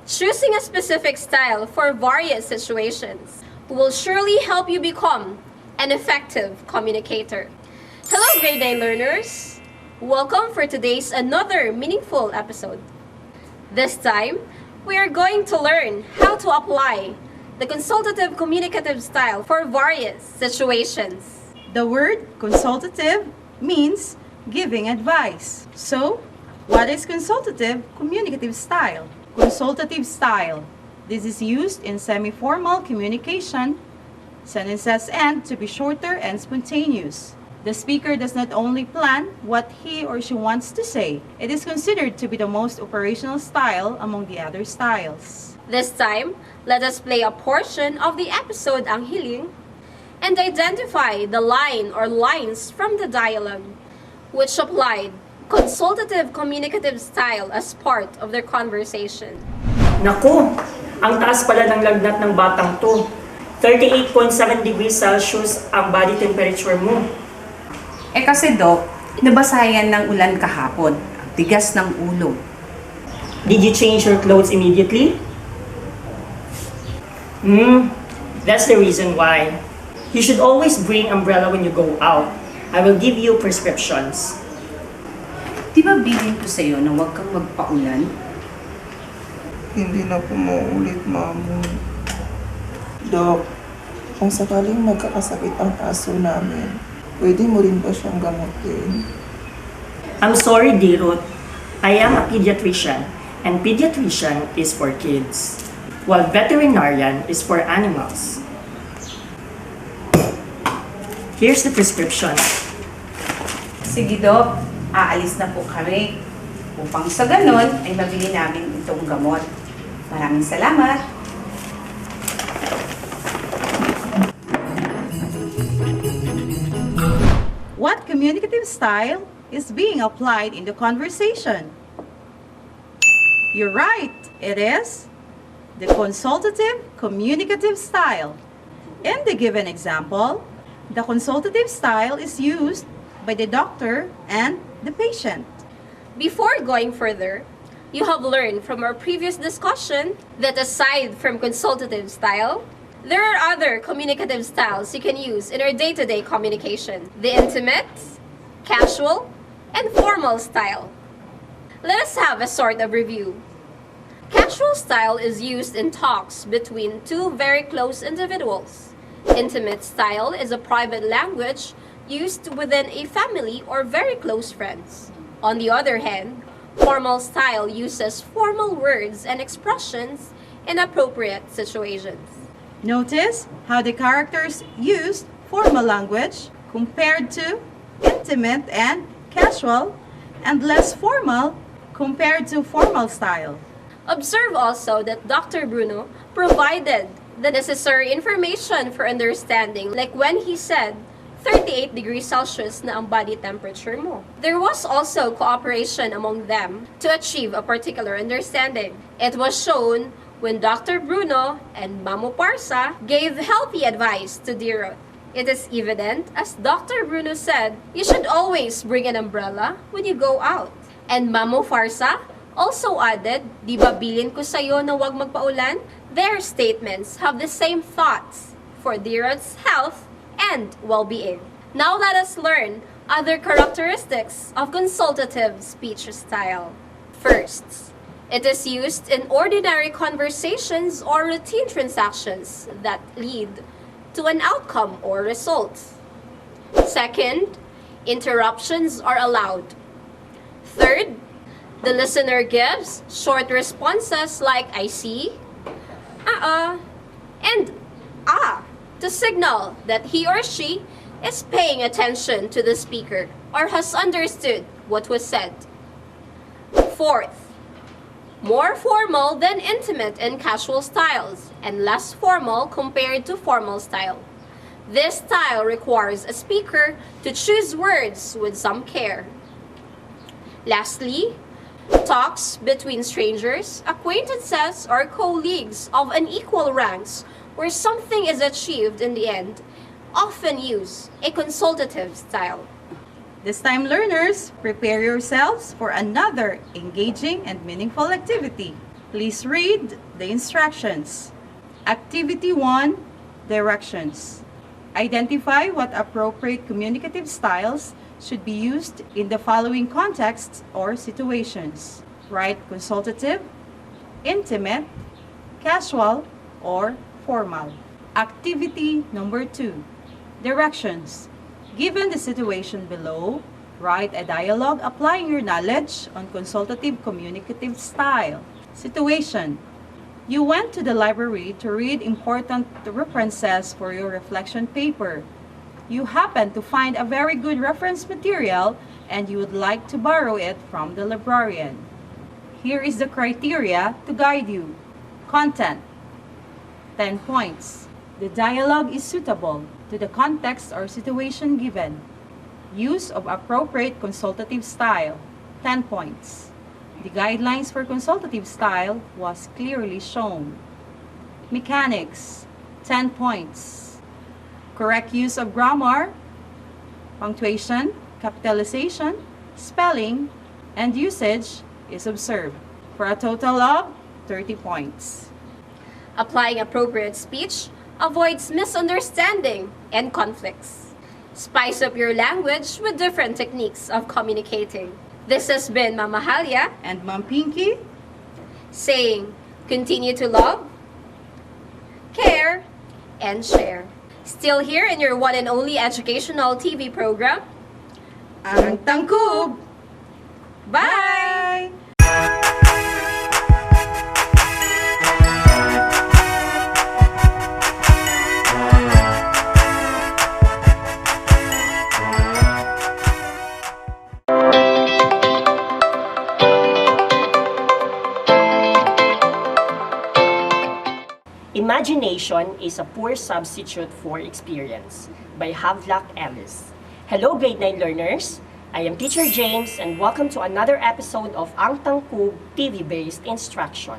Choosing a specific style for various situations will surely help you become an effective communicator. Hello grade 9 learners! Welcome for today's another meaningful episode. This time, we are going to learn how to apply the consultative communicative style for various situations. The word consultative means giving advice. So, what is consultative communicative style? Consultative style. This is used in semi-formal communication. Sentences end to be shorter and spontaneous. The speaker does not only plan what he or she wants to say. It is considered to be the most operational style among the other styles. This time, let us play a portion of the episode Ang Hiling and identify the line or lines from the dialogue which applied consultative communicative style as part of their conversation. Naku, ang taas pala ng lagnat ng batang to. 38.7 degrees Celsius ang body temperature mo. Eh kasi Dok, nabasayan ng ulan kahapon. Ang tigas ng ulo. Did you change your clothes immediately? That's the reason why you should always bring umbrella when you go out. I will give you prescriptions. Di ba bilin ko sa'yo na huwag kang magpaulan? Hindi na po mauulit, Mamo. Dok, kung sakaling magkakasakit ang aso namin, pwede mo rin ba siyang gamutin? I'm sorry, Dirut. I am a pediatrician, and pediatrician is for kids, while veterinarian is for animals. Here's the prescription. Sige, Dok. Aalis na po kami. Upang sa ganon ay mabili namin itong gamot. Maraming salamat. What communicative style is being applied in the conversation? You're right, it is the consultative communicative style. In the given example, the consultative style is used by the doctor and the patient. Before going further, you have learned from our previous discussion that aside from consultative style, there are other communicative styles you can use in our day-to-day communication. The intimate, casual, and formal style. Let us have a sort of review. Casual style is used in talks between two very close individuals. Intimate style is a private language used within a family or very close friends. On the other hand, formal style uses formal words and expressions in appropriate situations. Notice how the characters used formal language compared to intimate and casual, and less formal compared to formal style. Observe also that Dr. Bruno provided the necessary information for understanding, like when he said 38 degrees Celsius na ang body temperature mo. There was also cooperation among them to achieve a particular understanding. It was shown when Dr. Bruno and Mamo Parsa gave healthy advice to Dirot. It is evident, as Dr. Bruno said, you should always bring an umbrella when you go out. And Mamo Farsa also added, di ba bilin ko sa'yo na huwag magpaulan? Their statements have the same thoughts for Dirot's health and well-being. Now let us learn other characteristics of consultative speech style. First, it is used in ordinary conversations or routine transactions that lead to an outcome or result. Second, interruptions are allowed. Third, the listener gives short responses like I see, and to signal that he or she is paying attention to the speaker or has understood what was said. Fourth, more formal than intimate and casual styles, and less formal compared to formal style. This style requires a speaker to choose words with some care. Lastly, talks between strangers, acquaintances, or colleagues of unequal ranks where something is achieved in the end often use a consultative style. This time, learners, prepare yourselves for another engaging and meaningful activity. Please read the instructions. Activity 1, Directions. Identify what appropriate communicative styles should be used in the following contexts or situations. Write consultative, intimate, casual, or formal. Activity number 2, Directions. Given the situation below, write a dialogue applying your knowledge on consultative communicative style. Situation. You went to the library to read important references for your reflection paper. You happen to find a very good reference material and you would like to borrow it from the librarian. Here is the criteria to guide you. Content. 10 points. The dialogue is suitable to the context or situation given. Use of appropriate consultative style, 10 points. The guidelines for consultative style was clearly shown. Mechanics, 10 points. Correct use of grammar, punctuation, capitalization, spelling, and usage is observed, for a total of 30 points. Applying appropriate speech avoids misunderstanding and conflicts. Spice up your language with different techniques of communicating. This has been Mama Halia and Mom Pinky saying, continue to love, care, and share. Still here in your one and only educational TV program, Ang Tangkub! Bye! Imagination is a poor substitute for experience by Havelock Ellis. Hello grade 9 learners! I am Teacher James and welcome to another episode of Ang Tangkub TV-based instruction.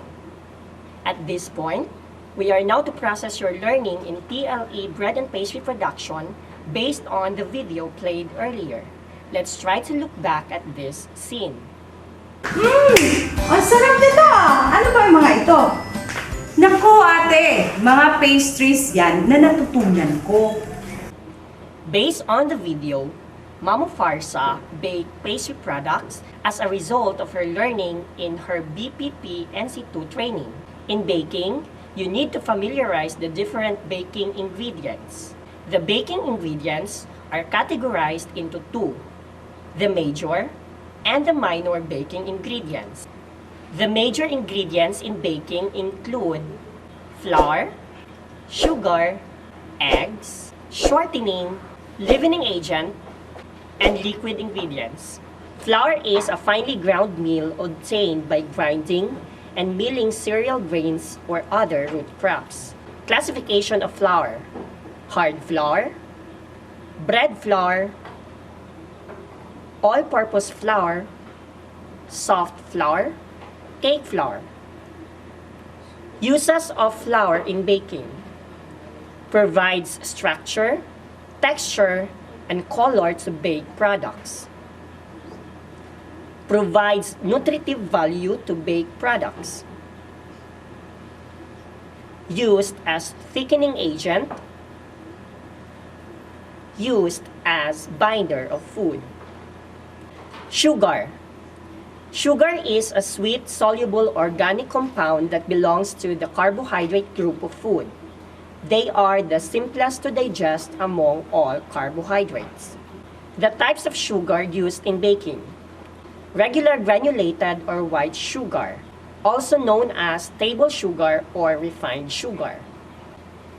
At this point, we are now to process your learning in TLE bread and pastry production based on the video played earlier. Let's try to look back at this scene. Ang sarap nito! Ano ba yung mga ito? Naku ate, mga pastries yan na natutunan ko. Based on the video, Mama Farsa baked pastry products as a result of her learning in her BPP NC2 training. In baking, you need to familiarize the different baking ingredients. The baking ingredients are categorized into two, the major and the minor baking ingredients. The major ingredients in baking include flour, sugar, eggs, shortening, leavening agent, and liquid ingredients. Flour is a finely ground meal obtained by grinding and milling cereal grains or other root crops. Classification of flour: hard flour, bread flour, all-purpose flour, soft flour, cake flour. Uses of flour in baking: provides structure, texture, and color to baked products. Provides nutritive value to baked products. Used as thickening agent. Used as binder of food. Sugar. Sugar is a sweet, soluble organic compound that belongs to the carbohydrate group of food. They are the simplest to digest among all carbohydrates. The types of sugar used in baking: regular granulated or white sugar, also known as table sugar or refined sugar.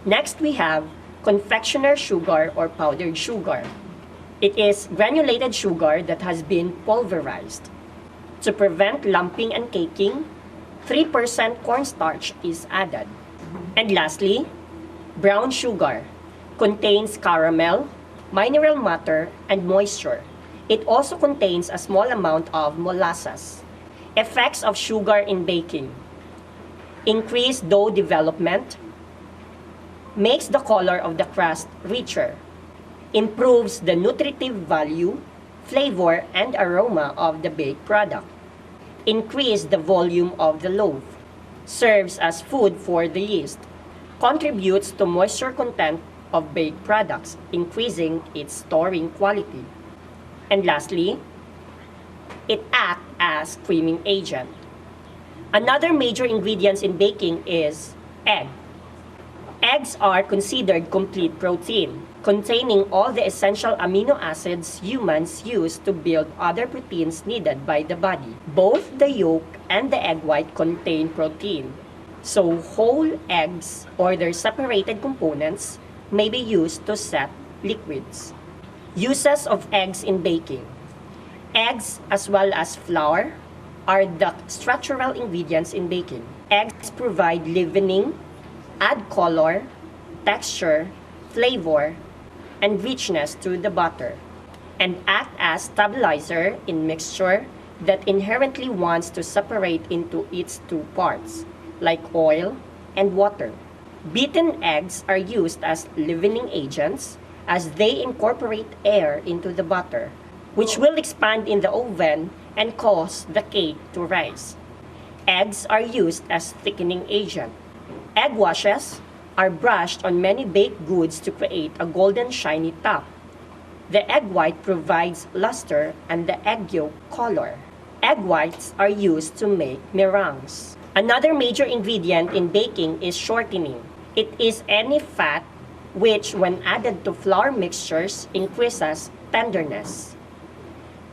Next, we have confectioner sugar or powdered sugar. It is granulated sugar that has been pulverized. To prevent lumping and caking, 3% cornstarch is added. And lastly, brown sugar contains caramel, mineral matter, and moisture. It also contains a small amount of molasses. Effects of sugar in baking: increased dough development, makes the color of the crust richer, improves the nutritive value, flavor, and aroma of the baked product, increase the volume of the loaf, serves as food for the yeast, contributes to moisture content of baked products, increasing its storing quality. And lastly, it acts as creaming agent. Another major ingredient in baking is egg. Eggs are considered complete protein, containing all the essential amino acids humans use to build other proteins needed by the body. Both the yolk and the egg white contain protein, so whole eggs or their separated components may be used to set liquids. Uses of eggs in baking: eggs as well as flour are the structural ingredients in baking. Eggs provide leavening, add color, texture, flavor, and richness to the butter, and act as stabilizer in mixture that inherently wants to separate into its two parts, like oil and water. Beaten eggs are used as leavening agents as they incorporate air into the butter, which will expand in the oven and cause the cake to rise. Eggs are used as thickening agent. Egg washes are brushed on many baked goods to create a golden shiny top. The egg white provides luster and the egg yolk color. Egg whites are used to make meringues. Another major ingredient in baking is shortening. It is any fat which, when added to flour mixtures, increases tenderness.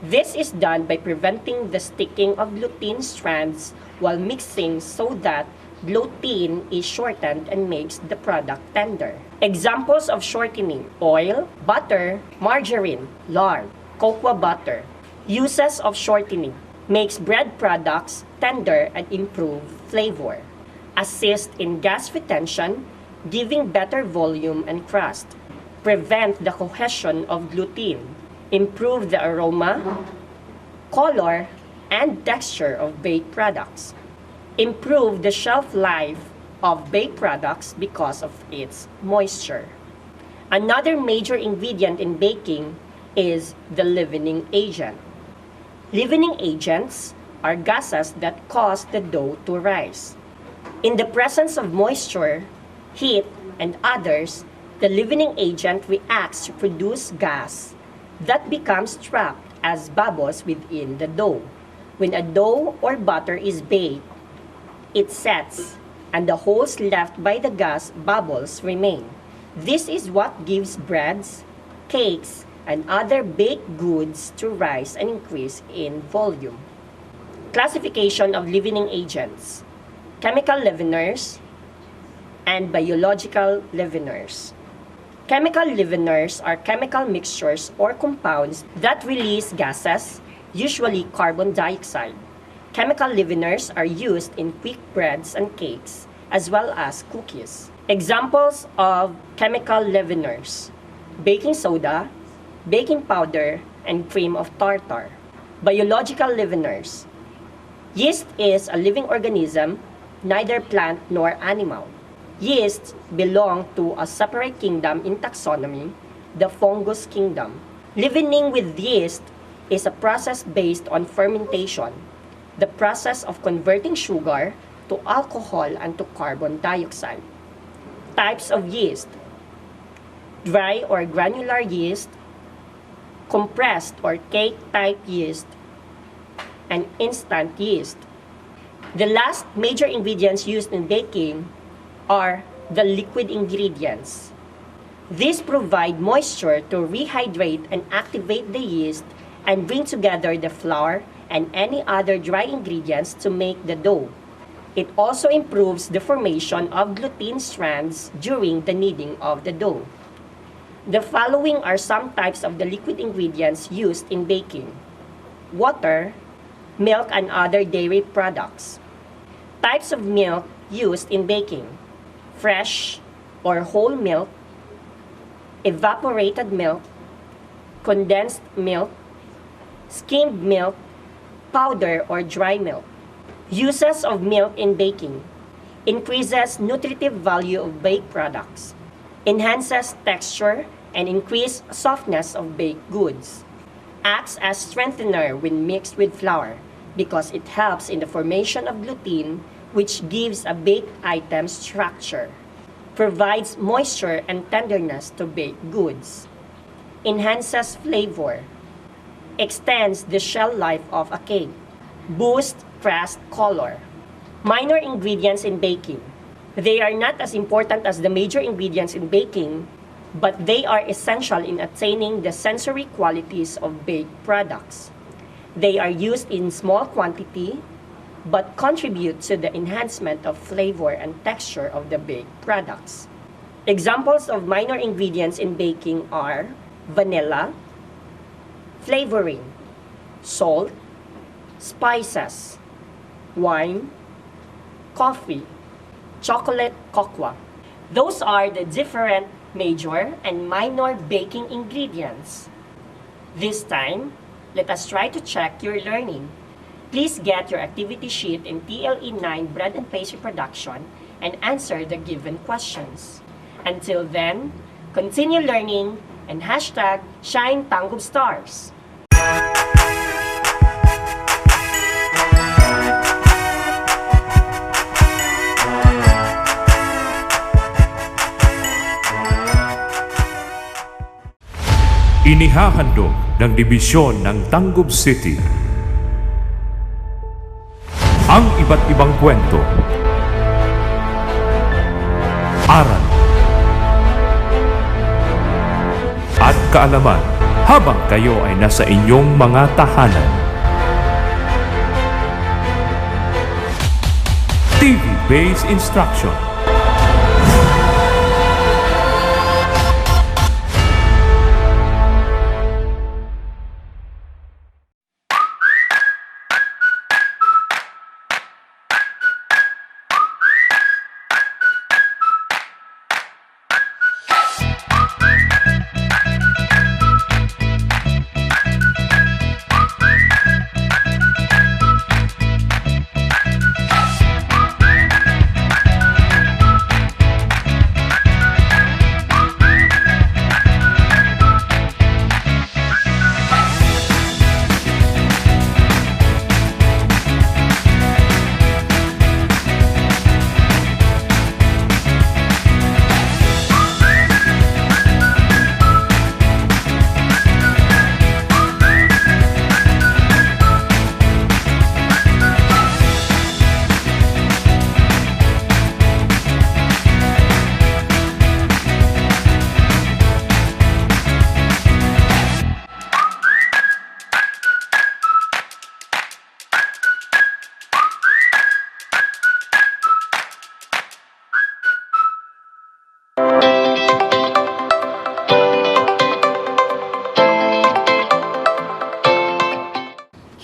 This is done by preventing the sticking of gluten strands while mixing so that gluten is shortened and makes the product tender. Examples of shortening: oil, butter, margarine, lard, cocoa butter. Uses of shortening: makes bread products tender and improve flavor. Assist in gas retention, giving better volume and crust. Prevent the cohesion of gluten. Improve the aroma, color, and texture of baked products. Improve the shelf life of baked products because of its moisture. Another major ingredient in baking is the leavening agent. Leavening agents are gases that cause the dough to rise. In the presence of moisture, heat, and others, the leavening agent reacts to produce gas that becomes trapped as bubbles within the dough. When a dough or butter is baked, it sets, and the holes left by the gas bubbles remain. This is what gives breads, cakes, and other baked goods to rise and increase in volume. Classification of leavening agents: chemical leaveners and biological leaveners. Chemical leaveners are chemical mixtures or compounds that release gases, usually carbon dioxide. Chemical leaveners are used in quick breads and cakes, as well as cookies. Examples of chemical leaveners: baking soda, baking powder, and cream of tartar. Biological leaveners. Yeast is a living organism, neither plant nor animal. Yeasts belong to a separate kingdom in taxonomy, the fungus kingdom. Leavening with yeast is a process based on fermentation, the process of converting sugar to alcohol and to carbon dioxide. Types of yeast: dry or granular yeast, compressed or cake-type yeast, and instant yeast. The last major ingredients used in baking are the liquid ingredients. These provide moisture to rehydrate and activate the yeast and bring together the flour and any other dry ingredients to make the dough. It also improves the formation of gluten strands during the kneading of the dough. The following are some types of the liquid ingredients used in baking: water, milk, and other dairy products. Types of milk used in baking: fresh or whole milk, evaporated milk, condensed milk, skimmed milk, powder or dry milk. Uses of milk in baking: increases nutritive value of baked products, enhances texture and increase softness of baked goods, acts as strengthener when mixed with flour because it helps in the formation of gluten, which gives a baked item structure, provides moisture and tenderness to baked goods, enhances flavor, extends the shelf life of a cake, boosts crust color. Minor ingredients in baking: they are not as important as the major ingredients in baking, but they are essential in attaining the sensory qualities of baked products. They are used in small quantity, but contribute to the enhancement of flavor and texture of the baked products. Examples of minor ingredients in baking are vanilla, flavoring, salt, spices, wine, coffee, chocolate cocoa. Those are the different major and minor baking ingredients. This time, let us try to check your learning. Please get your activity sheet in TLE 9 Bread and Pastry Production and answer the given questions. Until then, continue learning and hashtag Shine TANGKUB Stars. Inihahandog ng Dibisyon ng Tangkub City ang iba't ibang kwento, aral, at kaalaman habang kayo ay nasa inyong mga tahanan. TV-based instruction.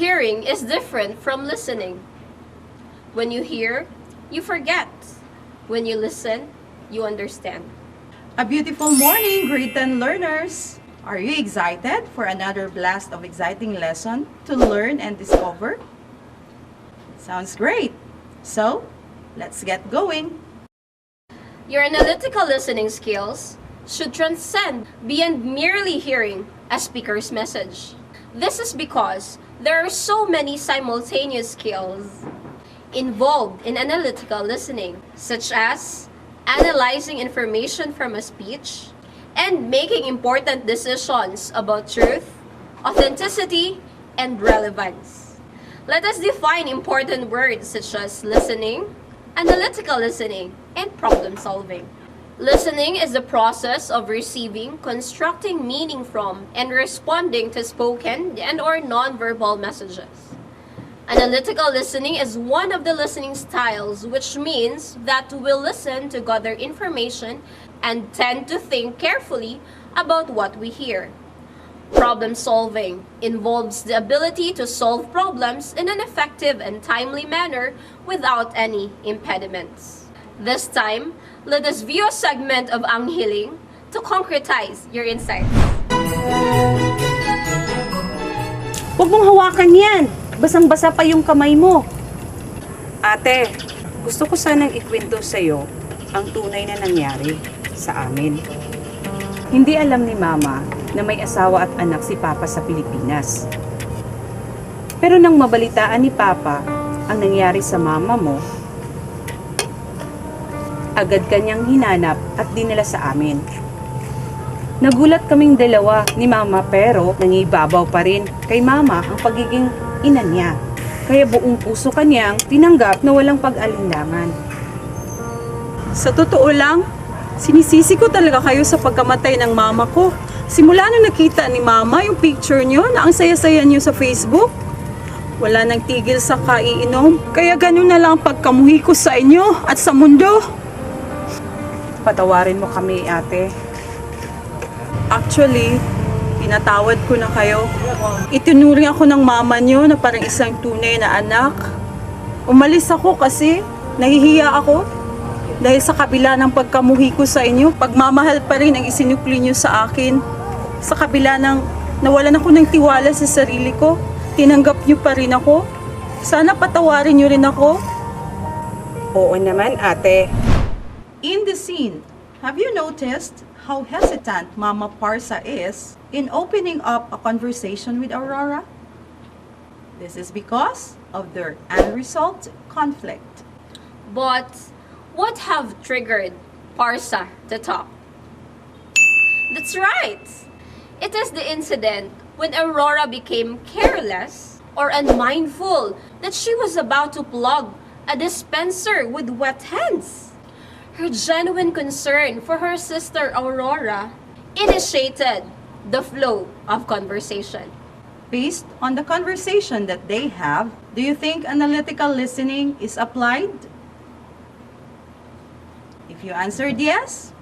Hearing is different from listening. When you hear, you forget. When you listen, you understand. A beautiful morning, grade 10 learners! Are you excited for another blast of exciting lesson to learn and discover? Sounds great! So, let's get going! Your analytical listening skills should transcend beyond merely hearing a speaker's message. This is because there are so many simultaneous skills involved in analytical listening, such as analyzing information from a speech and making important decisions about truth, authenticity, and relevance. Let us define important words such as listening, analytical listening, and problem solving. Listening is the process of receiving, constructing meaning from, and responding to spoken and/or nonverbal messages. Analytical listening is one of the listening styles, which means that we'll listen to gather information and tend to think carefully about what we hear. Problem solving involves the ability to solve problems in an effective and timely manner without any impediments. This time, let us view a segment of Ang Hiling to concretize your insights. Huwag mong hawakan yan! Basang-basa pa yung kamay mo. Ate, gusto ko sanang ikwento sa'yo ang tunay na nangyari sa amin. Hindi alam ni Mama na may asawa at anak si Papa sa Pilipinas. Pero nang mabalitaan ni Papa ang nangyari sa mama mo, agad kanyang hinanap at dinala sa amin. Nagulat kaming dalawa ni Mama pero nangibabaw pa rin kay Mama ang pagiging ina niya. Kaya buong puso kanyang tinanggap na walang pag-alinlangan. Sa totoo lang, sinisisi ko talaga kayo sa pagkamatay ng mama ko. Simula nung nakita ni Mama yung picture niyo na ang saya-saya niyo sa Facebook, wala nang tigil sa kaiinom. Kaya ganun na lang ang pagkamuhi ko sa inyo at sa mundo. Patawarin mo kami, ate. Actually, pinatawad ko na kayo. Itinuring ako ng mama niyo na parang isang tunay na anak. Umalis ako kasi nahihiya ako dahil sa kabila ng pagkamuhi ko sa inyo. Pagmamahal pa rin ang isinukli niyo sa akin. Sa kabila ng nawalan ako ng tiwala sa sarili ko, tinanggap niyo pa rin ako. Sana patawarin niyo rin ako. Oo naman, ate. In the scene, have you noticed how hesitant Mama Parsa is in opening up a conversation with Aurora? This is because of their unresolved conflict. But what have triggered Parsa to talk? That's right! It is the incident when Aurora became careless or unmindful that she was about to plug a dispenser with wet hands. Her genuine concern for her sister Aurora initiated the flow of conversation. Based on the conversation that they have, do you think analytical listening is applied? If you answered yes,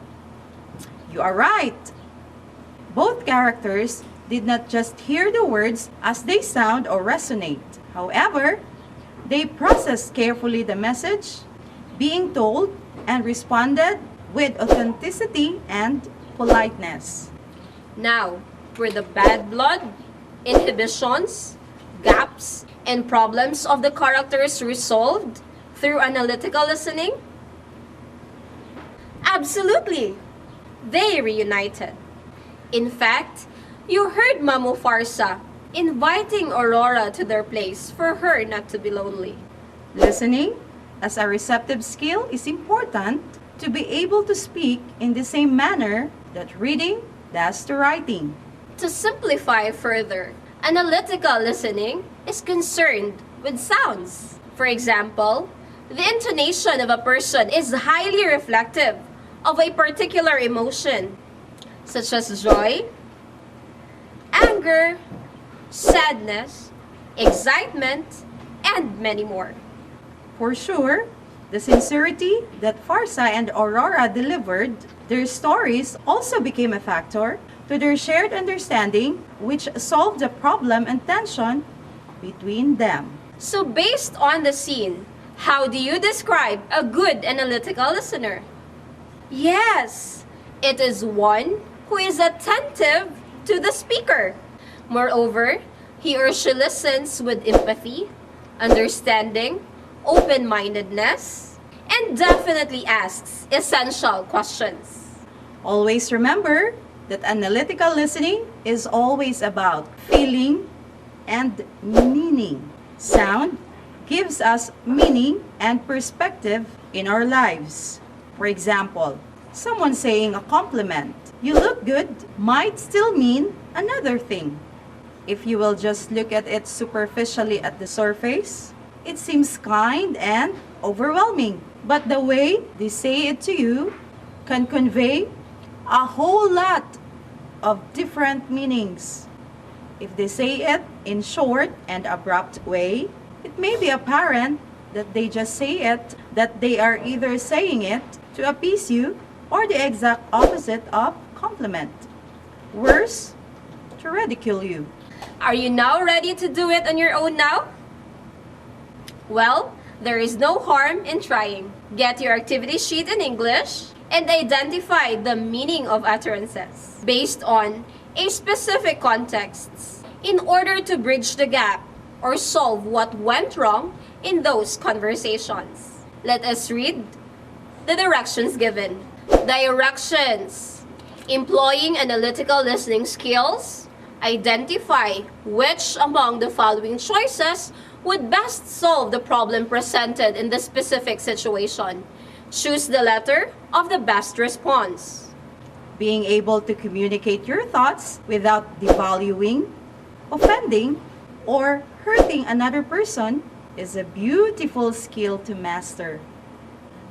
you are right. Both characters did not just hear the words as they sound or resonate. However, they processed carefully the message being told and responded with authenticity and politeness. Now, were the bad blood, inhibitions, gaps, and problems of the characters resolved through analytical listening? Absolutely! They reunited. In fact, you heard Mamu Farsa inviting Aurora to their place for her not to be lonely. Listening as a receptive skill is important to be able to speak in the same manner that reading does to writing. To simplify further, analytical listening is concerned with sounds. For example, the intonation of a person is highly reflective of a particular emotion, such as joy, anger, sadness, excitement, and many more. For sure, the sincerity that Farsa and Aurora delivered, their stories also became a factor to their shared understanding, which solved the problem and tension between them. So based on the scene, how do you describe a good analytical listener? Yes, it is one who is attentive to the speaker. Moreover, he or she listens with empathy, understanding, open-mindedness, and definitely asks essential questions. Always remember that analytical listening is always about feeling and meaning. Sound gives us meaning and perspective in our lives. For example, someone saying a compliment, "You look good," might still mean another thing. If you will just look at it superficially at the surface, it seems kind and overwhelming. But the way they say it to you can convey a whole lot of different meanings. If they say it in short and abrupt way, it may be apparent that they just say it, that they are either saying it to appease you or the exact opposite of compliment. Worse, to ridicule you. Are you now ready to do it on your own now? Well, there is no harm in trying. Get your activity sheet in English and identify the meaning of utterances based on a specific context in order to bridge the gap or solve what went wrong in those conversations. Let us read the directions given. Directions. Employing analytical listening skills, identify which among the following choices would best solve the problem presented in the specific situation. Choose the letter of the best response. Being able to communicate your thoughts without devaluing, offending, or hurting another person is a beautiful skill to master.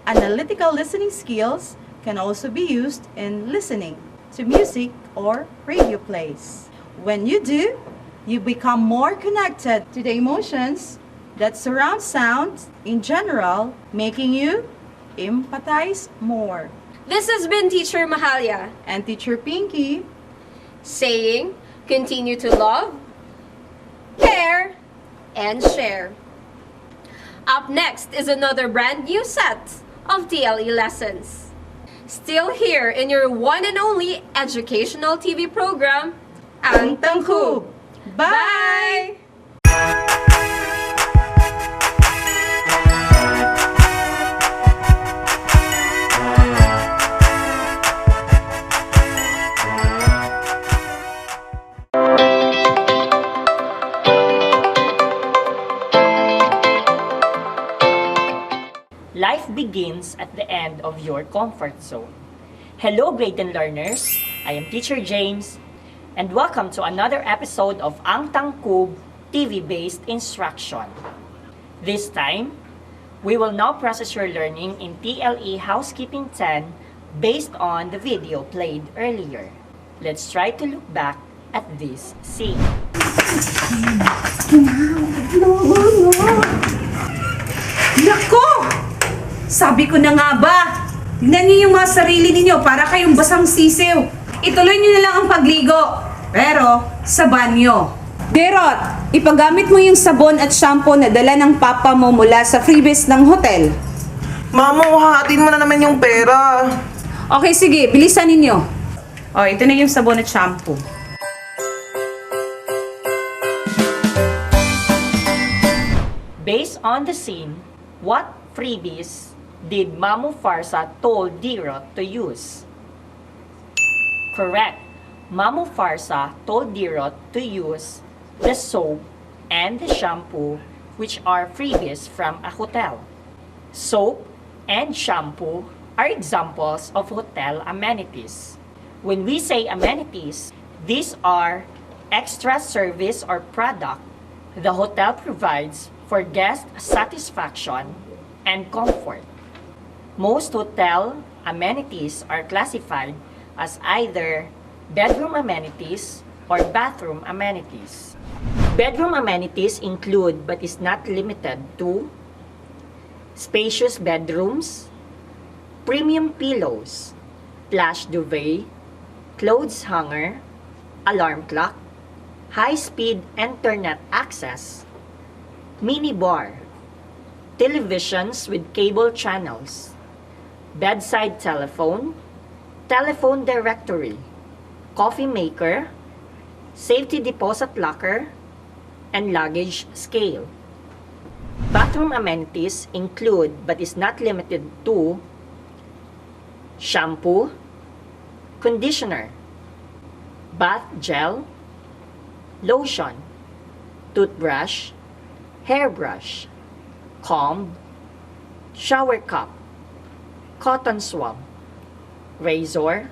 Analytical listening skills can also be used in listening to music or radio plays. When you do, you become more connected to the emotions that surround sound in general, making you empathize more. This has been Teacher Mahalia and Teacher Pinky saying, continue to love, care, and share. Up next is another brand new set of TLE lessons. Still here in your one and only educational TV program, Ang TANGKUB. Bye! Life begins at the end of your comfort zone. Hello, grade 10 learners. I am Teacher James. and welcome to another episode of Ang TANGKUB TV-based instruction. This time, we will now process your learning in TLE Housekeeping 10 based on the video played earlier. Let's try to look back at this scene. Nako! Sabi ko na nga ba, tignan niyo yung mga sarili ninyo para kayong basang sisiw. Ituloy niyo na lang ang pagligo, pero sa banyo. Derot, ipagamit mo yung sabon at shampoo na dala ng papa mo mula sa freebies ng hotel. Mamo, hahatin mo na naman yung pera. Okay, sige, bilisan ninyo. O, ito na yung sabon at shampoo. Based on the scene, what freebies did Mamu Farsa told Dirot to use? Correct. Mamu Farsa told Dirot to use the soap and the shampoo, which are freebies from a hotel. Soap and shampoo are examples of hotel amenities. When we say amenities, these are extra service or product the hotel provides for guest satisfaction and comfort. Most hotel amenities are classified as either bedroom amenities or bathroom amenities. Bedroom amenities include but is not limited to spacious bedrooms, premium pillows, plush duvet, clothes hanger, alarm clock, high-speed internet access, mini bar, televisions with cable channels, bedside telephone, telephone directory, coffee maker, safety deposit locker, and luggage scale. Bathroom amenities include but is not limited to shampoo, conditioner, bath gel, lotion, toothbrush, hairbrush, comb, shower cup, cotton swab, razor,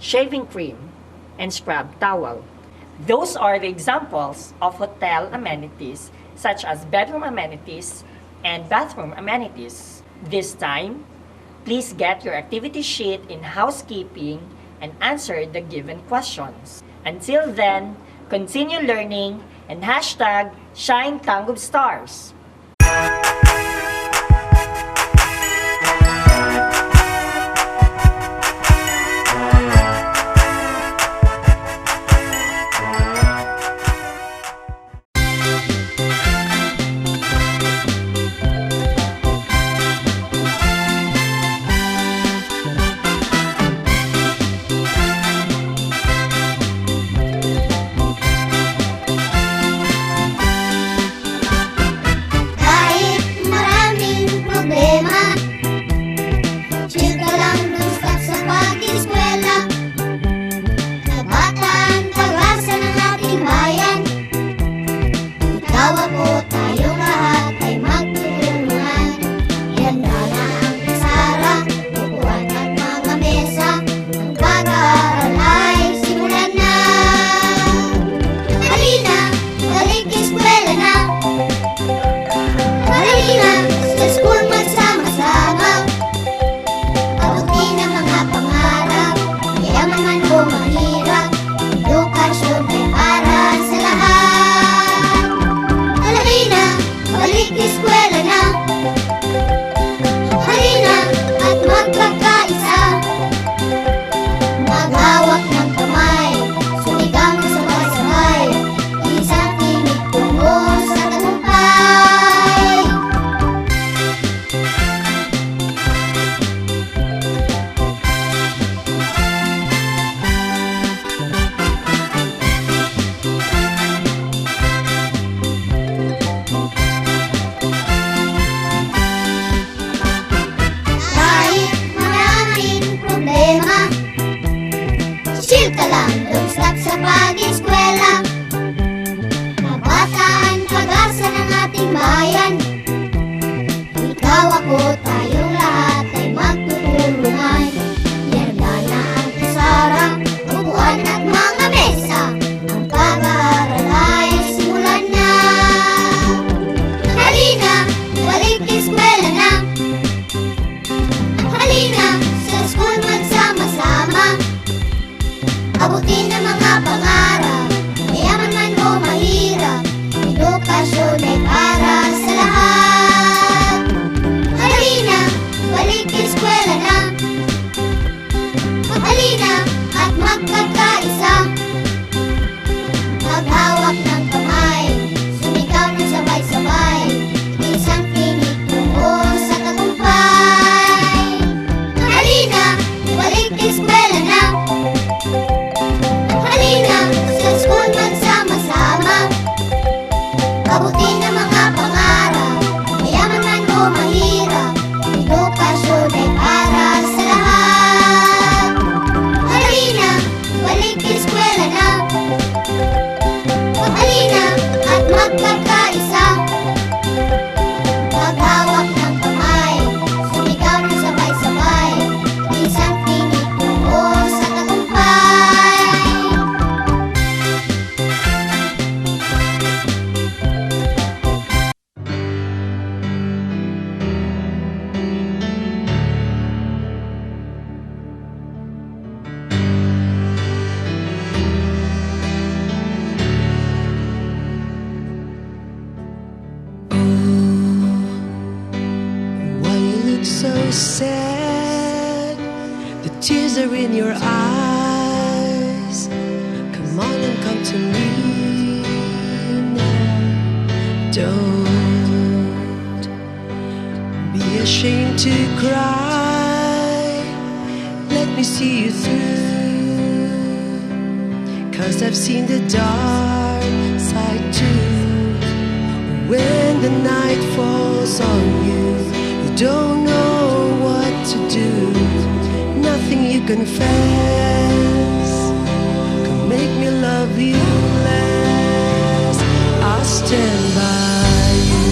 shaving cream, and scrub towel. Those are the examples of hotel amenities such as bedroom amenities and bathroom amenities. This time, please get your activity sheet in housekeeping and answer the given questions. Until then, continue learning and hashtag Shine TANGKUB Stars. Upuan at mga mesa. Abutin ang mga pangarap, mayaman man o mahirap, edukasyon ay para sa lahat. Halina, balik eskwela na. Halina at magkakaisa. Maghawak ng kamay, sumigaw ng sabay-sabay, isang tinig tungo sa tagumpay. Halina, balik eskwela na. Halina, sa school magsama-sama. Abutin ang mga pangarap, mayaman man o mahirap, edukasyon ay para sa lahat. Halina, balik eskwela na. Halina at magkakaisa. Maghawak ng kamay, sumigaw ng sabay-sabay, isang tinig tungo sa tagumpay. Why you look so sad? The tears are in your eyes. Come on and come to me now. Don't be ashamed to cry. Let me see you through. 'Cause I've seen the dark side too. When the night falls on you, you don't know what to do. Nothing you confess can make me love you less. I'll stand by you.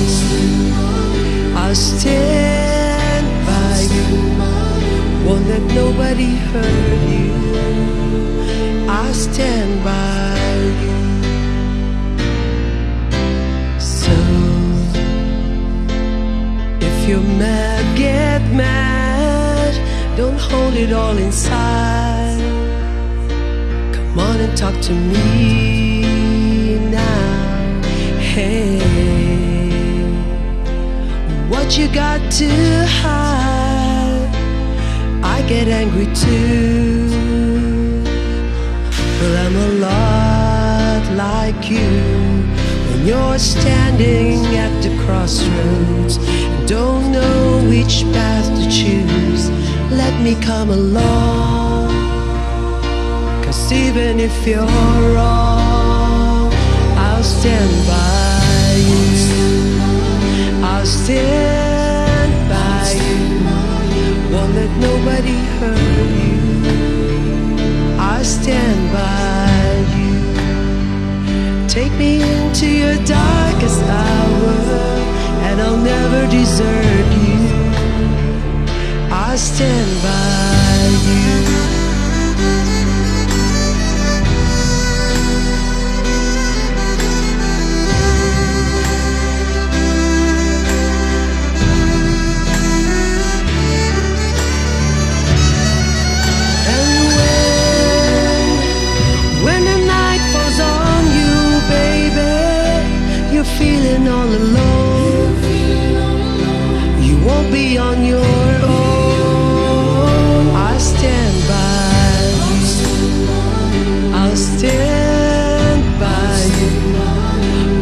I'll stand by you. Won't let nobody hurt you. I'll stand by you. So if you're mad, get mad. Don't hold it all inside. Come on and talk to me now. Hey, what you got to hide? I get angry too. Well, I'm a lot like you. When you're standing at the crossroads and don't know which path to choose, let me come along. 'Cause even if you're wrong, I'll stand by you. I'll stand by you. Won't let nobody hurt you. I'll stand by you. Take me into your darkest hour, and I'll never desert you. I'll stand by you. And when the night falls on you, baby, you're feeling all alone. You won't be on your own. I'll stand by you. I'll stand by you.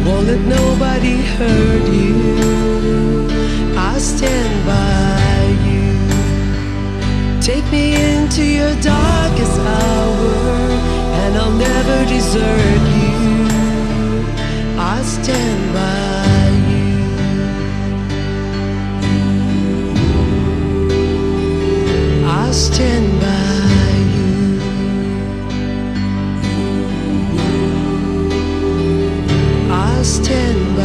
Won't let nobody hurt you. I'll stand by you. Take me into your darkest hour, and I'll never desert you. I'll stand by you. I'll stand by you. I'll stand by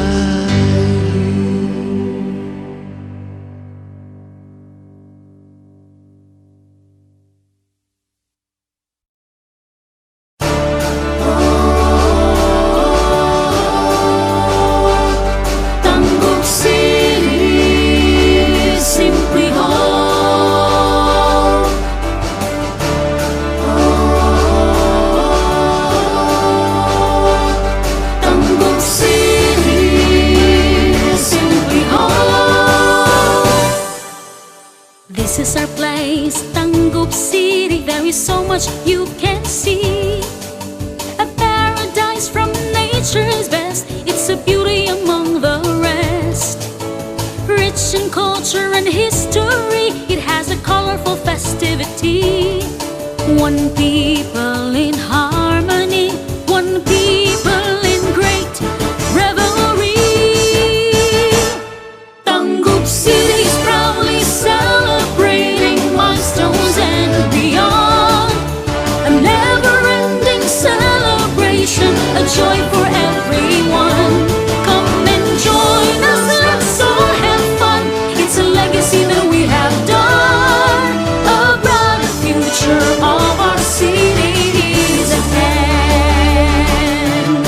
you. Tanggap City, simply home. much you can see. A paradise from nature's best. It's a beauty among the rest. Rich in culture and history, it has a colorful festivity. One people in harmony, one people in great revelry. Tanggub City is proudly celebrating milestones and beyond. A never-ending celebration, a joy for everyone. Come and join us, let's all have fun. It's a legacy that we have done. A brighter future of our city is at hand.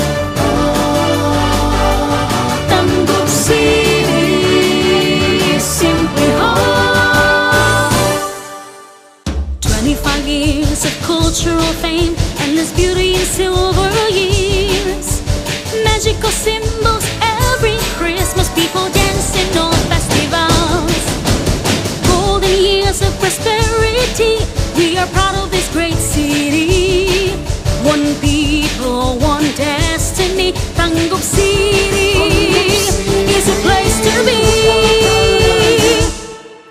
Tanggub City is simply home. 25 years of cultural fame, endless beauty in silver years. Magical symbols every Christmas, people dance in all festivals. Golden years of prosperity, we are proud of this great city. One people, one destiny. Tanggub City is a place to be.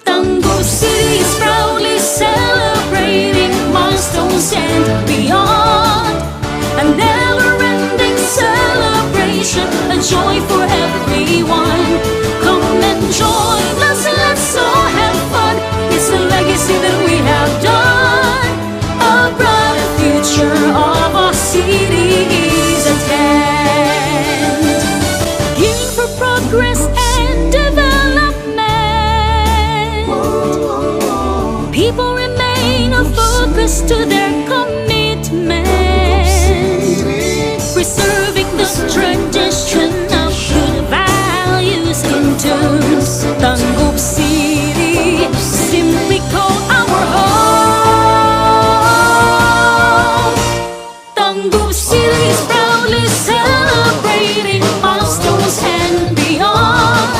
Tanggub City is proudly celebrating milestones and beyond. A never-ending celebration, a joy for everyone. Come and join us, let's all have fun. It's a legacy that we have done. A brighter future of our city is at hand. Gearing for progress and development, people remain focused to their commitment. Preserving the tradition of good values into Tanggub City, simply call our home. Tanggub City is proudly celebrating milestones and beyond.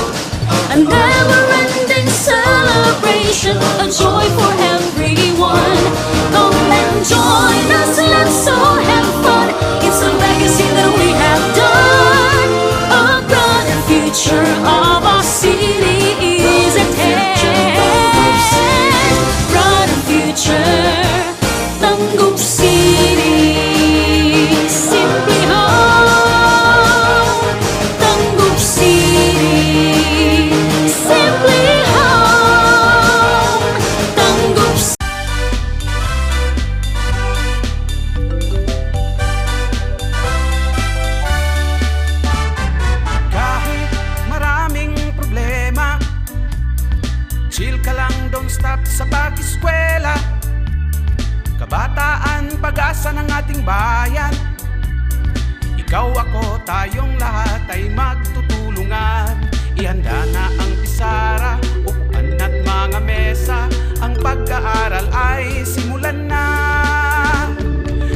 A never-ending celebration, a joy for everyone. Come and join us, let's all have fun. It's a legacy that we have done. A brighter future of our city is at hand. Brighter future, Tanggub City, simply home. Tanggub City, simply home. Tanggub City. Kahit maraming problema, chill ka lang, don't stop sa pag-eskwela. Kabataan, pag-asa ng ating bayan. Ikaw, ako, tayong lahat ay magtutulungan. Ihanda na ang pisara, upuan at mga mesa. Ang pag-aaral ay simulan na.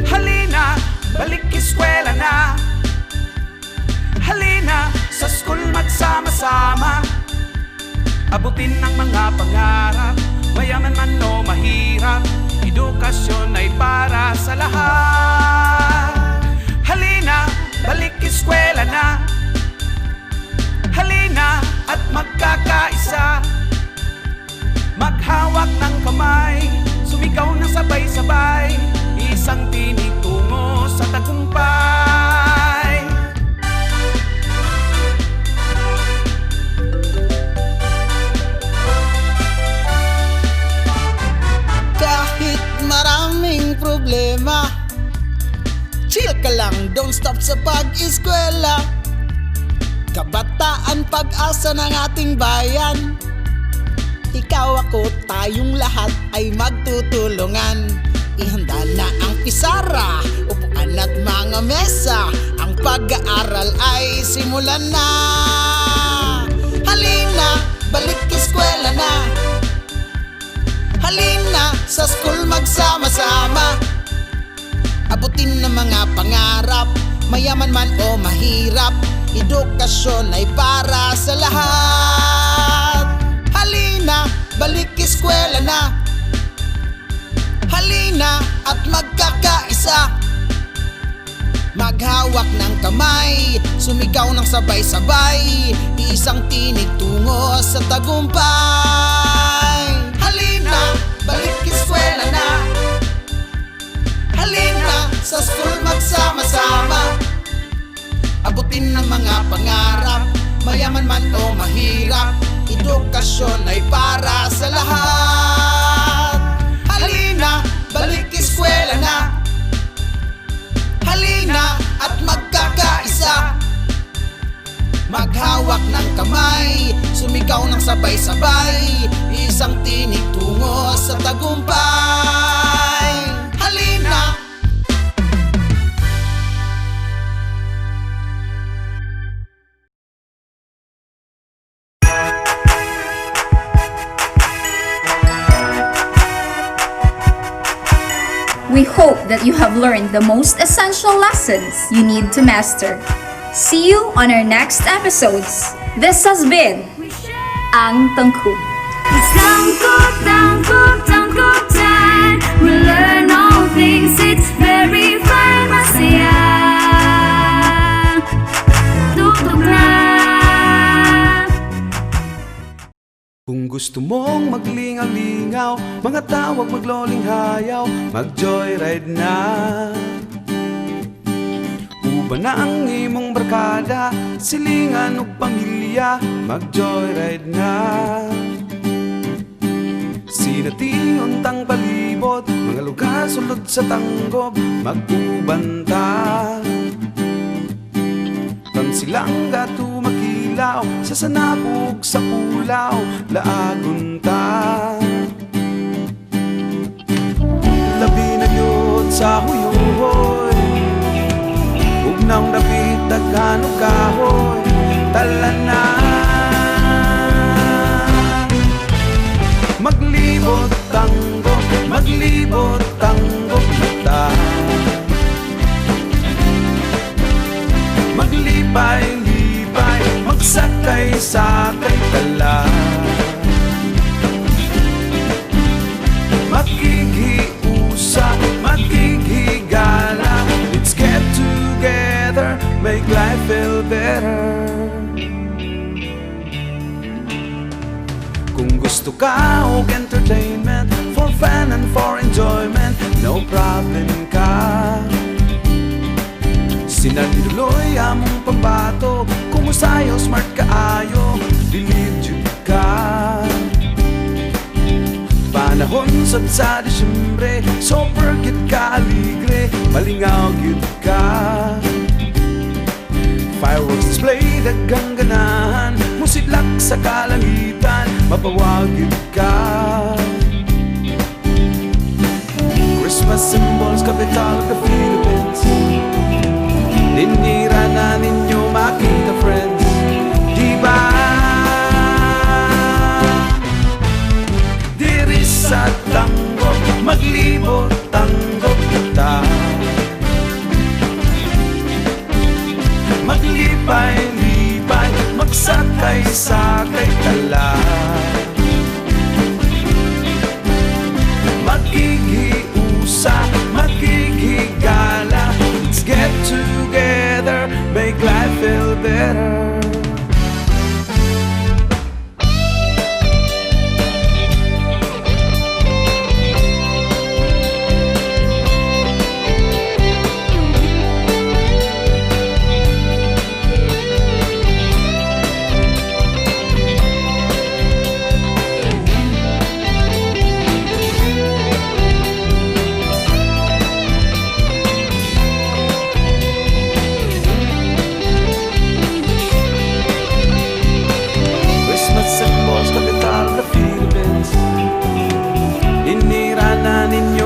Halina, balik eskwela na. Halina, sa school magsama-sama. Abutin ang mga pangarap, mayaman man o mahirap. Edukasyon ay para sa lahat. Halina, balik eskwela na. Halina at magkakaisa. Maghawak ng kamay, sumigaw ng sabay-sabay. Isang tinig tungo sa tagumpay. Kahit maraming problema, chill ka lang, don't stop sa pag-eskwela. Kabataan, pag-asa ng ating bayan. Ikaw, ako, tayong lahat ay magtutulungan. Ihanda na ang pisara, upuan at mga mesa. Ang pag-aaral ay simulan na. Halina, balik eskwela na. Halina, sa school magsama-sama. Abutin ng mga pangarap, mayaman man o mahirap. Edukasyon ay para sa lahat. Halina, balik eskwela na. Halina at magkakaisa, maghawak ng kamay, sumigaw ng sabay-sabay, isang tinig tungo sa tagumpay. Halina, balik eskwela na, halina sa school magsama-sama, abutin ng mga pangarap, mayaman man o mahirap, edukasyon ay para sa lahat. Halina, balik eskwela na, halina at magkakaisa, maghawak ng kamay, sumigaw ng sabay-sabay, isang tinig tungo sa tagumpay. Halina. We hope that you have learned the most essential lessons you need to master. See you on our next episodes. This has been Ang Tangkub. It's Tangkub, Tangkub, Tangkub time. We learn all things, it's very fun, masaya. Tutok na. Kung gusto mong maglingaw-lingaw, mga tawag magloling hayaw, mag-joyride na. Uba na ang imong barkada, silingan o pamilya, mag-joyride na. Sinati untang palibot, mga lugar sulod sa tanggob, mag-ubanta. Silang gato makilaw, sa sanabog sa pulaw, laagunta. Labi na yun sa huyuhoy, ugnang dapit daghan og kahoy, talanan. Maglibot tango, maglibot tango mata, maglipay-lipay, magsakay-sakay tala, maghihiusa, maghihigala. Let's get together, make life feel better. Kung gusto ka og entertainment, for fun and for enjoyment, no problem ka. Sinanduloy among pambato, kumusayo smart kaayo, believe jud ka. Panahon sad sa Disyembre, super git ka aligre, malingaw gyud ka. Fireworks display daghang ganahan, musidlak sa kalangitan, mapawag gyud ka. Christmas symbols, capital of the Philippines, ninira na ninyo makita friends, diba? Diri sa tanggop, maglibot tanggop kita, maglipay-lipay, magsakay-sakay tala, maghihiusa, maghihigala. Let's get together, make life feel better.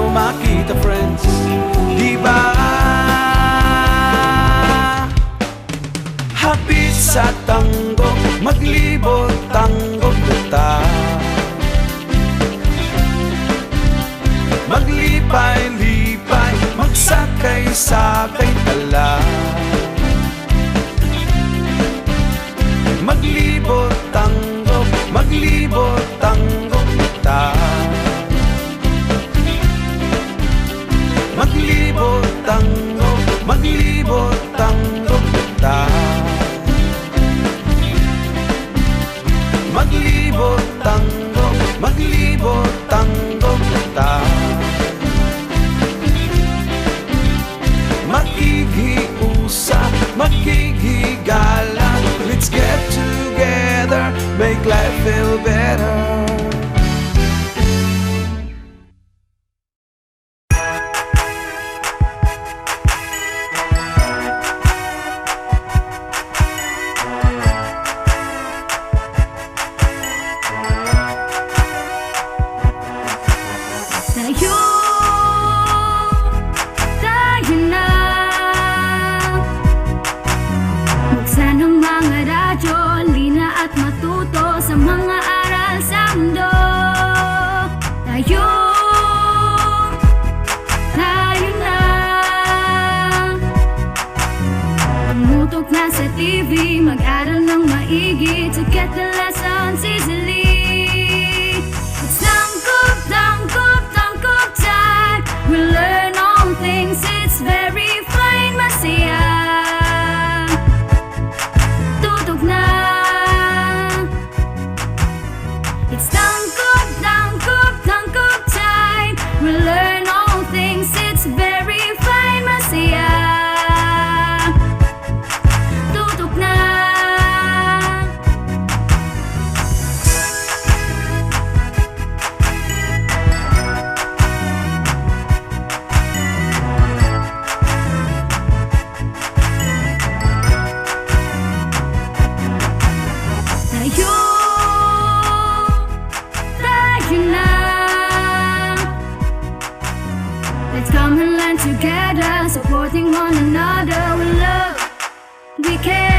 Makita friends, diba? Hapit sa tango, maglibot tango kita, maglipay-lipay, magsakay-sakay tala, maglibot tango, maglibot tango kita, Maglibot tanggap, maglibot tanggap tayo. Maglibot tanggap, maglibot tanggap tayo. Makikiusap, makikigala. Let's get together, make life feel better. Tayo na. Buksan ang mga radyo, lina at matuto sa mga aral sa mundo. Tayo na. Tumutok na sa TV, mag-aral ng maigi to get the lessons easily. It's tangkub, tangkub, tangkub time. We learn all things, it's very fine, masaya. Tutok na. It's tangkub, tangkub, tangkub time. We learn all things, it's very fine, masaya. Tutok na. Tayo na. Let's come and learn together, supporting one another. We love, we care.